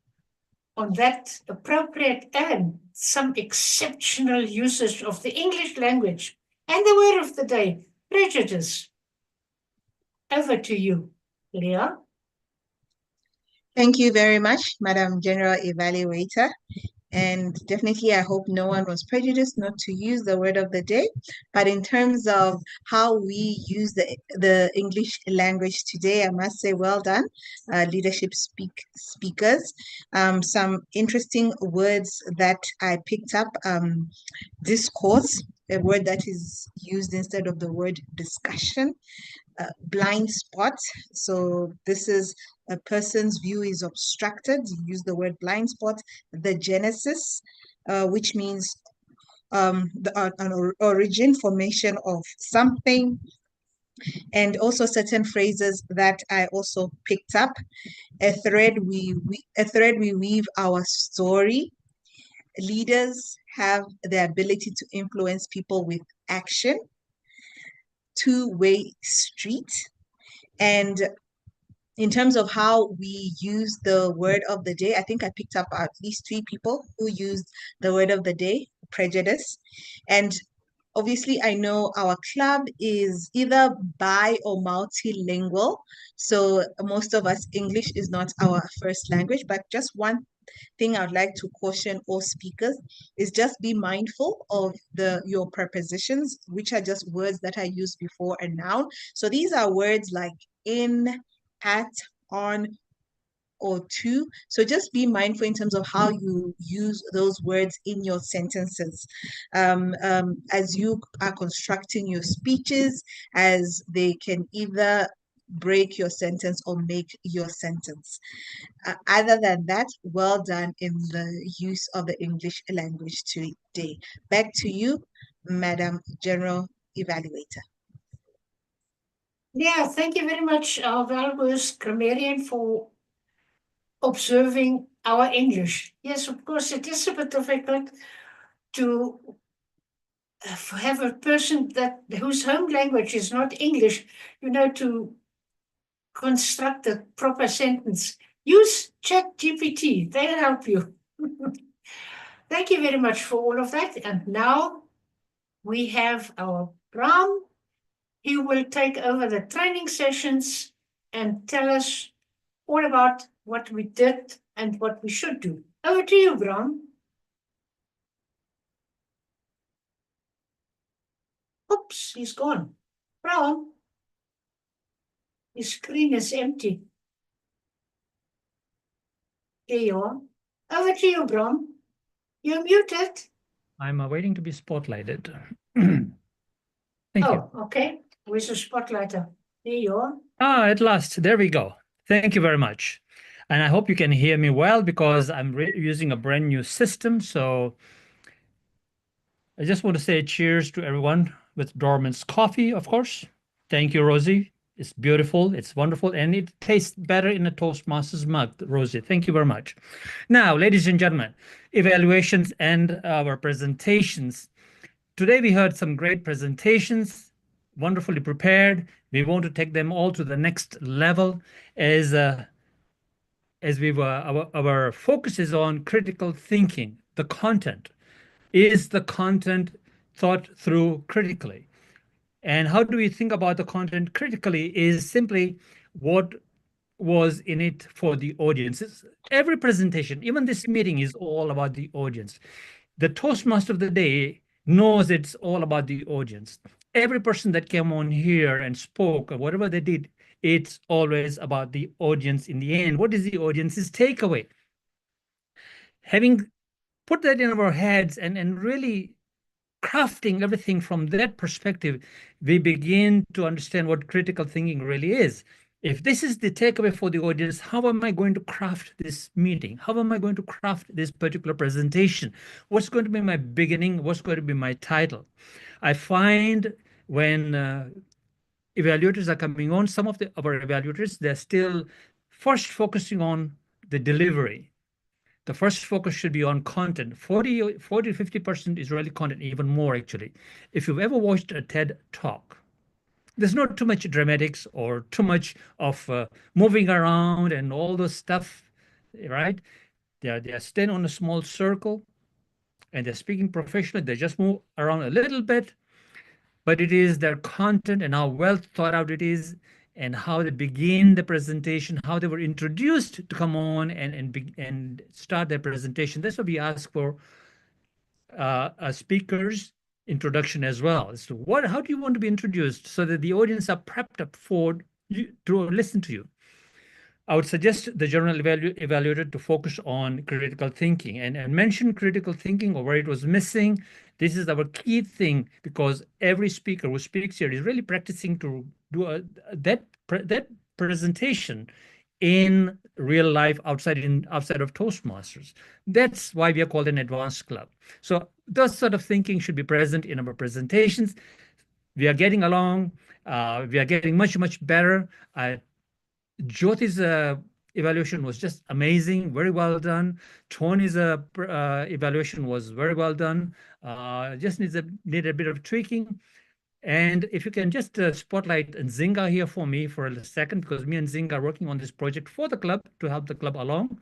on that appropriate and some exceptional usage of the English language and the word of the day, prejudice. Over to you, Leah. Thank you very much, Madam General Evaluator. And definitely, I hope no one was prejudiced not to use the word of the day. But in terms of how we use the English language today, I must say, well done, leadership speakers. Some interesting words that I picked up, discourse, a word that is used instead of the word discussion. Blind spot. So this is a person's view is obstructed. You use the word blind spot. The genesis, which means an origin, formation of something. And also certain phrases that I also picked up. A thread we weave our story. Leaders have the ability to influence people with action. Two-way street. And in terms of how we use the word of the day, I think I picked up at least 3 people who used the word of the day, prejudice. And obviously, I know our club is either bi or multilingual. So most of us, English is not our first language, but just one thing I'd like to caution all speakers is just be mindful of your prepositions, which are just words that I used before a noun. So these are words like in, at, on, or to. So just be mindful in terms of how you use those words in your sentences. As you are constructing your speeches, as they can either break your sentence or make your sentence. Other than that, well done in the use of the English language today. Back to you, Madam General Evaluator. Yeah, thank you very much, our valuable grammarian, for observing our English. Yes, of course, it is a bit difficult to have a person whose home language is not English, to construct a proper sentence. Use ChatGPT, they'll help you. Thank you very much for all of that. And now we have our Bram. He will take over the training sessions and tell us all about what we did and what we should do. Over to you, Bram. Oops, he's gone. Bram, his screen is empty. There you are. Over to you, Bram. You're muted. I'm waiting to be spotlighted. Thank you. Okay. Where's the spotlighter? There you are. Ah, at last. There we go. Thank you very much. And I hope you can hear me well because I'm using a brand new system. So I just want to say cheers to everyone with Dorman's coffee, of course. Thank you, Rosie. It's beautiful. It's wonderful. And it tastes better in a Toastmasters mug, Rosie. Thank you very much. Now, ladies and gentlemen, evaluations and our presentations. Today, we heard some great presentations, wonderfully prepared. We want to take them all to the next level as we were, our focus is on critical thinking, the content. Is the content thought through critically? And how do we think about the content critically is simply what was in it for the audiences. Every presentation, even this meeting, is all about the audience. The Toastmaster of the day knows it's all about the audience. Every person that came on here and spoke or whatever they did, it's always about the audience in the end. What is the audience's takeaway? Having put that in our heads and really crafting everything from that perspective, we begin to understand what critical thinking really is. If this is the takeaway for the audience, how am I going to craft this meeting? How am I going to craft this particular presentation? What's going to be my beginning? What's going to be my title? I find when evaluators are coming on, some of our evaluators, they're still first focusing on the delivery. The first focus should be on content. 40 to 50% is really content, even more actually. If you've ever watched a TED Talk, there's not too much dramatics or too much of moving around and all those stuff, right? They're staying on a small circle and they're speaking professionally. They just move around a little bit, but it is their content and how well thought out it is and how they begin the presentation, how they were introduced to come on and start their presentation. That's what we ask for a speaker's introduction as well. So how do you want to be introduced so that the audience are prepped up for you to listen to you? I would suggest the general evaluator to focus on critical thinking and mention critical thinking or where it was missing. This is our key thing because every speaker who speaks here is really practicing to do that presentation in real life outside of Toastmasters. That's why we are called an advanced club. So those sort of thinking should be present in our presentations. We are getting along. We are getting much, much better. Jyoti's evaluation was just amazing, very well done. Tony's evaluation was very well done. Just need a bit of tweaking. And if you can just spotlight Nzinga here for me for a second, because me and Nzinga are working on this project for the club to help the club along.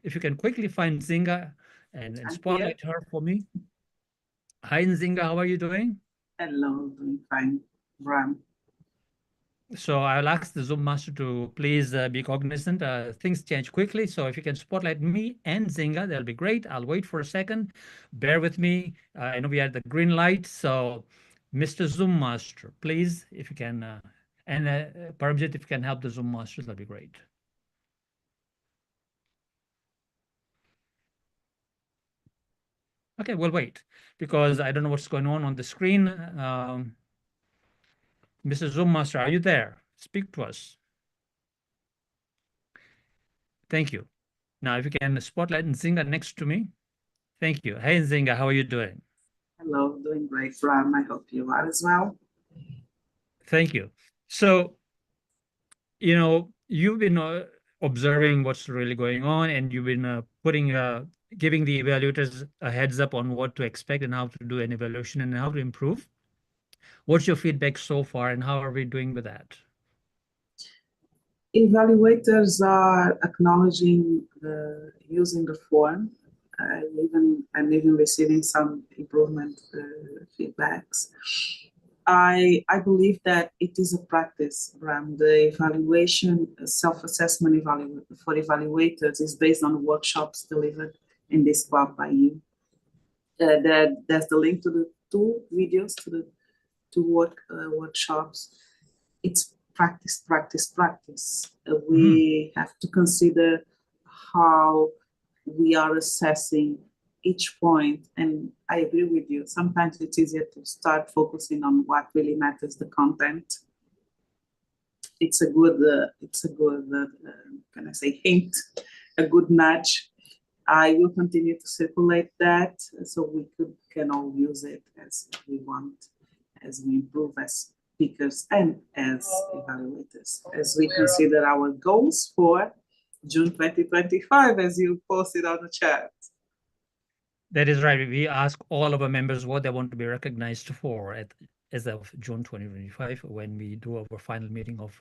If you can quickly find Nzinga and spotlight her for me. Hi, Nzinga, how are you doing? Hello, doing fine, Bram. So I'll ask the Zoom master to please be cognizant. Things change quickly. So if you can spotlight me and Nzinga, that'll be great. I'll wait for a second. Bear with me. I know we are at the green light. So Mr. Zoom master, please, if you can, and Paramjit, if you can help the Zoom master, that'll be great. Okay, we'll wait because I don't know what's going on the screen. Mr. Zoom master, are you there? Speak to us. Thank you. Now, if you can spotlight Nzinga next to me. Thank you. Hey, Nzinga, how are you doing? Hello, doing great, Bram. I hope you are as well. Thank you. So, you've been observing what's really going on, and you've been giving the evaluators a heads up on what to expect and how to do an evaluation and how to improve. What's your feedback so far, and how are we doing with that? Evaluators are acknowledging using the form. I'm even receiving some improvement feedbacks. I believe that it is a practice, Bram. The evaluation, self-assessment for evaluators is based on workshops delivered in this club by you. There's the link to the 2 videos, to the 2 workshops. It's practice, practice, practice. We have to consider how we are assessing each point, and I agree with you. Sometimes it's easier to start focusing on what really matters, the content. It's a good, can I say, hint, a good nudge. I will continue to circulate that so we can all use it as we want, as we improve as speakers and as evaluators, as we consider our goals for June 2025, as you posted on the chat. That is right. We ask all of our members what they want to be recognized for as of June 2025 when we do our final meeting of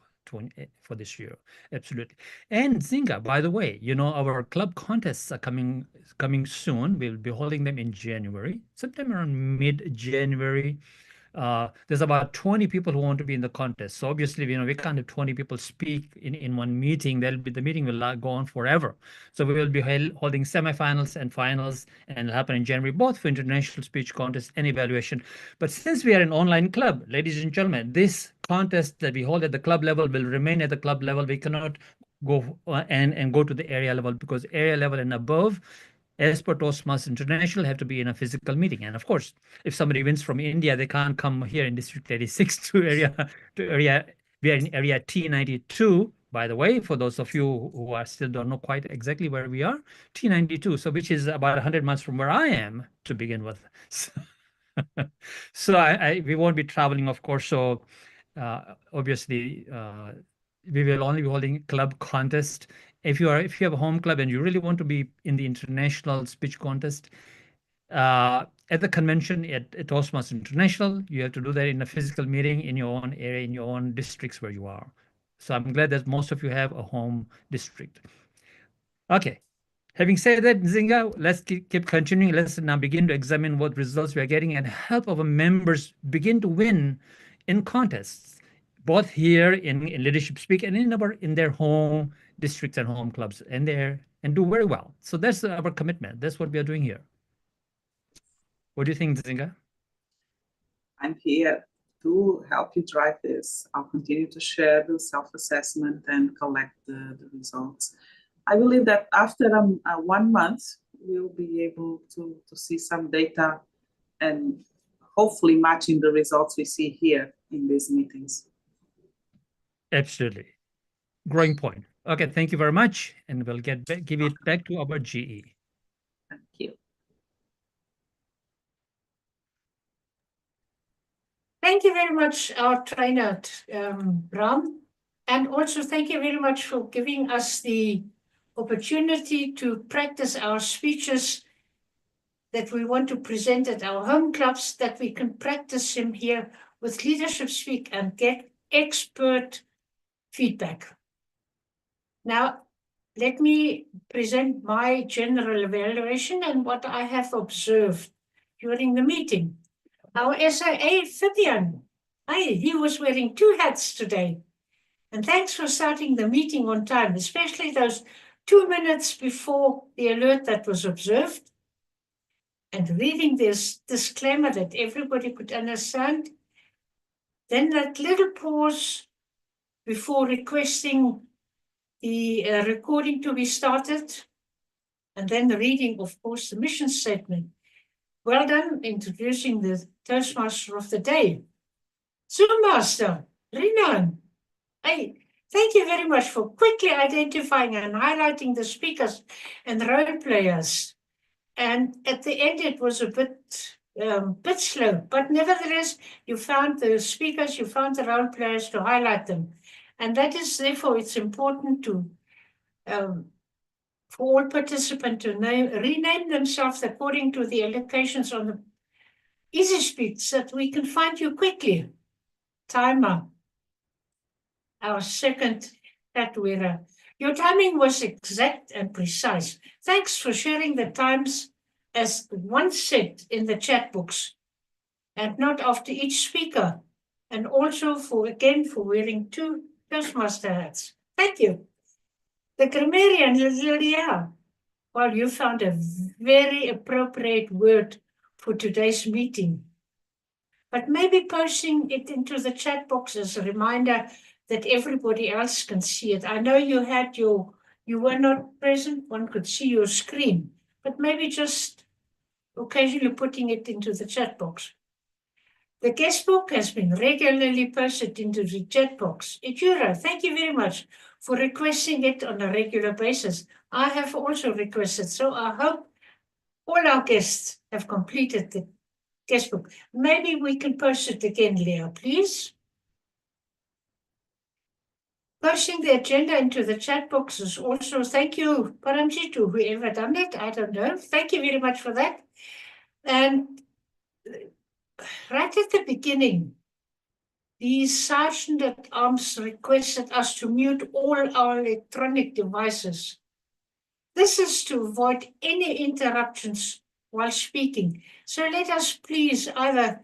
for this year. Absolutely. And Nzinga, by the way, our club contests are coming soon. We'll be holding them in January, sometime around mid-January. There's about 20 people who want to be in the contest. So obviously, we can't have 20 people speak in one meeting. The meeting will go on forever. So we will be holding semifinals and finals, and it'll happen in January, both for international speech contest and evaluation. But since we are an online club, ladies and gentlemen, this contest that we hold at the club level will remain at the club level. We cannot go and go to the area level, because area level and above, as per Toastmasters International, have to be in a physical meeting. And of course, if somebody wins from India, they can't come here in District 86 to area. We are in area T92, by the way, for those of you who are still don't know quite exactly where we are, T92, so which is about 100 miles from where I am to begin with. So we won't be traveling, of course. So obviously, we will only be holding club contest. If you have a home club and you really want to be in the international speech contest at the convention at Toastmasters International, you have to do that in a physical meeting in your own area, in your own districts where you are. So I'm glad that most of you have a home district. Okay. Having said that, Nzinga, let's keep continuing. Let's now begin to examine what results we are getting and help our members begin to win in contests, both here in Leadership Speak and in their home districts and home clubs, and do very well. So that's our commitment. That's what we are doing here. What do you think, Nzinga? I'm here to help you drive this. I'll continue to share the self-assessment and collect the results. I believe that after 1 month, we'll be able to see some data and hopefully matching the results we see here in these meetings. Absolutely. Growing point. Okay, thank you very much. And we'll give it back to our GE. Thank you. Thank you very much, our trainer, Bram. And also thank you very much for giving us the opportunity to practice our speeches that we want to present at our home clubs, that we can practice them here with Leadership Speak and get expert feedback. Now, let me present my general evaluation and what I have observed during the meeting. Our SIA, Fabian, he was wearing 2 hats today. And thanks for starting the meeting on time, especially those 2 minutes before the alert that was observed, and reading this disclaimer that everybody could understand. Then that little pause before requesting the recording to be started, and then the reading, of course, the mission statement. Well done introducing the Toastmaster of the day. Zoom Master, Rinan. Hey, thank you very much for quickly identifying and highlighting the speakers and role players. And at the end, it was a bit slow, but nevertheless, you found the speakers, you found the role players to highlight them. And that is, therefore, it's important to for all participants to rename themselves according to the allocations on the Easy Speak, so that we can find you quickly. Timer, our second hat wearer. Your timing was exact and precise. Thanks for sharing the times as one set in the chat books and not after each speaker. And also for wearing 2 Toastmaster hats. Thank you. The grammarian, Lilia, well, you found a very appropriate word for today's meeting. But maybe posting it into the chat box as a reminder that everybody else can see it. I know you were not present, one could see your screen, but maybe just occasionally putting it into the chat box. The guest book has been regularly posted into the chat box. Ijura, thank you very much for requesting it on a regular basis. I have also requested, so I hope all our guests have completed the guest book. Maybe we can post it again, Leah, please. Posting the agenda into the chat box is also, thank you, Paramjit, to whoever done it, I don't know. Thank you very much for that. And right at the beginning, the Sergeant at Arms requested us to mute all our electronic devices. This is to avoid any interruptions while speaking. So let us please either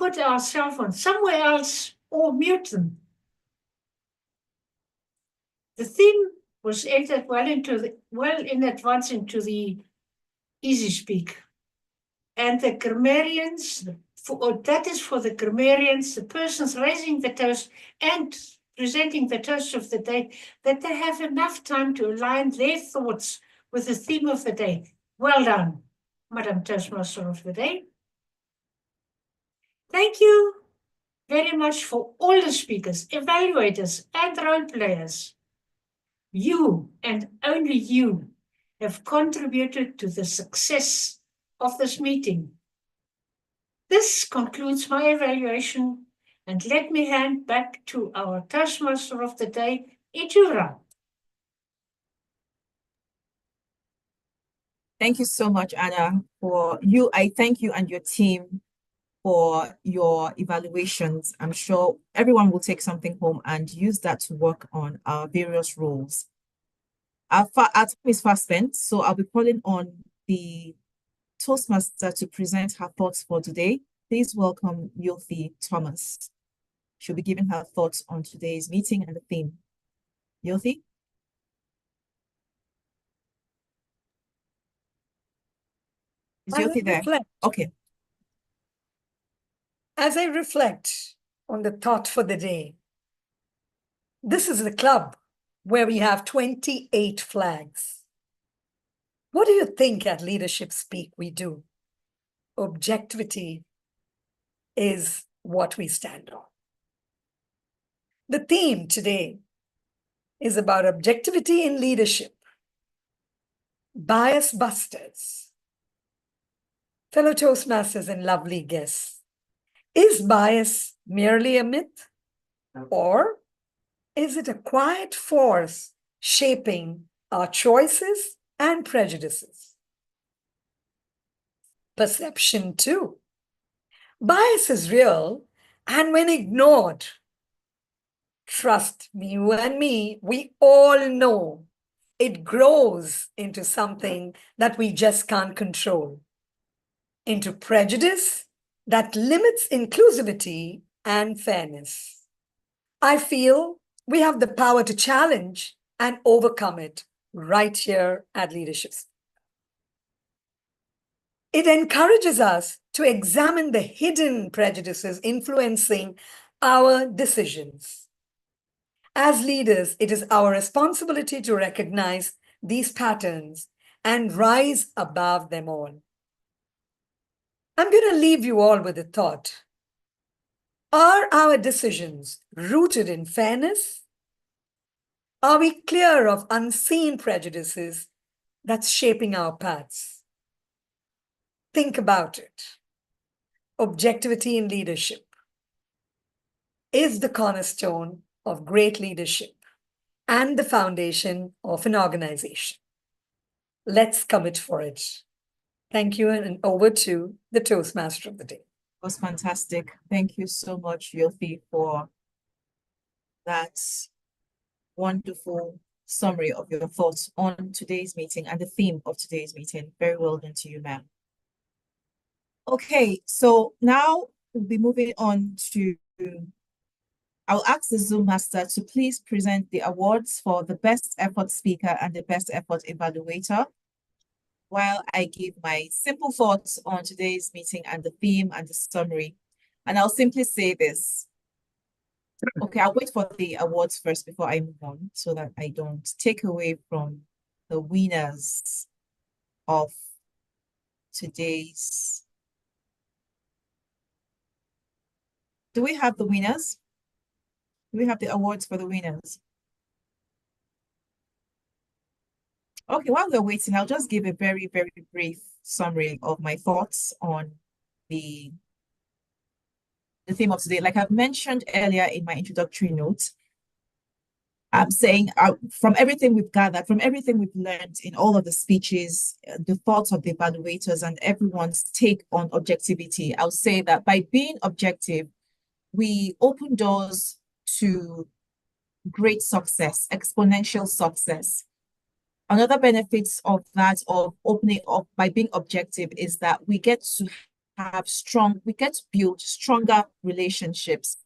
put our cell phones somewhere else or mute them. The theme was entered well in advance into the Easy Speak. And the grammarians, that is for the grammarians, the persons raising the toast and presenting the toast of the day, that they have enough time to align their thoughts with the theme of the day. Well done, Madam Toastmaster of the Day. Thank you very much for all the speakers, evaluators, and role players. You and only you have contributed to the success of this meeting. This concludes my evaluation, and let me hand back to our Toastmaster of the Day, Ijura. Thank you so much, Anna, I thank you and your team for your evaluations. I'm sure everyone will take something home and use that to work on our various roles. Our time is fast spent, so I'll be calling on the Toastmaster to present her thoughts for today. Please welcome Yofi Thomas. She'll be giving her thoughts on today's meeting and the theme. Yofi? Is Yofi there? Okay. As I reflect on the thought for the day, this is the club where we have 28 flags. What do you think at Leadership Speak we do? Objectivity is what we stand on. The theme today is about objectivity in leadership, bias busters. Fellow Toastmasters and lovely guests, is bias merely a myth, or is it a quiet force shaping our choices and prejudices? Perception too. Bias is real, and when ignored, trust me, you and me, we all know it grows into something that we just can't control, into prejudice that limits inclusivity and fairness. I feel we have the power to challenge and overcome it right here at Leadership. It encourages us to examine the hidden prejudices influencing our decisions. As leaders, it is our responsibility to recognize these patterns and rise above them all. I'm going to leave you all with a thought. Are our decisions rooted in fairness? Are we clear of unseen prejudices that's shaping our paths? Think about it. Objectivity in leadership is the cornerstone of great leadership and the foundation of an organization. Let's commit for it. Thank you, and over to the Toastmaster of the Day. It was fantastic. Thank you so much, Yofi, for that wonderful summary of your thoughts on today's meeting and the theme of today's meeting. Very well done to you, ma'am. Okay, so now we'll be moving on to, I'll ask the Zoom master to please present the awards for the best effort speaker and the best effort evaluator, while I give my simple thoughts on today's meeting and the theme and the summary. And I'll simply say this. Okay, I'll wait for the awards first before I move on so that I don't take away from the winners of today's. Do we have the winners? Do we have the awards for the winners? Okay, while we're waiting, I'll just give a very, very brief summary of my thoughts on the theme of today. Like I've mentioned earlier in my introductory notes, I'm saying from everything we've gathered, from everything we've learned in all of the speeches, the thoughts of the evaluators and everyone's take on objectivity, I'll say that by being objective, we open doors to great success, exponential success. Another benefits of that, of opening up by being objective, is that we get to get to build stronger relationships,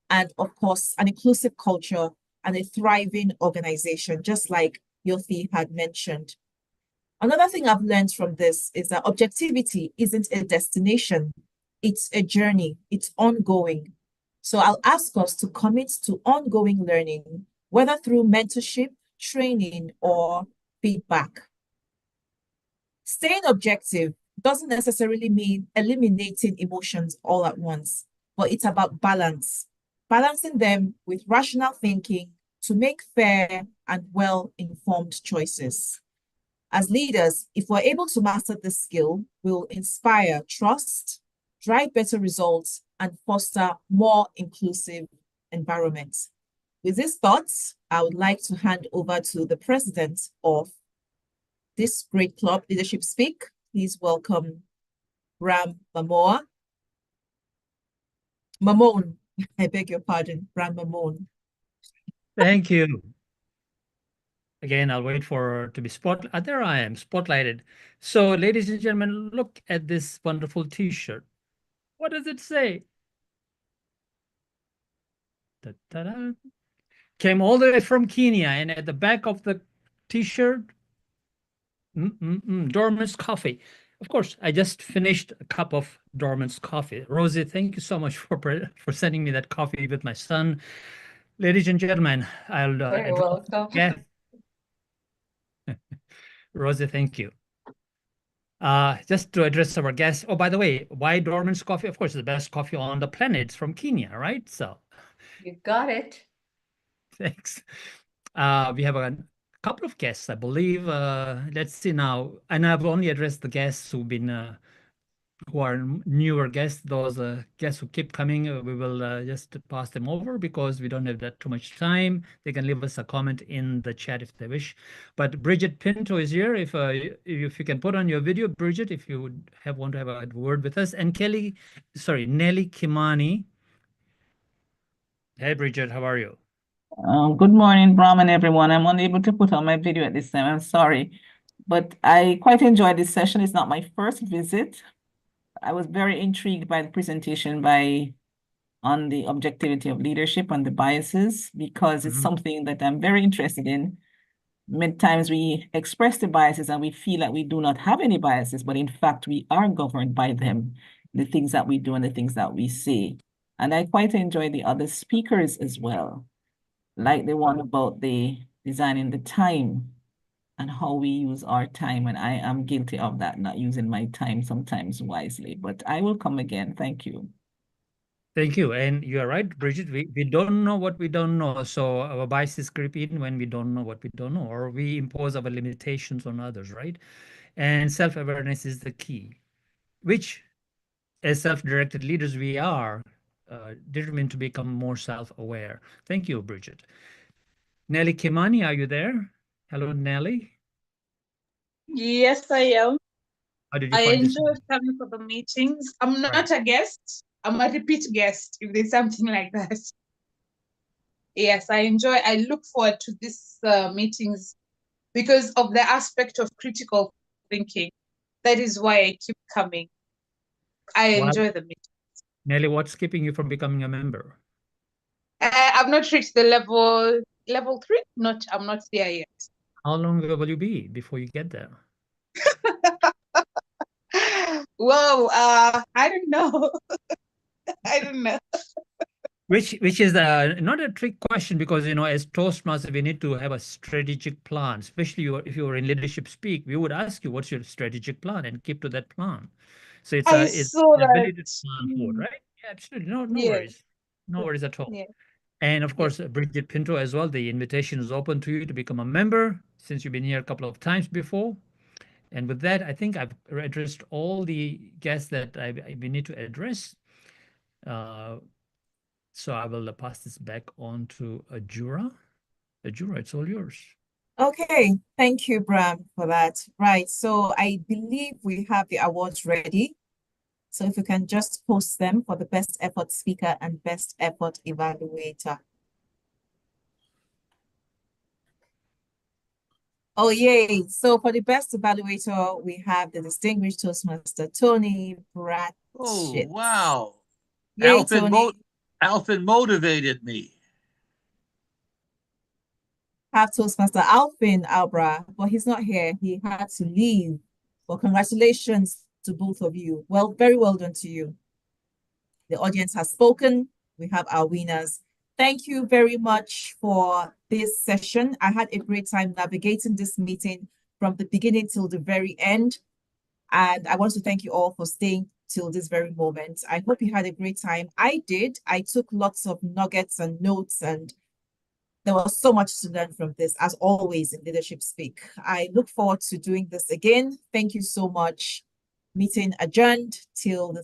and of course, an inclusive culture and a thriving organization, just like Yothi had mentioned. Another thing I've learned from this is that objectivity isn't a destination, it's a journey, it's ongoing. So I'll ask us to commit to ongoing learning, whether through mentorship, training, or feedback. Staying objective doesn't necessarily mean eliminating emotions all at once, but it's about balance, balancing them with rational thinking to make fair and well-informed choices. As leaders, if we're able to master this skill, we'll inspire trust, drive better results, and foster more inclusive environments. With these thoughts, I would like to hand over to the president of this great club, Leadership Speak. Please welcome Ram Mamoa. Mamone, I beg your pardon, Ram Mamone. Thank you. Again, I'll wait for to be there I am, spotlighted. So, ladies and gentlemen, look at this wonderful T-shirt. What does it say? Da-da-da. Came all the way from Kenya, and at the back of the T-shirt, Dorman's coffee. Of course, I just finished a cup of Dorman's coffee. Rosie, thank you so much for sending me that coffee with my son. Ladies and gentlemen, I'll Very welcome. Yeah. Rosie, thank you. Just to address our guests. Oh, by the way, why Dorman's coffee? Of course, the best coffee on the planet. It's from Kenya, right? So You got it. thanks. We have a couple of guests, I believe. Let's see now. And I've only addressed the guests who've been who are newer guests. Those guests who keep coming, we will just pass them over because we don't have that too much time. They can leave us a comment in the chat if they wish. But Bridget Pinto is here. If you can put on your video, Bridget, if you would want to have a word with us. And Nelly Kimani. Hey, Bridget, how are you? Good morning, Brahman, everyone. I'm unable to put on my video at this time. I'm sorry, but I quite enjoyed this session. It's not my first visit. I was very intrigued by the presentation on the objectivity of leadership and the biases, because it's something that I'm very interested in. Many times we express the biases and we feel that we do not have any biases, but in fact, we are governed by them, the things that we do and the things that we say. And I quite enjoy the other speakers as well, like the one about the designing the time and how we use our time. And I am guilty of that, not using my time sometimes wisely, but I will come again. Thank you. Thank you. And you're right, Bridget, we don't know what we don't know. So our biases creep in when we don't know what we don't know, or we impose our limitations on others, right? And self-awareness is the key, which as self-directed leaders, we are determined to become more self-aware. Thank you, Bridget. Nelly Kimani, are you there? Hello, Nelly. Yes, I am. How did you I find this? enjoyed coming for the meetings. I'm not a guest. I'm a repeat guest, if there's something like that. Yes, I look forward to these meetings because of the aspect of critical thinking. That is why I keep coming. I enjoy the meetings. Nelly, what's keeping you from becoming a member? I've not reached the level 3. I'm not there yet. How long will you be before you get there? Whoa, I don't know. I don't know. Which is not a trick question, because as Toastmaster we need to have a strategic plan. Especially if you are in Leadership Speak, we would ask you what's your strategic plan and keep to that plan. So it's saw the ability to plan forward, right? Yeah, absolutely. No Yes. worries. No worries at all. Yeah. And of course, Bridget Pinto as well, the invitation is open to you to become a member, since you've been here a couple of times before. And with that, I think I've addressed all the guests that we need to address. So I will pass this back on to Ajura. Ajura, it's all yours. Okay, thank you, Bram, for that. Right, so I believe we have the awards ready. So if you can just post them for the best effort speaker and best effort evaluator. Oh, yay. So for the best evaluator, we have the distinguished Toastmaster, Tony Bratchett. Oh, wow. Yay, Alfred, Tony. Alfred motivated me. Have Toastmaster Alvin Albra, but he's not here. He had to leave. Well, congratulations to both of you. Well, very well done to you. The audience has spoken. We have our winners. Thank you very much for this session. I had a great time navigating this meeting from the beginning till the very end. And I want to thank you all for staying till this very moment. I hope you had a great time. I did. I took lots of nuggets and notes, and there was so much to learn from this, as always in Leadership Speak. I look forward to doing this again. Thank you so much. Meeting adjourned till the